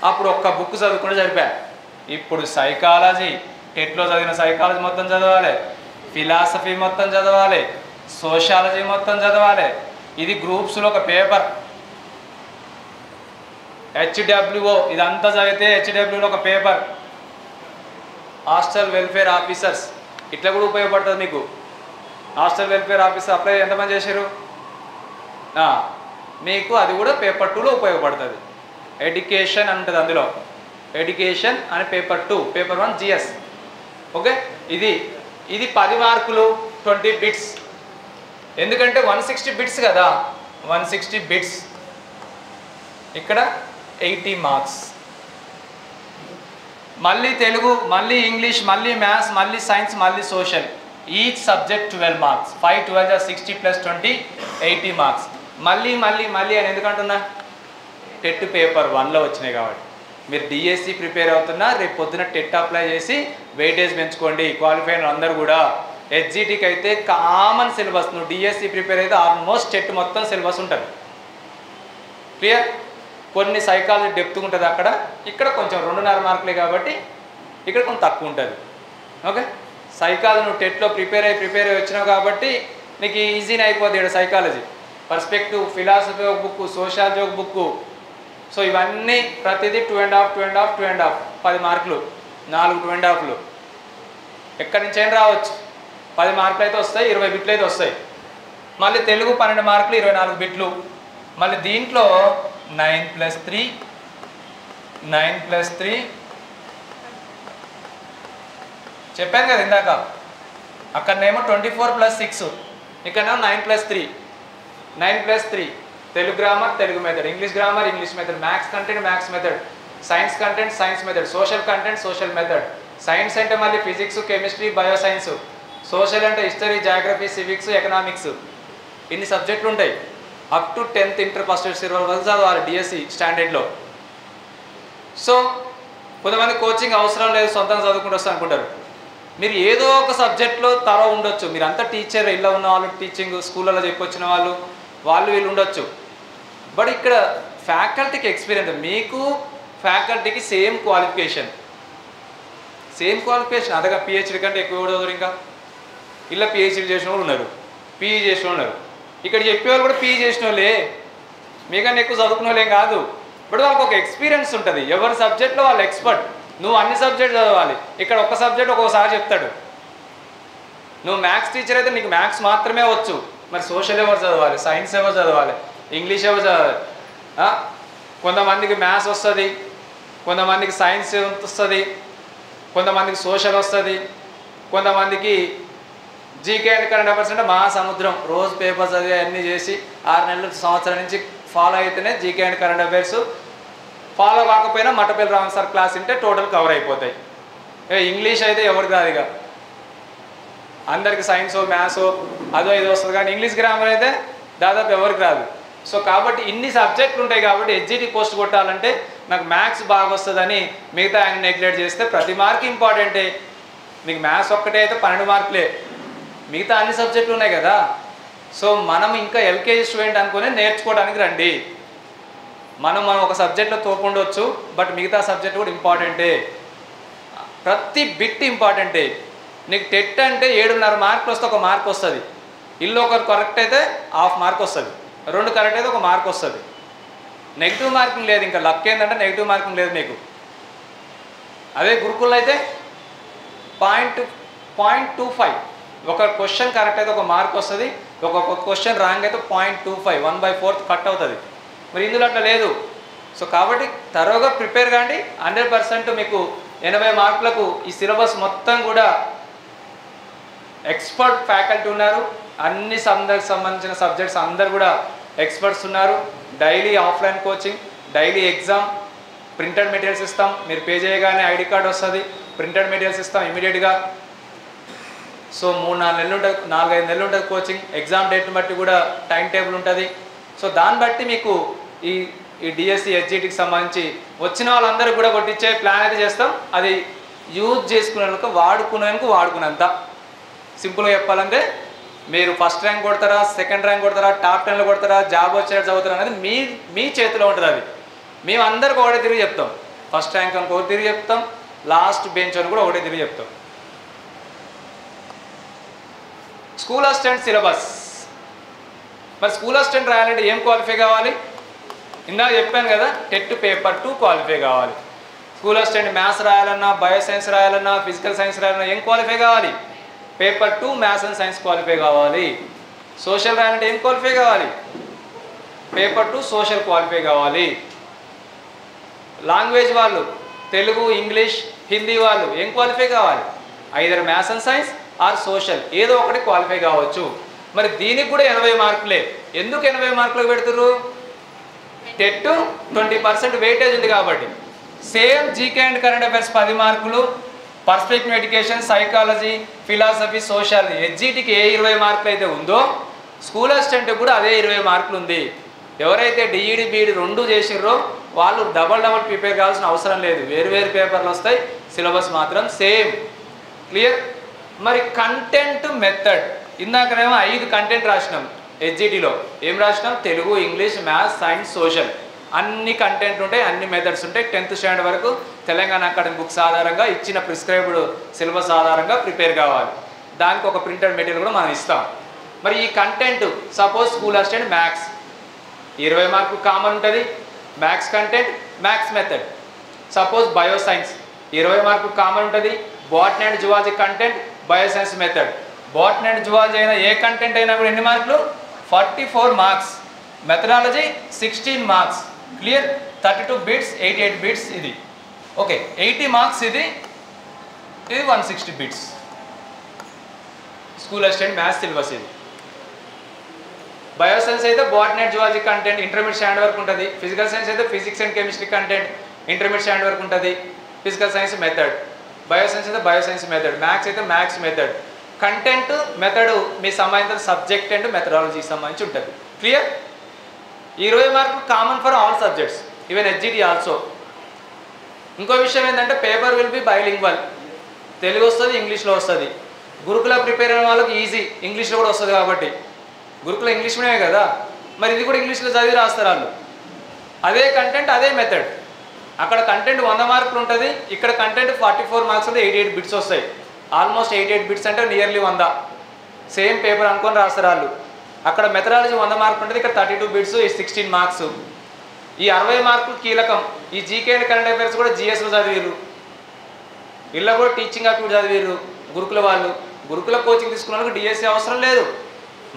అప్పుడు ఒక్క బుక్ చదువుకుంటే సరిపోయా. ఇప్పుడు సైకాలజీ, టెట్లో చదివిన సైకాలజీ మొత్తం చదవాలి, ఫిలాసఫీ మొత్తం చదవాలి, సోషాలజీ మొత్తం చదవాలి. ఇది గ్రూప్స్లో ఒక పేపర్. హెచ్డబ్ల్యూఓ ఇదంతా చదివితే హెచ్డబ్ల్యూలో ఒక పేపర్. హాస్టల్ వెల్ఫేర్ ఆఫీసర్స్ ఇట్లా కూడా ఉపయోగపడుతుంది మీకు. హాస్టల్ వెల్ఫేర్ ఆఫీసర్ అప్లై ఎంతమంది చేశారు? మీకు అది కూడా పేపర్ 2లో ఉపయోగపడుతుంది. ఎడ్యుకేషన్ ఉంటుంది అందులో. ఎడ్యుకేషన్ అని పేపర్ 2, పేపర్ 1 జిఎస్. ఓకే, ఇది 10 మార్కులు 20 బిట్స్. ఎందుకంటే 160 బిట్స్ కదా, 160 బిట్స్. ఇక్కడ 80 మార్క్స్. మళ్ళీ తెలుగు, మళ్ళీ ఇంగ్లీష్, మళ్ళీ మ్యాథ్స్, మళ్ళీ సైన్స్, మళ్ళీ social. Each subject 12 marks. 5 12 60 + 20 80 marks. మళ్ళీ మళ్ళీ మళ్ళీ అని ఎందుకంటున్నా? టెట్ పేపర్ 1లో వచ్చినాయి కాబట్టి. మీరు డిఎస్సి ప్రిపేర్ అవుతున్నా, రేపు పొద్దున టెట్ అప్లై చేసి వెయిటేజ్ పెంచుకోండి. క్వాలిఫైడ్ అందరూ కూడా. ఎస్జిటికి అయితే కామన్ సిలబస్. నువ్వు డిఎస్సి ప్రిపేర్ అయితే ఆల్మోస్ట్ టెట్ మొత్తం సిలబస్ ఉంటుంది. క్లియర్? కొన్ని సైకాలజీ డెప్త్ ఉంటుంది అక్కడ, ఇక్కడ కొంచెం 2.5 మార్కులే కాబట్టి ఇక్కడ కొంచెం తక్కువ ఉంటుంది. ఓకే, సైకాలజీ నువ్వు టెట్లో ప్రిపేర్ అయ్యి వచ్చినావు కాబట్టి నీకు ఈజీనే అయిపోద్ది. ఇక్కడ సైకాలజీ, పర్స్పెక్టివ్, ఫిలాసఫీ ఒక బుక్, సోషాలజీ ఒక బుక్. సో ఇవన్నీ ప్రతిదీ 2.5 10 మార్కులు, 4 2.5లు. ఎక్కడి నుంచి అయినా రావచ్చు. 10 మార్కులు అయితే వస్తాయి, 20 బిట్లు అయితే వస్తాయి. మళ్ళీ తెలుగు 12 మార్కులు 24 బిట్లు. మళ్ళీ దీంట్లో 9+3 చెప్పాను కదా ఇందాక, అక్కడనేమో 24+6, ఇక్కడనేమో 9+3 Telugu grammar Telugu method, English grammar English method, maths content maths method, science content science method, social content social method. Science అంటే మళ్ళీ physics chemistry bio science, social అంటే హిస్టరీ జాగ్రఫీ సివిక్స్ ఎకనామిక్స్. ఇన్ని సబ్జెక్టులు ఉంటాయి. Up to 10th inter first year వరకు చదవాలి DSC స్టాండర్డ్లో. So కొంతమంది coaching అవసరం లేదు, సొంతంగా చదువుకుంటూ వస్తా అనుకుంటారు. మీరు ఏదో ఒక సబ్జెక్ట్లో తరో ఉండొచ్చు. మీరు అంతా టీచర్, ఇళ్ళలో ఉన్న వాళ్ళు టీచింగ్ స్కూళ్ళలో చెప్పొచ్చిన వాళ్ళు వీళ్ళు ఉండొచ్చు. బట్ ఇక్కడ ఫ్యాకల్టీకి ఎక్స్పీరియన్స్, మీకు ఫ్యాకల్టీకి సేమ్ క్వాలిఫికేషన్. అదగా పిహెచ్డి కంటే ఎక్కువ కూడా చదువు. ఇంకా ఇలా పిహెచ్డి చేసిన వాళ్ళు ఉన్నారు, పీఈ చేసిన వాళ్ళు ఉన్నారు. ఇక్కడ చెప్పేవాళ్ళు కూడా పీఈ చేసిన వాళ్ళే, మీకన్నా ఎక్కువ చదువుకున్న వాళ్ళేం కాదు. బట్ వాళ్ళకి ఒక ఎక్స్పీరియన్స్ ఉంటుంది. ఎవరి సబ్జెక్ట్లో వాళ్ళు ఎక్స్పర్ట్. నువ్వు అన్ని సబ్జెక్ట్ చదవాలి. ఇక్కడ ఒక సబ్జెక్ట్ ఒక్కోసారి చెప్తాడు. నువ్వు మ్యాథ్స్ టీచర్ అయితే నీకు మ్యాథ్స్ మాత్రమే వచ్చు, మరి సోషల్ ఎవరు చదవాలి, సైన్స్ ఎవరు చదవాలి, ఇంగ్లీష్ ఎవరు చదవాలి. కొంతమందికి మ్యాథ్స్ వస్తుంది, కొంతమందికి సైన్స్ వస్తుంది, కొంతమందికి సోషల్ వస్తుంది, కొంతమందికి జీకే అండ్ కరెంట్ అఫైర్స్ అంటే మహాసముద్రం. రోజు పేపర్స్ అది అన్నీ చేసి 6 నెలలు సంవత్సరం నుంచి ఫాలో అయితేనే GK and current affairs. Follow కాకపోయినా మట్టపల్లి రామన్ సార్ క్లాస్ ఉంటే టోటల్ కవర్ అయిపోతాయి. ఇంగ్లీష్ అయితే ఎవరికి రాదు, ఇక అందరికి సైన్సో మ్యాథ్సో అదో ఇది వస్తుంది, కానీ ఇంగ్లీష్ గ్రామర్ అయితే దాదాపు ఎవరికి రాదు. సో కాబట్టి ఇన్ని సబ్జెక్టులు ఉంటాయి కాబట్టి హెచ్జిటి పోస్ట్ కొట్టాలంటే నాకు మ్యాథ్స్ బాగా వస్తుందని మిగతా ఆయన నెగ్లెక్ట్ చేస్తే ప్రతి మార్క్ ఇంపార్టెంటే. మీకు మ్యాథ్స్ ఒక్కటే అయితే 12 మార్కులే, మిగతా అన్ని సబ్జెక్టులు ఉన్నాయి కదా. సో మనం ఇంకా ఎల్కేజీ స్టూడెంట్ అనుకుని నేర్చుకోవడానికి రండి. మనం ఒక సబ్జెక్ట్లో తోపుండొచ్చు, బట్ మిగతా సబ్జెక్ట్ కూడా ఇంపార్టెంటే. ప్రతి బిట్ ఇంపార్టెంటే. నీకు టెట్ అంటే 7.5 మార్కులు వస్తే 1 మార్క్ వస్తుంది. ఇల్లు ఒకరు కరెక్ట్ అయితే 1/2 మార్క్ వస్తుంది, 2 కరెక్ట్ అయితే 1 మార్క్ వస్తుంది. నెగిటివ్ మార్కింగ్ లేదు. ఇంకా లక్ ఏంటంటే నెగిటివ్ మార్కింగ్ లేదు మీకు. అదే గురుకుల్లో అయితే 0.25, ఒక క్వశ్చన్ కరెక్ట్ అయితే 1 మార్క్ వస్తుంది, ఒక క్వశ్చన్ రాంగ్ అయితే 0.25, 1/4 కట్ అవుతుంది. మరి ఇందులో అట్లా లేదు. సో కాబట్టి తరోగా ప్రిపేర్ కాండి. 100% మీకు 80 మార్కులకు ఈ సిలబస్ మొత్తం కూడా ఎక్స్పర్ట్ ఫ్యాకల్టీ ఉన్నారు. అన్ని సంబంధించిన సబ్జెక్ట్స్ అందరు కూడా ఎక్స్పర్ట్స్ ఉన్నారు. Daily offline coaching, daily exam, printed materials ఇస్తాం. మీరు పే చేయగానే ఐడి కార్డ్ వస్తుంది, ప్రింటెడ్ మెటీరియల్స్ ఇస్తాం ఇమీడియట్గా. సో 3-4 నెలలు ఉంటుంది, 4-5 నెలలు ఉంటుంది కోచింగ్. ఎగ్జామ్ డేట్ని బట్టి కూడా టైం టేబుల్ ఉంటుంది. సో దాన్ని బట్టి మీకు ఈ డిఎస్సి హెచ్జిటికి సంబంధించి వచ్చిన వాళ్ళందరూ కూడా కొట్టించే ప్లాన్ అయితే చేస్తాం. అది యూజ్ చేసుకునేందుకు వాడుకునేంత సింపుల్గా చెప్పాలంటే మీరు ఫస్ట్ ర్యాంక్ కొడతారా, సెకండ్ ర్యాంక్ కొడతారా, టాప్ 10లో కొడతారా, జాబ్ వచ్చేటట్టు చదువుతారా అనేది మీ చేతిలో ఉంటుంది. అది మేము అందరికీ ఒకటే తిరిగి చెప్తాం. ఫస్ట్ ర్యాంక్ అని ఒకటి తిరిగి చెప్తాం, లాస్ట్ బెంచ్ అని కూడా ఒకటే తిరిగి చెప్తాం. School assistant syllabus. మరి స్కూల్ అసిస్టెంట్ రాయాలంటే ఏం క్వాలిఫై కావాలి? ఇందాక చెప్పాను కదా, టెట్ పేపర్ 2 క్వాలిఫై కావాలి. స్కూల్ అసిస్టెంట్ మ్యాథ్స్ రాయాలన్నా, బయో సైన్స్ రాయాలన్నా, ఫిజికల్ సైన్స్ రాయాలన్నా ఏం క్వాలిఫై కావాలి? Paper 2 maths and science qualify కావాలి. సోషల్ రాయాలంటే ఏం క్వాలిఫై కావాలి? పేపర్ 2 సోషల్ క్వాలిఫై కావాలి. లాంగ్వేజ్ వాళ్ళు తెలుగు, ఇంగ్లీష్, హిందీ వాళ్ళు ఏం క్వాలిఫై కావాలి? Either maths and science or social, ఏదో ఒకటి క్వాలిఫై కావచ్చు. మరి దీనికి కూడా 80 మార్కులే. ఎందుకు 80 మార్కులకు పెడుతుర్రు? టెట్ 20% వెయిటేజ్ ఉంది కాబట్టి. Same GK and current affairs 10 మార్కులు, perspective education, psychology, philosophy, sociology, హెచ్జిటికి ఏ 20 మార్కులు అయితే ఉందో స్కూల్ అసిస్టెంట్ కూడా అదే 20 మార్కులు ఉంది. ఎవరైతే డిఈడి బీఈడి 2 చేసిర్రో వాళ్ళు డబల్ ప్రిపేర్ కావాల్సిన అవసరం లేదు. వేరు పేపర్లు వస్తాయి, సిలబస్ మాత్రం సేమ్. క్లియర్? మరి కంటెంట్ మెథడ్, ఇందాకనేమో 5 కంటెంట్ రాసినాం హెచ్జిటిలో. ఏం రాసినాం? Telugu, English, maths, science, social, అన్ని కంటెంట్ ఉంటాయి, అన్ని మెథడ్స్ ఉంటాయి. 10th స్టాండర్డ్ వరకు తెలంగాణ అకాడమిక్ బుక్స్ ఆధారంగా ఇచ్చిన ప్రిస్క్రైబ్డ్ సిలబస్ ఆధారంగా ప్రిపేర్ కావాలి. దానికి ఒక ప్రింటెడ్ మెటీరియల్ కూడా మనం ఇస్తాం. మరి ఈ content suppose school assistant maths 20 మార్కులు కామన్ ఉంటుంది. Maths content, maths method. Suppose bio science 20 మార్కులు కామన్ ఉంటుంది. Botany and zoology content, bio science method. Botany and zoology అయినా ఏ కంటెంట్ అయినా కూడా ఎన్ని మార్కులు 44 marks, methodology 16 marks. Clear? 32 bits 88 bits ఇది. ఓకే, 80 మార్క్స్ ఇది 160 bits. School assistant maths syllabus ఇది. బయోసైన్స్ అయితే botany and zoology content intermediate standard వరకు ఉంటుంది. ఫిజికల్ సైన్స్ అయితే physics and chemistry content intermediate standard వరకు ఉంటుంది. ఫిజికల్ సైన్స్ మెథడ్, బయోసైన్స్ అయితే బయోసైన్స్ మెథడ్, మ్యాథ్స్ అయితే మ్యాథ్స్ మెథడ్. కంటెంట్ మెథడ్ మీ సంబంధించిన సబ్జెక్ట్ అండ్ మెథడాలజీకి సంబంధించి ఉంటుంది. క్లియర్? 20 మార్కులు common for all subjects, even HGT also. ఇంకో విషయం ఏంటంటే paper will be bilingual, Telugu వస్తుంది, ఇంగ్లీష్లో వస్తుంది. గురుకుల ప్రిపేర్ అయిన వాళ్ళకి ఈజీ, ఇంగ్లీష్లో కూడా వస్తుంది కాబట్టి. గురుకుల ఇంగ్లీష్ మీడియమే కదా, మరి ఇది కూడా ఇంగ్లీష్లో చదివి రాస్తారు వాళ్ళు. అదే కంటెంట్ అదే మెథడ్. అక్కడ కంటెంట్ 100 మార్కులు ఉంటుంది, ఇక్కడ కంటెంట్ 44 మార్క్స్ అంటే 88 బిట్స్ వస్తాయి. ఆల్మోస్ట్ 88 బిట్స్ అంటే నియర్లీ 100. సేమ్ పేపర్ అనుకొని రాస్తారు వాళ్ళు. అక్కడ మెథడాలజీ 100 మార్కులు ఉంటుంది, ఇక్కడ 32 బిట్స్ 16 మార్క్స్. ఈ 60 మార్కులు కీలకం. ఈ జీకే అండ్ కరెంట్ అఫైర్స్ కూడా జిఎస్లో చదివారు, ఇలా కూడా టీచింగ్ అప్యూడ్ చదివారు గురుకుల వాళ్ళు. గురుకుల కోచింగ్ తీసుకున్న వాళ్ళకి డిఎస్సి అవసరం లేదు,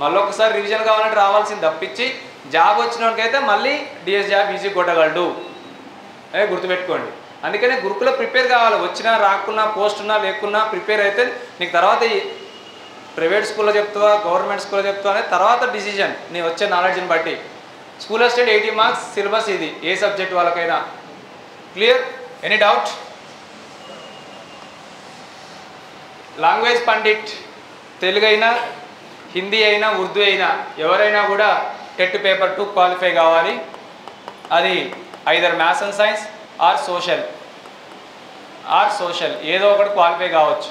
మళ్ళీ ఒకసారి రివిజన్ కావాలంటే రావాల్సింది తప్పించి జాబ్ వచ్చిన వాళ్ళకైతే మళ్ళీ డిఎస్ జాబ్ ఈజీ కొట్టగలడు, గుర్తుపెట్టుకోండి. అందుకనే గురుకుల ప్రిపేర్ కావాలి, వచ్చినా రాకున్నా పోస్ట్ ఉన్నా లేకున్నా ప్రిపేర్ అయితే నీకు తర్వాత ప్రైవేట్ స్కూల్లో చెప్తావా గవర్నమెంట్ స్కూల్లో చెప్తావా అనేది తర్వాత డిసిజన్ నీ వచ్చే నాలెడ్జ్ని బట్టి. స్కూల్ అసిస్టెంట్ 80 మార్క్స్ సిలబస్ ఇది ఏ సబ్జెక్ట్ వాళ్ళకైనా. Clear? Any doubt? Language pandit Telugu అయినా హిందీ అయినా ఉర్దూ అయినా ఎవరైనా కూడా టెట్ పేపర్ 2 క్వాలిఫై కావాలి. అది either maths and science or social ఏదో ఒకటి క్వాలిఫై కావచ్చు.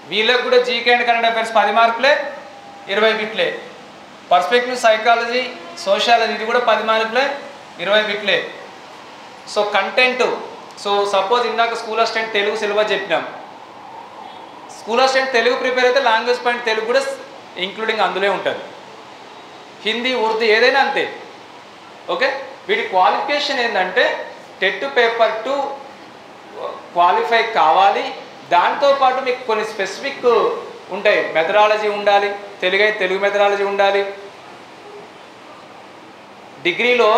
వీళ్ళకి కూడా జీకే అండ్ కరెంట్ అఫైర్స్ 10 మార్కులే 20 బిట్లే. పర్స్పెక్టివ్ సైకాలజీ సోషాలజీ ఇది కూడా 10 మార్కులే 20 బిట్లే. సో కంటెంట్, సో సపోజ్ ఇందాక స్కూల్ అసిస్టెంట్ తెలుగు సిలబస్ చెప్పినాం. స్కూల్ అసిస్టెంట్ తెలుగు ప్రిపేర్ అయితే లాంగ్వేజ్ పాయింట్ తెలుగు కూడా ఇంక్లూడింగ్ అందులో ఉంటుంది. హిందీ ఉర్దూ ఏదైనా అంతే. ఓకే, వీటి క్వాలిఫికేషన్ ఏంటంటే టెట్ పేపర్ 2 క్వాలిఫై కావాలి. దాంతోపాటు మీకు కొన్ని స్పెసిఫిక్ ఉంటాయి, మెథడాలజీ ఉండాలి, తెలుగు మెథడాలజీ ఉండాలి. డిగ్రీలో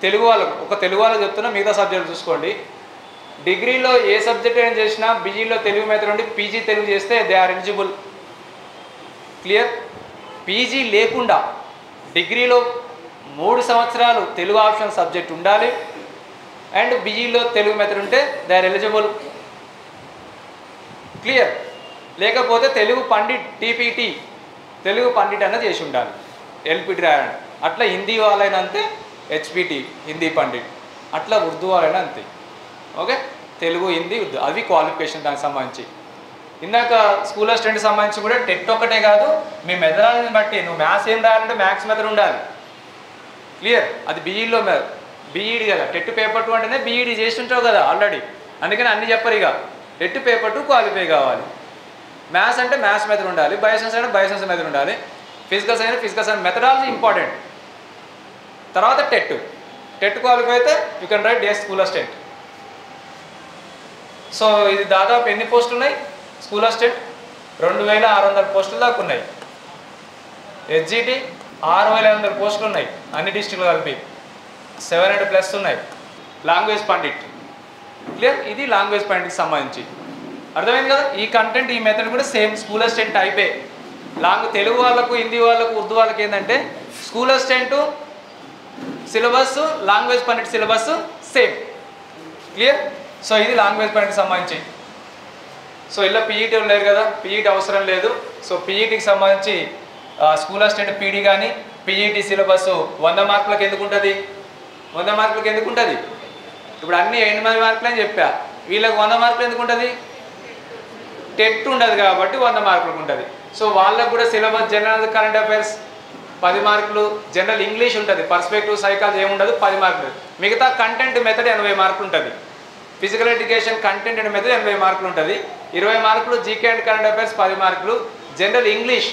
తెలుగు వాళ్ళకు చెప్తున్నా, మిగతా సబ్జెక్ట్ చూసుకోండి. డిగ్రీలో ఏ సబ్జెక్ట్ అయినా చేసినా బీజీలో తెలుగు మెథడ్ ఉండి పీజీ తెలుగు చేస్తే they are eligible. Clear? PG లేకుండా డిగ్రీలో 3 సంవత్సరాలు తెలుగు ఆప్షన్ సబ్జెక్ట్ ఉండాలి అండ్ బీఈలో తెలుగు మెథడ్ ఉంటే దే ఆర్ ఎలిజిబుల్. క్లియర్? లేకపోతే తెలుగు పండిట్ టీపీటీ తెలుగు పండిట్ అన్న చేసి ఉండాలి, ఎల్పిటి రాయండి. అట్లా హిందీ వాళ్ళైనా అంతే, హెచ్పిటి హిందీ పండిట్. అట్లా ఉర్దూ వాళ్ళైనా అంతే. ఓకే, తెలుగు హిందీ ఉర్దూ అవి క్వాలిఫికేషన్ దానికి సంబంధించి. ఇందాక స్కూల్ అసిస్టెంట్కి సంబంధించి కూడా టెట్ ఒక్కటే కాదు, మీ మెథడాలజీని బట్టి నువ్వు మ్యాథ్స్ ఏం రాయాలంటే మ్యాథ్స్ మెథడ్ ఉండాలి. క్లియర్? అది బీఈలో బీఈడి కదా, టెట్ పేపర్ 2 అంటేనే బీఈడి చేసి ఉంటావు కదా ఆల్రెడీ, అందుకని అన్నీ చెప్పరు. ఇక టెట్ పేపర్ 2 క్వాలిఫై కావాలి. మ్యాథ్స్ అంటే మ్యాథ్స్ మెథడ్ ఉండాలి, బయోసైన్స్ అంటే బయోసైన్స్ మెథడ్ ఉండాలి, physical science physical science methodology important. తర్వాత టెట్ క్వాలిఫై అయితే you can write DS school assistant. So ఇది దాదాపు ఎన్ని పోస్టులు ఉన్నాయి? స్కూల్ అసిస్టెంట్ 2600 పోస్టులు దాకా ఉన్నాయి. హెచ్జిటి 6500 పోస్టులు ఉన్నాయి, అన్ని డిస్ట్రిక్ట్లు కలిపి 700+ ఉన్నాయి. లాంగ్వేజ్ పండిట్. క్లియర్? ఇది లాంగ్వేజ్ పండిట్కి సంబంధించి. అర్థమైంది కదా? ఈ కంటెంట్ ఈ మెథడ్ కూడా సేమ్ స్కూల్ అసిస్టెంట్ టైపే. తెలుగు వాళ్ళకు హిందీ వాళ్ళకు ఉర్దూ వాళ్ళకి ఏంటంటే school assistant syllabus language Pandit syllabus same. Clear? So ఇది లాంగ్వేజ్ పండిట్కి సంబంధించి. సో ఇలా పీఈటీ లేరు కదా, పీఈటీ అవసరం లేదు. సో పీఈటీకి సంబంధించి స్కూల్ అసిస్టెంట్ పీడీ కానీ పీఈటీ సిలబస్ 100 మార్కులకు ఎందుకు ఉంటుంది? 100 మార్కులకు ఎందుకు ఉంటుంది? ఇప్పుడు అన్నీ 8 మార్కులు అని చెప్పా, వీళ్ళకి 100 మార్కులు ఎందుకు ఉంటుంది? టెట్ ఉండదు కాబట్టి 100 మార్కులకు ఉంటుంది. సో వాళ్ళకు కూడా సిలబస్ జనరల్ కరెంట్ అఫైర్స్ 10 మార్కులు, జనరల్ ఇంగ్లీష్ ఉంటుంది, పర్స్పెక్టివ్ సైకాలజీ ఏముండదు 10 మార్కులు. మిగతా కంటెంట్ మెథడ్ 80 మార్కులు ఉంటుంది. Physical education content and method 80 మార్కులు ఉంటుంది. 20 మార్కులు జీకే అండ్ కరెంట్ అఫైర్స్ 10 మార్కులు. జనరల్ ఇంగ్లీష్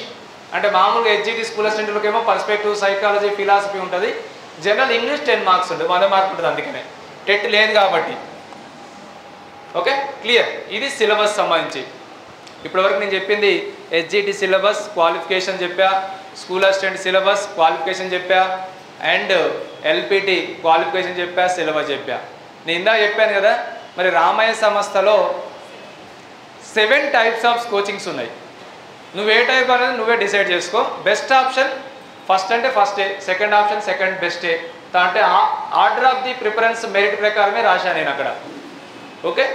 అంటే మామూలుగా హెచ్జిటి స్కూల్ అసిస్టెంట్లకు ఏమో పర్స్పెక్టివ్ సైకాలజీ ఫిలాసఫీ ఉంటుంది. జనరల్ ఇంగ్లీష్ 10 మార్క్స్ ఉంటుంది, 100 మార్కులు ఉంటుంది. అందుకనే టెట్ లేదు కాబట్టి. Okay, clear? ఇది సిలబస్ సంబంధించి. ఇప్పటివరకు నేను చెప్పింది ఎస్జిటి సిలబస్ క్వాలిఫికేషన్ చెప్పా, స్కూల్ అసిస్టెంట్ సిలబస్ క్వాలిఫికేషన్ చెప్పా, అండ్ ఎల్పిటి క్వాలిఫికేషన్ చెప్పా, సిలబస్ చెప్పా. నేను ఇందాక చెప్పాను కదా, మరి రామయ్య సంస్థలో 7 టైప్స్ ఆఫ్ కోచింగ్స్ ఉన్నాయి. నువ్వు ఏ టైప్ అనేది నువ్వే డిసైడ్ చేసుకో. బెస్ట్ ఆప్షన్ ఫస్ట్ అంటే ఫస్టే, సెకండ్ ఆప్షన్ సెకండ్ బెస్టే. అంటే order of the preference merit ప్రకారమే రాశాను నేను అక్కడ. ఓకే,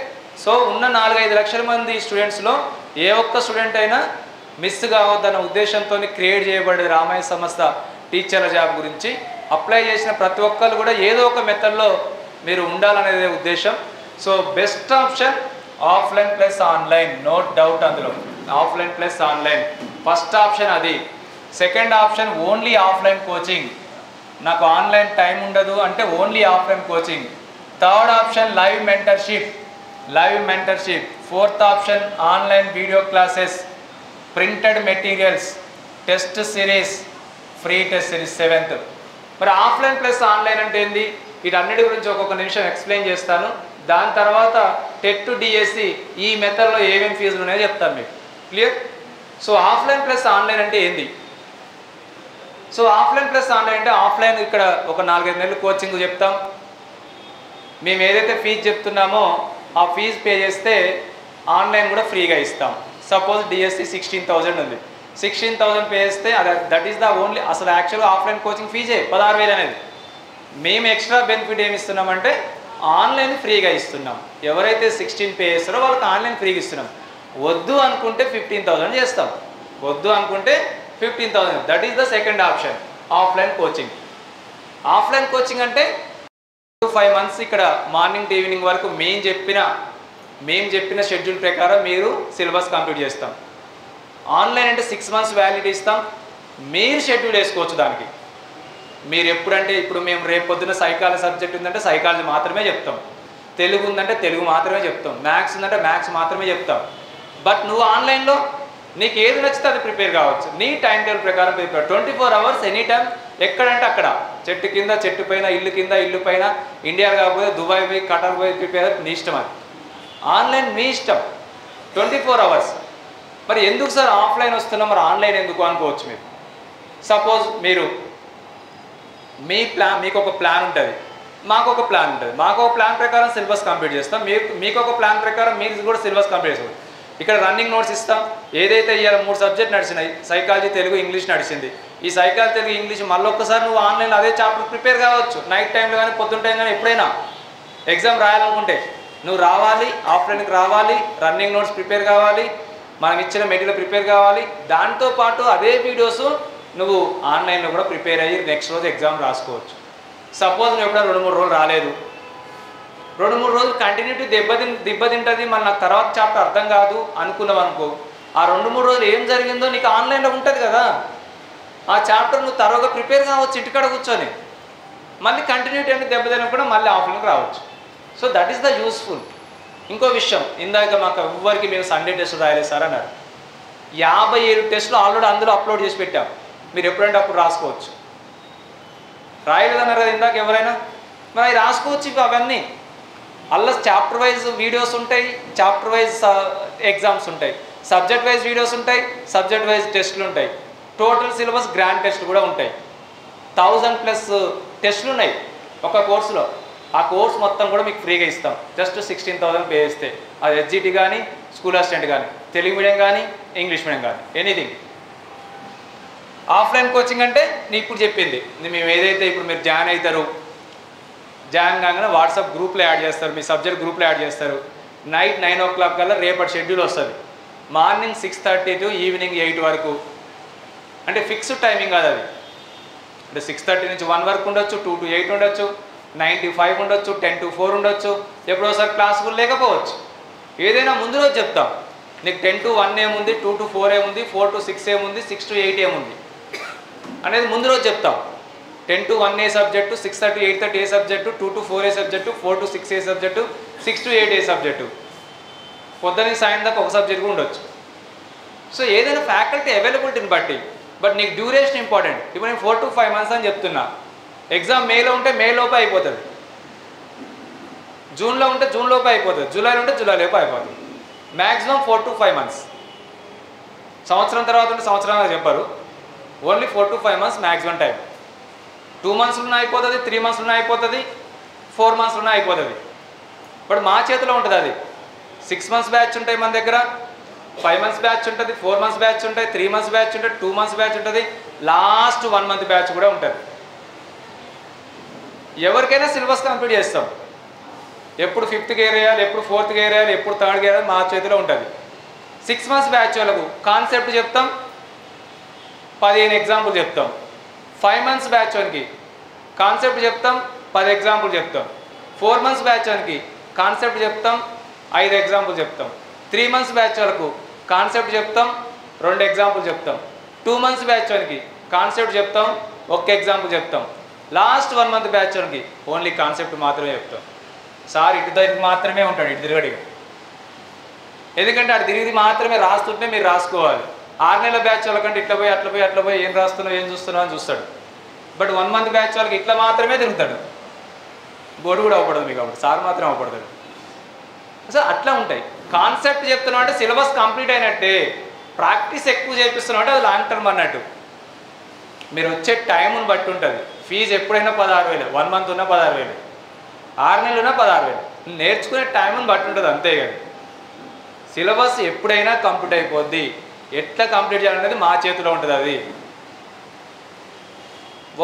సో ఉన్న 4-5 లక్షల మంది స్టూడెంట్స్లో ఏ ఒక్క స్టూడెంట్ అయినా మిస్ కావద్దన్న ఉద్దేశంతో క్రియేట్ చేయబడేది రామయ్య సంస్థ టీచర్ల జాబ్ గురించి. అప్లై చేసిన ప్రతి ఒక్కరు కూడా ఏదో ఒక మెథడ్లో మీరు ఉండాలనేదే ఉద్దేశం. So best option offline plus online, no doubt అందులో. Offline plus online first option అది. Second option only offline coaching, నాకు ఆన్లైన్ టైం ఉండదు అంటే only offline coaching. Third option live mentorship. Fourth option online video classes, printed materials, test series, free test series. Seventh. మరి offline plus online అంటే ఏంది, వీటన్నిటి గురించి ఒక్కొక్క నిమిషం ఎక్స్ప్లెయిన్ చేస్తాను. దాని తర్వాత టెట్ డిఎస్సి ఈ మెథడ్లో ఏమేమి ఫీజులు ఉన్నాయో చెప్తాను మీకు. Clear? So offline plus online అంటే ఏంది? సో ఆఫ్లైన్ ప్లస్ ఆన్లైన్ అంటే ఆఫ్లైన్ ఇక్కడ ఒక 4-5 నెలలు కోచింగ్ చెప్తాం. మేము ఏదైతే ఫీజు చెప్తున్నామో ఆ ఫీజు పే చేస్తే ఆన్లైన్ కూడా ఫ్రీగా ఇస్తాం. సపోజ్ డిఎస్సి 16,000 ఉంది, 16,000 పే చేస్తే దట్ ఈస్ ద ఓన్లీ. అసలు యాక్చువల్గా ఆఫ్లైన్ కోచింగ్ ఫీజే 16,000 అనేది. మేము ఎక్స్ట్రా బెనిఫిట్ ఏమి ఇస్తున్నామంటే ఆన్లైన్ ఫ్రీగా ఇస్తున్నాం. ఎవరైతే 16 పే చేస్తారో వాళ్ళకి ఆన్లైన్ ఫ్రీగా ఇస్తున్నాం. వద్దు అనుకుంటే 15,000 చేస్తాం, వద్దు అనుకుంటే 15,000. That is the second option, offline coaching. Offline coaching అంటే 5 months ఇక్కడ మార్నింగ్ టు ఈవినింగ్ వరకు మేము చెప్పిన షెడ్యూల్ ప్రకారం మీరు సిలబస్ కంప్లీట్ చేస్తాం. ఆన్లైన్ అంటే 6 months వ్యాలిడిటీ ఇస్తాం, మీరు షెడ్యూల్ వేసుకోవచ్చు దానికి. మీరు ఎప్పుడంటే ఇప్పుడు మేము రేపు పొద్దున్న సైకాలజీ సబ్జెక్ట్ ఉందంటే సైకాలజీ మాత్రమే చెప్తాం, తెలుగు ఉందంటే తెలుగు మాత్రమే చెప్తాం, మ్యాథ్స్ ఉందంటే మ్యాథ్స్ మాత్రమే చెప్తాం. బట్ నువ్వు ఆన్లైన్లో నీకు ఏది నచ్చితే అది ప్రిపేర్ కావచ్చు, నీ టైం టేబుల్ ప్రకారం ప్రిపేర్. 24 hours ఎనీ టైం, ఎక్కడంటే అక్కడ, చెట్టు కింద చెట్టు పైన, ఇల్లు కింద ఇల్లు పైన, ఇండియా కాకపోతే దుబాయ్ పోయి కటార్ పోయి ప్రిపేర్, నీ ఇష్టం. అది ఆన్లైన్ మీ ఇష్టం, 24 hours. మరి ఎందుకు సార్ ఆఫ్లైన్ వస్తున్నాం, మరి ఆన్లైన్ ఎందుకు అనుకోవచ్చు మీరు. సపోజ్ మీరు మీకు ఒక ప్లాన్ ఉంటుంది, మాకు ఒక ప్లాన్ ఉంటుంది. మాకు ఒక ప్లాన్ ప్రకారం సిలబస్ కంప్లీట్ చేస్తాం, మీకు ఒక ప్లాన్ ప్రకారం మీరు కూడా సిలబస్ కంప్లీట్ చేస్తాం. ఇక్కడ రన్నింగ్ నోట్స్ ఇస్తాం. ఏదైతే ఇవాళ 3 సబ్జెక్ట్ నడిచినాయి, సైకాలజీ, తెలుగు, ఇంగ్లీష్ నడిచింది. ఈ సైకాలజీ, తెలుగు, ఇంగ్లీష్ మళ్ళీ ఒక్కసారి నువ్వు ఆన్లైన్లో అదే చాప్టర్ ప్రిపేర్ కావచ్చు. నైట్ టైంలో కానీ పొద్దున్న టైం కానీ ఎప్పుడైనా ఎగ్జామ్ రాయాలనుకుంటే నువ్వు రావాలి, ఆఫ్లైన్కి రావాలి, రన్నింగ్ నోట్స్ ప్రిపేర్ కావాలి, మనం ఇచ్చిన మెటీరియల్ ప్రిపేర్ కావాలి. దాంతోపాటు అదే వీడియోస్ నువ్వు ఆన్లైన్లో కూడా ప్రిపేర్ అయ్యి నెక్స్ట్ రోజు ఎగ్జామ్ రాసుకోవచ్చు. సపోజ్ నువ్వు ఎప్పుడైనా 2-3 రోజులు రాలేదు, 2-3 రోజులు కంటిన్యూటీ దెబ్బతింటుంది, మళ్ళీ నాకు తర్వాత చాప్టర్ అర్థం కాదు అనుకున్నావు అనుకో, ఆ 2-3 రోజులు ఏం జరిగిందో నీకు ఆన్లైన్లో ఉంటుంది కదా, ఆ చాప్టర్ నువ్వు తరోగా ప్రిపేర్ కావచ్చు ఇంటికాడ కూర్చొని. మళ్ళీ కంటిన్యూటీ అంటే దెబ్బతినకుండా మళ్ళీ ఆఫ్లైన్కి రావచ్చు. So that is the useful. ఇంకో విషయం, ఇందాక మాకు ఎవ్వరికి మేము సండే టెస్ట్ రాయలేదు సార్ అన్నారు. 57 టెస్టులు ఆల్రెడీ అందులో అప్లోడ్ చేసి పెట్టాం, మీరు ఎప్పుడంటే అప్పుడు రాసుకోవచ్చు. రాయలేదన్నారు కదా ఇందాక ఎవరైనా, మరి అవి రాసుకోవచ్చు. ఇవి అవన్నీ అలా చాప్టర్ వైజ్ వీడియోస్ ఉంటాయి, చాప్టర్ వైజ్ ఎగ్జామ్స్ ఉంటాయి, సబ్జెక్ట్ వైజ్ వీడియోస్ ఉంటాయి, సబ్జెక్ట్ వైజ్ టెస్టులు ఉంటాయి, టోటల్ సిలబస్ గ్రాండ్ టెస్ట్లు కూడా ఉంటాయి. 1000+ టెస్టులు ఉన్నాయి ఒక కోర్సులో. ఆ కోర్స్ మొత్తం కూడా మీకు ఫ్రీగా ఇస్తాం, జస్ట్ 16,000 పే చేస్తే. అది ఎస్జిటి కానీ, స్కూల్ అసిస్టెంట్ కానీ, తెలుగు మీడియం కానీ, ఇంగ్లీష్ మీడియం కానీ, ఎనీథింగ్. ఆఫ్లైన్ కోచింగ్ అంటే నేను ఇప్పుడు చెప్పింది, మేము ఏదైతే ఇప్పుడు మీరు జాయిన్ అవుతారు, జాయిన్ కాగానే వాట్సాప్ గ్రూప్లో యాడ్ చేస్తారు, మీ సబ్జెక్ట్ గ్రూప్లో యాడ్ చేస్తారు. నైట్ 9 o'clock కల్లా రేపటి షెడ్యూల్ వస్తుంది. మార్నింగ్ 6:30 to ఈవినింగ్ 8 వరకు, అంటే ఫిక్స్డ్ టైమింగ్ కాదు అది. అంటే 6:30 నుంచి 1 వరకు ఉండొచ్చు, 2 to 8 ఉండొచ్చు, 9 to 5 ఉండొచ్చు, 10 to 4 ఉండొచ్చు, ఎప్పుడోసారి క్లాస్ కూడా లేకపోవచ్చు. ఏదైనా ముందు రోజు చెప్తాం, నీకు 10 to 1 ఏముంది, 2 to 4 ఏముంది, 4 to 6 ఏముంది, 6 to 8 ఏముంది అనేది ముందు రోజు చెప్తాం. 10 to 1 A subject, 6:30 to 8:30 A subject, 2 to 4 A subject, 4 to 6 A subject, 6 to 8 A subject. పొద్దున్న సాయంత్రం దాకా ఒక సబ్జెక్ట్ కూడా ఉండొచ్చు. సో ఏదైనా ఫ్యాకల్టీ అవైలబిలిటీని బట్టి, బట్ నీకు డ్యూరేషన్ ఇంపార్టెంట్. ఇప్పుడు నేను 4 to 5 months అని చెప్తున్నా. ఎగ్జామ్ మేలో ఉంటే మే లోపే అయిపోతుంది, జూన్లో ఉంటే జూన్ లోపే అయిపోతుంది, జూలైలో ఉంటే జూలై లోపే అయిపోతుంది. Maximum 4 to 5 months. సంవత్సరం తర్వాత ఉంటే సంవత్సరాలు చెప్పరు, only 4 to 5 months maximum time. 2 monthsలోనే అయిపోతుంది, 3 monthsలోనే అయిపోతుంది, 4 monthsలోనే అయిపోతుంది. బట్ మా చేతిలో ఉంటుంది అది. 6 months బ్యాచ్ ఉంటాయి మన దగ్గర, 5 months బ్యాచ్ ఉంటుంది, 4 months బ్యాచ్ ఉంటాయి, 3 months బ్యాచ్ ఉంటుంది, 2 months బ్యాచ్ ఉంటుంది, లాస్ట్ 1 month బ్యాచ్ కూడా ఉంటుంది. ఎవరికైనా సిలబస్ కంప్లీట్ చేస్తాం. ఎప్పుడు 5th గేర్ వేయాలి, ఎప్పుడు 4th గేర్ వేయాలి, ఎప్పుడు 3rd గేర్ వేయాలి మా చేతిలో ఉంటుంది. 6 months బ్యాచ్ వాళ్ళకు కాన్సెప్ట్ చెప్తాం, 15 ఎగ్జాంపుల్ చెప్తాం. 5 months బ్యాచ్ వానికి కాన్సెప్ట్ చెప్తాం, 10 ఎగ్జాంపుల్ చెప్తాం. 4 months బ్యాచ్ వానికి కాన్సెప్ట్ చెప్తాం, 5 ఎగ్జాంపుల్ చెప్తాం. 3 months బ్యాచ్ వాళ్ళకు కాన్సెప్ట్ చెప్తాం, 2 ఎగ్జాంపుల్ చెప్తాం. 2 months బ్యాచ్ వానికి కాన్సెప్ట్ చెప్తాం, 1 ఎగ్జాంపుల్ చెప్తాం. లాస్ట్ 1 month బ్యాచ్ వానికి ఓన్లీ కాన్సెప్ట్ మాత్రమే చెప్తాం. సార్ ఇటు దగ్గరికి మాత్రమే ఉంటాడు, ఇటు తిరగడిగా. ఎందుకంటే అటు తిరిగి మాత్రమే రాస్తుంటే మీరు రాసుకోవాలి. 6 నెలల బ్యాచ్ వాళ్ళకంటే ఇట్లా పోయి అట్లా పోయి అట్లా పోయి ఏం రాస్తున్నావు ఏం చూస్తున్నావు అని చూస్తాడు. బట్ 1 month బ్యాచ్ వాళ్ళకి ఇట్లా మాత్రమే తిరుగుతాడు. బోర్డు కూడా అవ్వకూడదు మీకు, అప్పుడు సార్ మాత్రం అవ్వకూడదు. సో అట్లా ఉంటాయి. కాన్సెప్ట్ చెప్తున్నాం అంటే సిలబస్ కంప్లీట్ అయినట్టే. ప్రాక్టీస్ ఎక్కువ చేపిస్తున్నాం అంటే అది లాంగ్ టర్మ్ అన్నట్టు. మీరు వచ్చే టైంను బట్టి ఉంటుంది. ఫీజు ఎప్పుడైనా 16,000, 1 month ఉన్నా 16,000, 6 నెలలు ఉన్నా 16,000. నేర్చుకునే టైంను బట్టి ఉంటుంది అంతే కదా. సిలబస్ ఎప్పుడైనా కంప్లీట్ అయిపోద్ది. ఎట్లా కంప్లీట్ చేయాలనేది మా చేతిలో ఉంటుంది. అది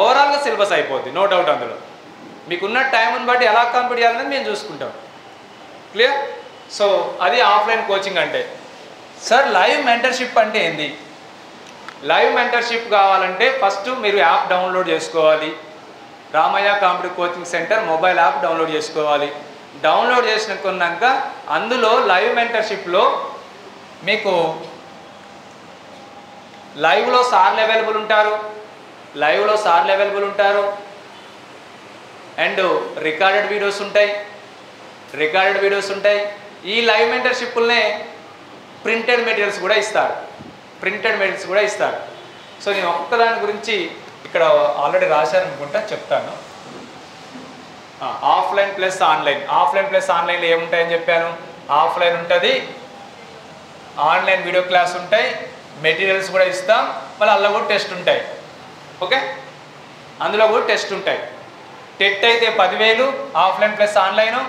ఓవరాల్గా సిలబస్ అయిపోద్ది, నో డౌట్. అందులో మీకున్న టైంను బట్టి ఎలా కంప్లీట్ చేయాలనేది మేము చూసుకుంటాం. క్లియర్? సో అది ఆఫ్లైన్ కోచింగ్ అంటే. సార్ లైవ్ మెంటర్షిప్ అంటే ఏంది? లైవ్ మెంటర్షిప్ కావాలంటే ఫస్ట్ మీరు యాప్ డౌన్లోడ్ చేసుకోవాలి. Ramayya competitive coaching centre mobile app download చేసుకోవాలి. డౌన్లోడ్ చేసుకున్నాక అందులో లైవ్ మెంటర్షిప్లో మీకు లైవ్లో సార్లు అవైలబుల్ ఉంటారు, అండ్ రికార్డెడ్ వీడియోస్ ఉంటాయి. ఈ లైవ్ మెంటర్షిప్లనే ప్రింటెడ్ మెటీరియల్స్ కూడా ఇస్తారు. సో నేను ఒక్కదాని గురించి ఇక్కడ ఆల్రెడీ రాశాను అనుకుంటా, చెప్తాను. ఆఫ్లైన్ ప్లస్ ఆన్లైన్లో ఏముంటాయని చెప్పాను. ఆఫ్లైన్ ఉంటుంది, ఆన్లైన్ వీడియో క్లాస్ ఉంటాయి, మెటీరియల్స్ కూడా ఇస్తాం, మళ్ళీ అందులో కూడా టెస్ట్ ఉంటాయి. ఓకే, అందులో కూడా టెస్ట్ ఉంటాయి. టెట్ అయితే 10,000 ఆఫ్లైన్ ప్లస్ ఆన్లైన్,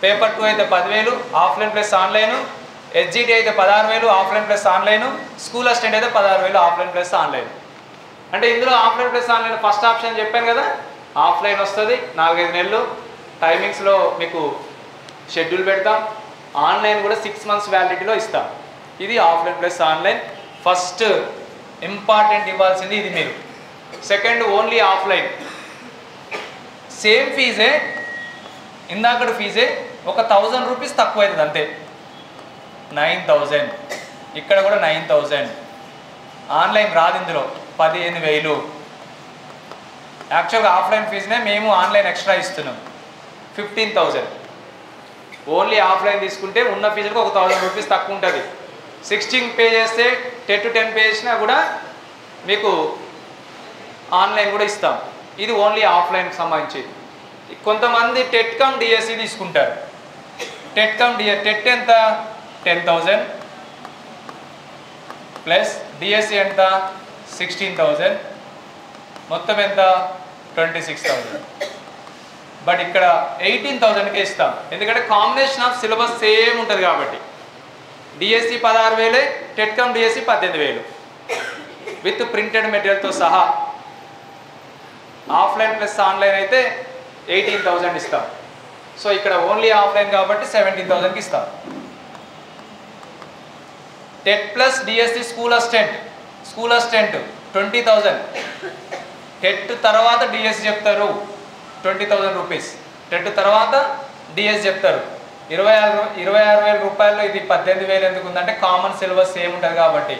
పేపర్ 2 అయితే 10,000 ఆఫ్లైన్ ప్లస్ ఆన్లైన్, SGT అయితే 16,000 offline plus online, school assistant అయితే 16,000 ఆఫ్లైన్ ప్లస్ ఆన్లైన్. అంటే ఇందులో offline plus online first option చెప్పాను కదా, ఆఫ్లైన్ వస్తుంది 4-5 నెలలు. టైమింగ్స్లో మీకు షెడ్యూల్ పెడతాం. ఆన్లైన్ కూడా 6 months వ్యాలిడిటీలో ఇస్తాం. ఇది offline plus online. First important ఇవ్వాల్సింది ఇది మీరు. Second only offline. సేమ్ ఫీజే, ఇందాకటి ఫీజే, ఒక 1,000 రూపీస్ తక్కువ అవుతుంది అంతే. 9,000. ఇక్కడ కూడా 9,000. ఆన్లైన్ రాదు ఇందులో, 15,000. యాక్చువల్గా ఆఫ్లైన్ ఫీజునే మేము ఆన్లైన్ ఎక్స్ట్రా ఇస్తున్నాం, 15,000. ఓన్లీ ఆఫ్లైన్ తీసుకుంటే ఉన్న ఫీజులకు ఒక 1,000 రూపీస్ తక్కువ ఉంటుంది. 16 పే చేస్తే 10 to 10 పే చేసినా కూడా మీకు ఆన్లైన్ కూడా ఇస్తాం. ఇది ఓన్లీ ఆఫ్లైన్కి సంబంధించి. కొంతమంది టెట్ కమ్ డిఎస్సి తీసుకుంటారు. టెట్ ఎంత 10,000 ప్లస్ డిఎస్సి ఎంత 16,000, మొత్తం ఎంత 26,000. బట్ ఇక్కడ 18,000కే ఇస్తాం, ఎందుకంటే కాంబినేషన్ ఆఫ్ సిలబస్ సేమ్ ఉంటుంది కాబట్టి. DSC 16,000, TET come DSC 18,000 with printed మెటీరియల్తో సహా. ఆఫ్లైన్ ప్లస్ ఆన్లైన్ అయితే 18,000 ఇస్తాం. సో ఇక్కడ ఓన్లీ ఆఫ్లైన్ కాబట్టి 17,000కి ఇస్తాం. TET plus DSC school assistant 20,000. TET తర్వాత డిఎస్సి చెప్తారు 20,000 రూపీస్. టెట్ తర్వాత డిఎస్సి చెప్తారు 26,000 రూపాయలు. ఇది 18,000 ఎందుకు ఉందంటే కామన్ సిలబస్ సేమ్ ఉంటుంది కాబట్టి.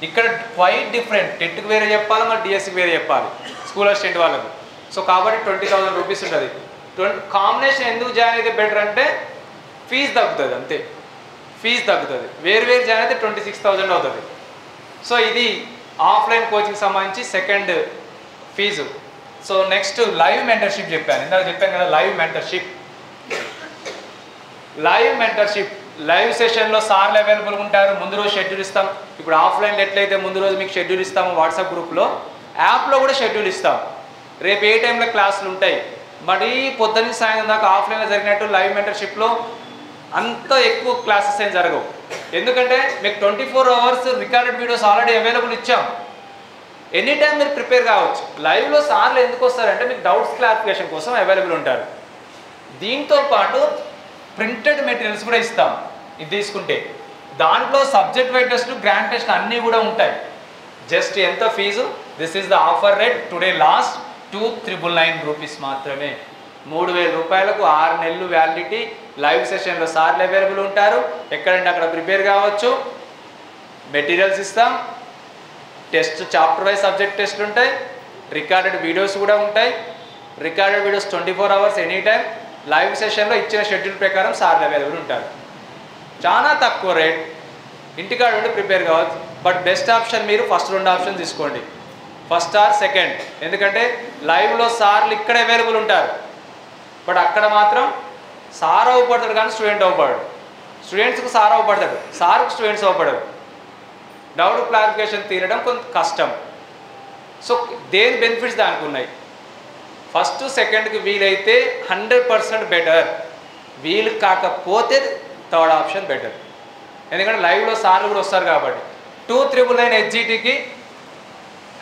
ఇక్కడ క్వైట్ డిఫరెంట్. టెట్కి వేరే చెప్పాలి, మరి డిఎస్సికి వేరే చెప్పాలి స్కూల్ అసిస్టెంట్ వాళ్ళకు. సో కాబట్టి 20,000 రూపీస్ ఉంటుంది. కాంబినేషన్ ఎందుకు జాయిన్ అయితే బెటర్ అంటే ఫీజు తగ్గుతుంది అంతే. వేరు జాయిన్ అయితే 26,000 అవుతుంది. సో ఇది ఆఫ్లైన్ కోచింగ్ సంబంధించి second fees. So next live mentorship చెప్పాను, ఇందాక చెప్పాను కదా. లైవ్ మెంటర్షిప్ లైవ్ సెషన్లో సార్లు అవైలబుల్గా ఉంటారు. ముందు రోజు షెడ్యూల్ ఇస్తాం. ఇప్పుడు ఆఫ్లైన్లో ఎట్లయితే ముందు రోజు మీకు షెడ్యూల్ ఇస్తాము వాట్సాప్ గ్రూప్లో, యాప్లో కూడా షెడ్యూల్ ఇస్తాం. రేపు ఏ టైంలో క్లాసులు ఉంటాయి. మరి పొద్దున్న సాయంత్రం దాకా ఆఫ్లైన్లో జరిగినట్టు లైవ్ మెంటర్షిప్లో అంత ఎక్కువ క్లాసెస్ ఏం జరగవు. ఎందుకంటే మీకు 24 hours recorded videos already available ఇచ్చాం. ఎనీ టైం మీరు ప్రిపేర్ కావచ్చు. లైవ్లో సార్లు ఎందుకు వస్తారంటే మీకు డౌట్స్ క్లారిఫికేషన్ కోసం అవైలబుల్ ఉంటారు. దీంతో పాటు ప్రింటెడ్ మెటీరియల్స్ కూడా ఇస్తాం. ఇది తీసుకుంటే దాంట్లో subject wise test, grand test అన్నీ కూడా ఉంటాయి. జస్ట్ ఎంత fees? This is the offer rate today last 2,999 rupees మాత్రమే. 3,000 రూపాయలకు 6 నెలలు వ్యాలిడిటీ. లైవ్ సెషన్లో సార్లు అవైలబుల్ ఉంటారు. ఎక్కడంటే అక్కడ ప్రిపేర్ కావచ్చు. మెటీరియల్స్ ఇస్తాం. టెస్ట్ చాప్టర్ వైజ్ సబ్జెక్ట్ టెస్ట్లు ఉంటాయి. రికార్డెడ్ వీడియోస్ కూడా ఉంటాయి. Recorded videos 24 hours any time. Live సెషన్లో ఇచ్చిన షెడ్యూల్ ప్రకారం సార్లు అవైలబుల్ ఉంటారు. చాలా తక్కువ రేట్. ఇంటికాడ ఉండి ప్రిపేర్ కావచ్చు. బట్ బెస్ట్ ఆప్షన్ మీరు ఫస్ట్ 2 ఆప్షన్ తీసుకోండి, ఫస్ట్ ఆర్ సెకండ్. ఎందుకంటే లైవ్లో సార్లు ఇక్కడ అవైలబుల్ ఉంటారు. బట్ అక్కడ మాత్రం సార్ అవ్వబడతాడు కానీ స్టూడెంట్ అవ్వబడాడు. స్టూడెంట్స్కి సార్ అవ్వబడతాడు, సార్కి స్టూడెంట్స్ అవ్వబడరు. డౌట్ క్లారిఫికేషన్ తీరడం కొంత కష్టం. సో దేని బెనిఫిట్స్ దానికి ఉన్నాయి. ఫస్ట్ సెకండ్కి వీలైతే 100% బెటర్. వీలు కాకపోతే థర్డ్ ఆప్షన్ బెటర్. ఎందుకంటే లైవ్లో సార్లు కూడా వస్తారు కాబట్టి. 2,999 హెచ్జిటికి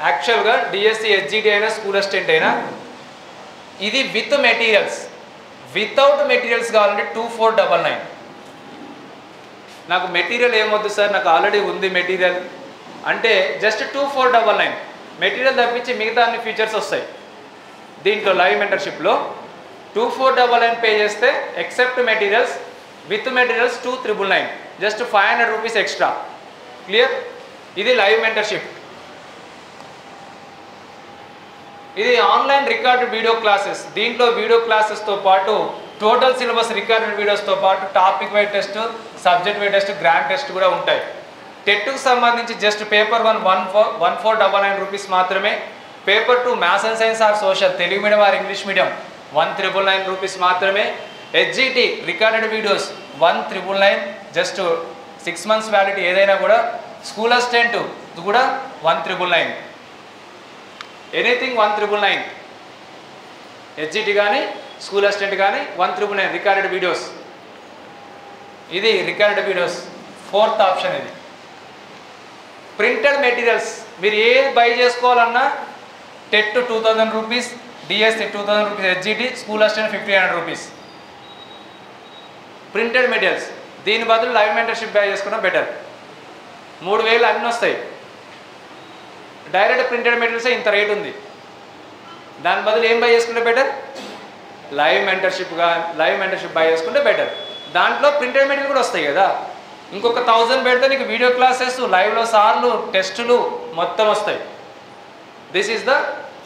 యాక్చువల్గా డిఎస్సి హెచ్జిటి అయినా స్కూల్ అసిస్టెంట్ అయినా ఇది విత్ మెటీరియల్స్. వితౌట్ మెటీరియల్స్ కావాలంటే 2,499. నాకు మెటీరియల్ ఏమొద్దు సార్, నాకు ఆల్రెడీ ఉంది మెటీరియల్ అంటే జస్ట్ 2,499. మెటీరియల్ తప్పించి మిగతా అన్ని ఫీచర్స్ వస్తాయి. దీంట్లో లైవ్ మెంటర్షిప్లో 2,499 పే చేస్తే except materials, with materials 2,999, just 500 rupees extra. Clear? ఇది లైవ్ మెంటర్షిప్. ఇది ఆన్లైన్ రికార్డెడ్ వీడియో క్లాసెస్. దీంట్లో వీడియో క్లాసెస్తో పాటు టోటల్ సిలబస్ రికార్డెడ్ వీడియోస్తో పాటు topic wise test, subject wise test, grand test కూడా ఉంటాయి. టెట్కు సంబంధించి జస్ట్ పేపర్ 1 1499 రూపీస్ మాత్రమే. Paper 2 maths and science or social, Telugu medium or English medium 1,999 rupees మాత్రమే. HGT recorded videos 1,999, just 6 months validity. ఏదైనా కూడా స్కూల్ అసిస్టెంట్ కూడా 1,999. ఎనీథింగ్ 1,999. హెచ్జిటి కానీ స్కూల్ అసిస్టెంట్ కానీ 1,999 రికార్డెడ్ వీడియోస్. ఇది రికార్డెడ్ వీడియోస్. 4th ఆప్షన్ ఇది. Printed materials మీరు ఏది బై చేసుకోవాలన్నా TET 2,000 rupees, DSC 2,000 rupees, HGT school assistant 1,500 rupees. Printed materials. దీని బదులు లైవ్ మెంటర్షిప్ బై చేసుకున్నా బెటర్. 3,000 అన్నీ వస్తాయి. డైరెక్ట్ ప్రింటెడ్ మెటీరియల్స్ ఇంత రేట్ ఉంది. దాని బదులు ఏం బై చేసుకుంటే బెటర్? లైవ్ మెంటర్షిప్ బై చేసుకుంటే బెటర్. దాంట్లో ప్రింటెడ్ మెటీరియల్ కూడా వస్తాయి కదా. ఇంకొక 1,000 పెడితే నీకు వీడియో క్లాసెస్, లైవ్లో సార్లు, టెస్టులు మొత్తం వస్తాయి. This is the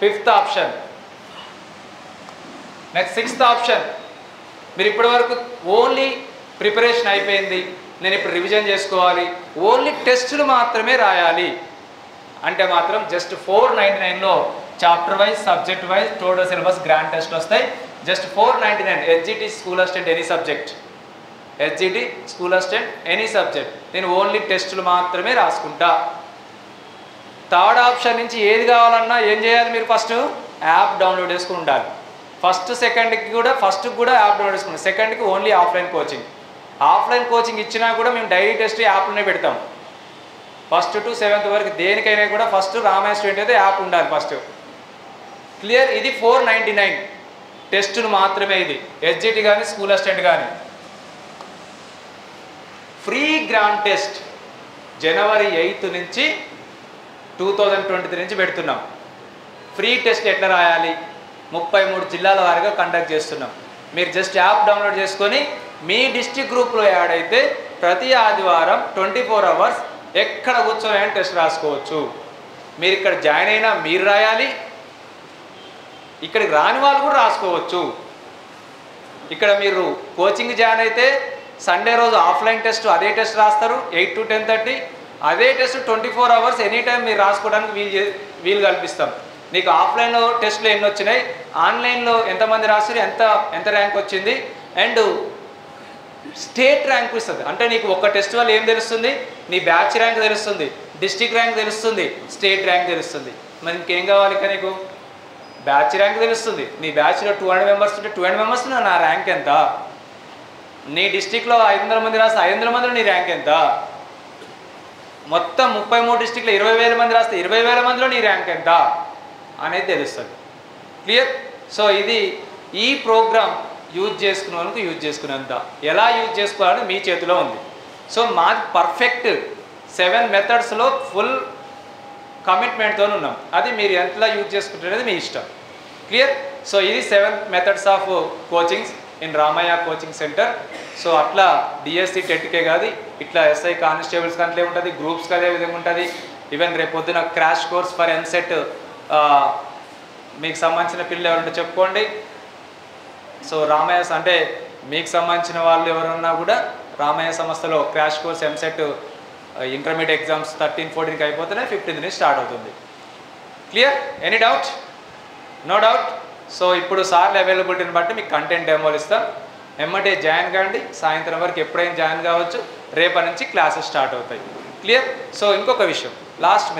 5th option. Next 6th option. మీరు ఇప్పటి వరకు ఓన్లీ ప్రిపరేషన్ అయిపోయింది, నేను ఇప్పుడు రివిజన్ చేసుకోవాలి, ఓన్లీ టెస్టులు మాత్రమే రాయాలి అంటే మాత్రం జస్ట్ 499లో chapter wise, subject wise, total syllabus, grand test వస్తాయి. Just 499. HGT school assistant any subject, HGT school assistant any subject. నేను ఓన్లీ టెస్టులు మాత్రమే రాసుకుంటా. థర్డ్ ఆప్షన్ నుంచి ఏది కావాలన్నా ఏం చేయాలి? మీరు ఫస్ట్ యాప్ డౌన్లోడ్ చేసుకుని ఉండాలి. ఫస్ట్కి కూడా యాప్ డౌన్లోడ్ చేసుకున్నాం. సెకండ్కి only offline coaching. Offline coaching ఇచ్చినా కూడా మేము డైలీ టెస్ట్ యాప్లోనే పెడతాం. 1st to 7th వరకు దేనికైనా కూడా ఫస్ట్ రామాయ స్టూడెంట్ అయితే యాప్ ఉండాలి ఫస్ట్. క్లియర్? ఇది 499 టెస్టులు మాత్రమే. ఇది హెచ్జిటి కానీ స్కూల్ అసిస్టెంట్ కానీ. Free grand test January 8th నుంచి 2023 నుంచి పెడుతున్నాం. ఫ్రీ టెస్ట్ ఎట్లా రాయాలి? 33 జిల్లాల వారీగా కండక్ట్ చేస్తున్నాం. మీరు జస్ట్ యాప్ డౌన్లోడ్ చేసుకొని మీ డిస్ట్రిక్ట్ గ్రూప్లో యాడ్ అయితే ప్రతి ఆదివారం 24 అవర్స్ ఎక్కడ కూర్చొని టెస్ట్ రాసుకోవచ్చు. మీరు ఇక్కడ జాయిన్ అయినా మీరు రాయాలి, ఇక్కడికి రాని వాళ్ళు కూడా రాసుకోవచ్చు. ఇక్కడ మీరు కోచింగ్ జాయిన్ అయితే సండే రోజు ఆఫ్లైన్ టెస్ట్ అదే టెస్ట్ రాస్తారు 8 to 10:30. అదే టెస్ట్ 24 అవర్స్ ఎనీ టైం మీరు రాసుకోవడానికి వీలు కల్పిస్తాం. నీకు ఆఫ్లైన్లో టెస్ట్లు ఎన్ని వచ్చినాయి, ఆన్లైన్లో ఎంతమంది రాస్తారు, ఎంత ర్యాంక్ వచ్చింది, అండ్ స్టేట్ ర్యాంక్ ఇస్తుంది. అంటే నీకు ఒక్క టెస్ట్ వల్ల ఏం తెలుస్తుంది? నీ బ్యాచ్ ర్యాంక్ తెలుస్తుంది, డిస్ట్రిక్ట్ ర్యాంక్ తెలుస్తుంది, స్టేట్ ర్యాంక్ తెలుస్తుంది. మరి ఇంకేం కావాలి? ఇక నీకు బ్యాచ్ ర్యాంక్ తెలుస్తుంది. నీ బ్యాచ్లో 200 మెంబర్స్ ఉంటే 200 మెంబర్స్ నా ర్యాంక్ ఎంత? నీ డిస్టిక్లో 500 మంది రాస్తే 500 మందిలో నీ ర్యాంక్ ఎంత? మొత్తం 33 డిస్టిక్లో 20,000 మంది రాస్తే 20,000 మందిలో నీ ర్యాంక్ ఎంత అనేది తెలుస్తుంది. క్లియర్? సో ఇది ఈ ప్రోగ్రామ్ యూజ్ చేసుకునే వాళ్ళకి యూజ్ చేసుకునేంత, ఎలా యూజ్ చేసుకోవాలని మీ చేతిలో ఉంది. సో మాది పర్ఫెక్ట్ 7 మెథడ్స్లో ఫుల్ కమిట్మెంట్తో ఉన్నాం. అది మీరు ఎంతలా యూజ్ చేసుకుంటున్నది మీ ఇష్టం. క్లియర్? సో ఇది 7 methods of coachings in Ramayya coaching centre. So అట్లా డిఎస్సి టెట్కే కాదు, ఇట్లా ఎస్ఐ కానిస్టేబుల్స్కి అట్లే ఉంటుంది, గ్రూప్స్కి అదే విధంగా ఉంటుంది. ఈవెన్ రేపు పొద్దున క్రాష్ కోర్స్ ఫర్ ఎంసెట్ మీకు సంబంధించిన పిల్లలు ఎవరుంటే చెప్పుకోండి. సో రామయ్య అంటే మీకు సంబంధించిన వాళ్ళు ఎవరున్నా కూడా రామయ్య సంస్థలో crash course EAMCET intermediate exams 13-14కి అయిపోతున్నాయి, 15th నుంచి స్టార్ట్ అవుతుంది. Clear? Any doubt? No doubt. So ఇప్పుడు సార్లు అవైలబిలిటీని బట్టి మీకు కంటెంట్ డెమోలు ఇస్తాం. ఎమ్మటే జాయిన్ కాండి, సాయంత్రం వరకు ఎప్పుడైనా జాయిన్ కావచ్చు. రేపటి నుంచి క్లాసెస్ స్టార్ట్ అవుతాయి. క్లియర్? సో ఇంకొక విషయం, లాస్ట్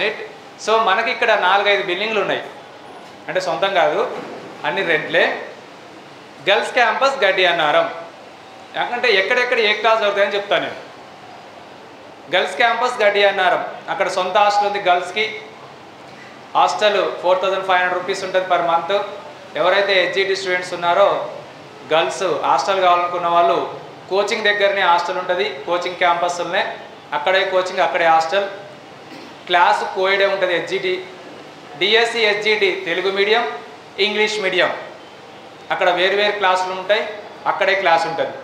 మినిట్. సో మనకి ఇక్కడ 4-5 బిల్డింగ్లు ఉన్నాయి, అంటే సొంతం కాదు, అన్ని రెంట్లే. గర్ల్స్ క్యాంపస్ గడ్డి అన్నారం. ఎందుకంటే ఎక్కడెక్కడ ఏ క్లాస్ అవుతాయని చెప్తాను నేను. గర్ల్స్ క్యాంపస్ గడ్డి అన్నారం, అక్కడ సొంత హాస్టల్ ఉంది గర్ల్స్కి. హాస్టల్ 4,500 రూపీస్ ఉంటుంది పర్ మంత్. ఎవరైతే హెచ్జిటి స్టూడెంట్స్ ఉన్నారో గర్ల్స్ హాస్టల్ కావాలనుకున్న వాళ్ళు కోచింగ్ దగ్గరనే హాస్టల్ ఉంటుంది, కోచింగ్ క్యాంపస్లోనే, అక్కడే కోచింగ్ అక్కడే హాస్టల్. క్లాస్ కోయిడే ఉంటుంది. HGT DSC HGT Telugu medium, English medium, అక్కడ వేరు క్లాసులు ఉంటాయి, అక్కడే క్లాస్ ఉంటుంది.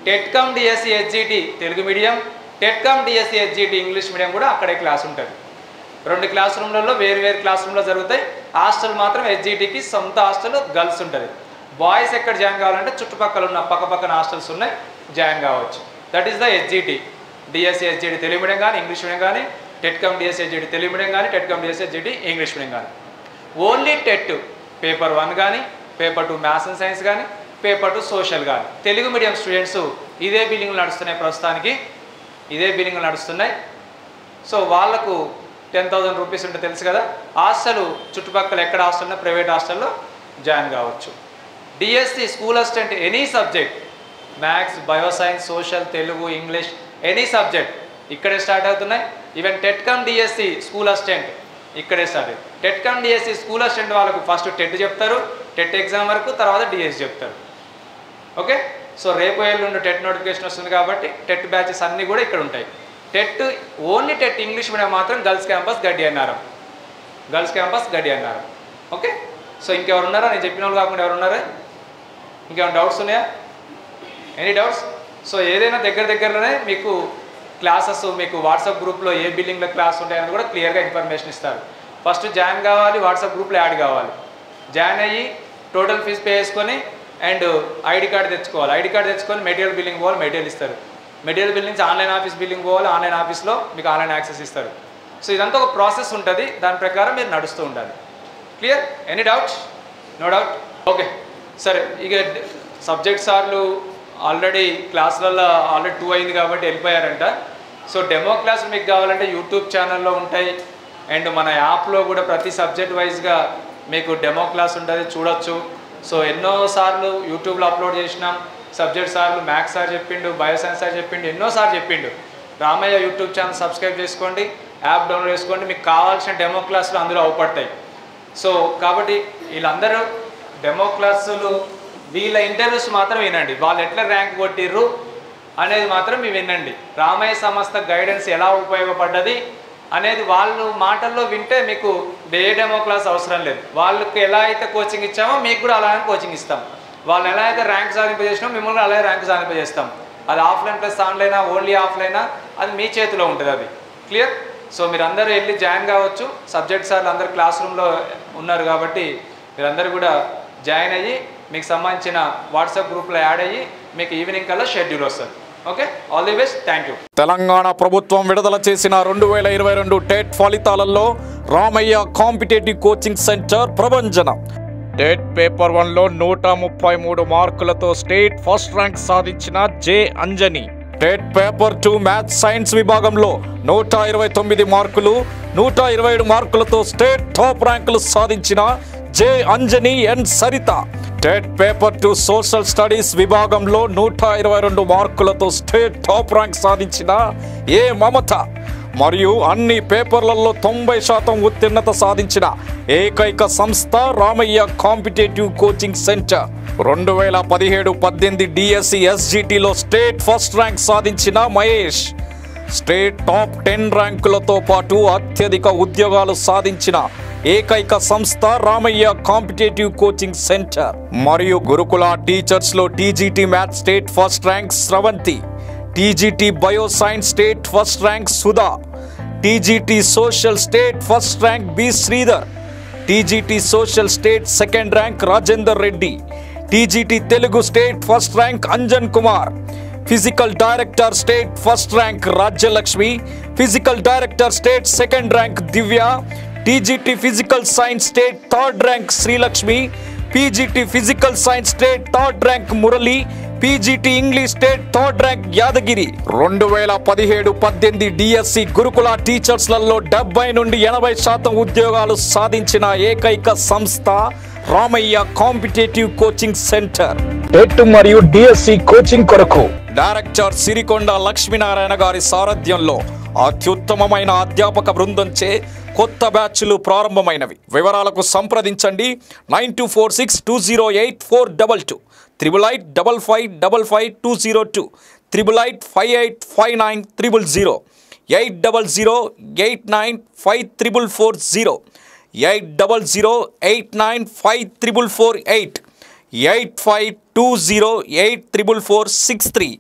TET come DSC HGT Telugu medium, TET come DSC HGT English medium కూడా అక్కడే క్లాస్ ఉంటుంది. 2 క్లాస్ రూమ్లలో వేరు క్లాస్ రూమ్లో జరుగుతాయి. హాస్టల్ మాత్రం హెచ్జిటికి సొంత హాస్టల్ గర్ల్స్ ఉంటుంది. బాయ్స్ ఎక్కడ జాయిన్ కావాలంటే చుట్టుపక్కల ఉన్న పక్కపక్కన హాస్టల్స్ ఉన్నాయి, జాయిన్ కావచ్చు. That is the HGT DSC HGT Telugu medium కానీ ఇంగ్లీష్ మీడియం కానీ, టెట్కమ్ డిఎస్సి హెచ్జిటి తెలుగు మీడియం కానీ, టెట్కమ్ డిఎస్సి హెచ్జిటి ఇంగ్లీష్ మీడియం కానీ. ఓన్లీ టెట్ పేపర్ 1 కానీ, పేపర్ 2 మ్యాథ్స్ అండ్ సైన్స్ కానీ, పేపర్ 2 సోషల్ కానీ. తెలుగు మీడియం స్టూడెంట్స్ ఇదే బిల్డింగ్లు నడుస్తున్నాయి, ప్రస్తుతానికి ఇదే బిల్డింగ్లు నడుస్తున్నాయి. సో వాళ్ళకు 10,000 రూపీస్ ఉంటే తెలుసు కదా. హాస్టల్ చుట్టుపక్కల ఎక్కడ హాస్టల్ ఉన్నా ప్రైవేట్ హాస్టల్లో జాయిన్ కావచ్చు. DSC school assistant any subject, maths, bioscience, social, Telugu, English, any subject ఇక్కడే స్టార్ట్ అవుతున్నాయి. ఈవెన్ టెట్కమ్ డిఎస్సి స్కూల్ అసిస్టెంట్ ఇక్కడే స్టార్ట్ అయ్యింది. టెట్కమ్ డిఎస్సి స్కూల్ అసిస్టెంట్ వాళ్ళకు ఫస్ట్ టెట్ చెప్తారు, టెట్ ఎగ్జామ్ వరకు, తర్వాత డిఎస్సి చెప్తారు. ఓకే? సో రేపు ఎల్లుండి టెట్ నోటిఫికేషన్ వస్తుంది కాబట్టి టెట్ బ్యాచెస్ అన్నీ కూడా ఇక్కడ ఉంటాయి. TET only TET English medium మాత్రం గర్ల్స్ క్యాంపస్ గడ్డి అన్నారం. ఓకే? సో ఇంకెవరు ఉన్నారా? నేను చెప్పిన వాళ్ళు కాకుండా ఎవరు ఉన్నారా? ఇంకేమైనా డౌట్స్ ఉన్నాయా? Any doubts? సో ఏదైనా దగ్గరలోనే మీకు క్లాసెస్ మీకు వాట్సాప్ గ్రూప్లో ఏ బిల్డింగ్లో క్లాస్ ఉంటాయని కూడా క్లియర్గా ఇన్ఫర్మేషన్ ఇస్తారు. ఫస్ట్ జాయిన్ కావాలి, వాట్సాప్ గ్రూప్లో యాడ్ కావాలి. జాయిన్ అయ్యి టోటల్ ఫీజు పే చేసుకొని అండ్ ఐడి కార్డు తెచ్చుకోవాలి. ఐడి కార్డు తెచ్చుకొని మెటీరియల్ బిల్లింగ్ పోవాలి, మెటీరియల్ ఇస్తారు. మెటీరియల్ బిల్ నుంచి ఆన్లైన్ ఆఫీస్ బిల్లింగ్ పోవాలి, ఆన్లైన్ ఆఫీస్లో మీకు ఆన్లైన్ యాక్సెస్ ఇస్తారు. సో ఇదంతా ఒక ప్రాసెస్ ఉంటుంది, దాని ప్రకారం మీరు నడుస్తూ ఉండాలి. Clear? Any doubt? No doubt? Okay, సరే. ఇక సబ్జెక్ట్ సార్లు ఆల్రెడీ క్లాసులలో ఆల్రెడీ 2 అయింది కాబట్టి వెళ్ళిపోయారంట. సో డెమో క్లాసులు మీకు కావాలంటే యూట్యూబ్ ఛానల్లో ఉంటాయి, అండ్ మన యాప్లో కూడా ప్రతి సబ్జెక్ట్ వైజ్గా మీకు డెమో క్లాస్ ఉంటుంది, చూడొచ్చు. సో ఎన్నోసార్లు యూట్యూబ్లో అప్లోడ్ చేసినాం. సబ్జెక్ట్ సార్లు మ్యాథ్స్ సార్ చెప్పిండు, బయోసైన్స్ సార్ చెప్పిండు, ఎన్నోసార్లు చెప్పిండు. రామయ్య యూట్యూబ్ ఛానల్ సబ్స్క్రైబ్ చేసుకోండి, యాప్ డౌన్లోడ్ చేసుకోండి, మీకు కావాల్సిన డెమో క్లాసులు అందులో అవపడతాయి. సో కాబట్టి వీళ్ళందరూ డెమో క్లాసులు వీళ్ళ ఇంటర్వ్యూస్ మాత్రం వినండి, వాళ్ళు ఎట్లా ర్యాంక్ కొట్టిర్రు అనేది మాత్రం మీరు వినండి. రామయ్య సంస్థ గైడెన్స్ ఎలా ఉపయోగపడ్డది అనేది వాళ్ళు మాటల్లో వింటే మీకు ఏ డెమో క్లాస్ అవసరం లేదు. వాళ్ళకి ఎలా అయితే కోచింగ్ ఇచ్చామో మీకు కూడా అలానే కోచింగ్ ఇస్తాం. వాళ్ళు ఎలా అయితే ర్యాంక్ సాధింపజేసినామో మిమ్మల్ని అలాగే ర్యాంక్ సాధింపజేస్తాం. అది ఆఫ్లైన్ ప్లస్ ఆన్లైనా, ఓన్లీ ఆఫ్లైనా, అది మీ చేతిలో ఉంటుంది. అది క్లియర్? సో మీరు అందరూ వెళ్ళి జాయిన్ కావచ్చు. సబ్జెక్ట్ సార్లు అందరు క్లాస్ రూమ్లో ఉన్నారు కాబట్టి మీరందరూ కూడా జాయిన్ అయ్యి మీకు సంబంధించిన వాట్సాప్ గ్రూప్లో యాడ్ అయ్యి మీకు ఈవినింగ్ కల్లా షెడ్యూల్ వస్తుంది. Okay, all the best, thank you. Telangana ప్రభుత్వం విడుదల చేసిన 2022 టెట్ ఫలితాలలో రామయ్య కాంపిటేటివ్ కోచింగ్ సెంటర్ ప్రభంజనం. టెట్ పేపర్ 1లో 133 మార్కులతో స్టేట్ ఫస్ట్ ర్యాంక్ సాధించిన J Anjani. TET paper 2 maths science విభాగంలో 129 మార్కులు, 127 మార్కులతో స్టేట్ టాప్ ర్యాంకులు సాధించిన J Anjani N Saritha. TET paper 2 social studies విభాగంలో 122 మార్కులతో స్టేట్ టాప్ ర్యాంక్ సాధించిన ఏ మమత. మరియు అన్ని పేపర్లలో 90% ఉత్తీర్ణత సాధించిన ఏకైక సంస్థ Ramayya competitive coaching centre. 2017-18 DSC ఎస్జిటిలో స్టేట్ ఫస్ట్ ర్యాంక్ సాధించిన మహేష్. స్టేట్ టాప్ 10 ర్యాంకులతో పాటు అత్యధిక ఉద్యోగాలు సాధించిన ఏకైక సంస్థ రామయ్య కాంపిటేటివ్ కోచింగ్ సెంటర్. మరియు గురుకుల టీచర్స్లో TGT maths state first rank Sravanthi, TGT bio science state first rank Sudha, TGT social state first rank B Sridhar, TGT social state second rank Rajender Reddy, TGT Telugu state first rank Anjan Kumar, physical director state first rank Rajyalakshmi, physical director state second rank Divya, TGT physical science state third rank Srilakshmi, PGT physical science state third rank Murali, PGT English state third rank Yadagiri. 2017-18 DSC Gurukula టీచర్స్లలో 70 నుండి 80% ఉద్యోగాలు సాధించిన ఏకైక సంస్థ Ramayya competitive coaching centre. TET మరియు DSC coaching కొరకు director Sirikonda Lakshminarayana గారి సారథ్యంలో అత్యుత్తమమైన అధ్యాపక బృందంచే కొత్త బ్యాచ్లు ప్రారంభమైనవి. వివరాలకు సంప్రదించండి 9246208422, 8885555202, 88585900, 8008954440, 8008954448, 8520844463.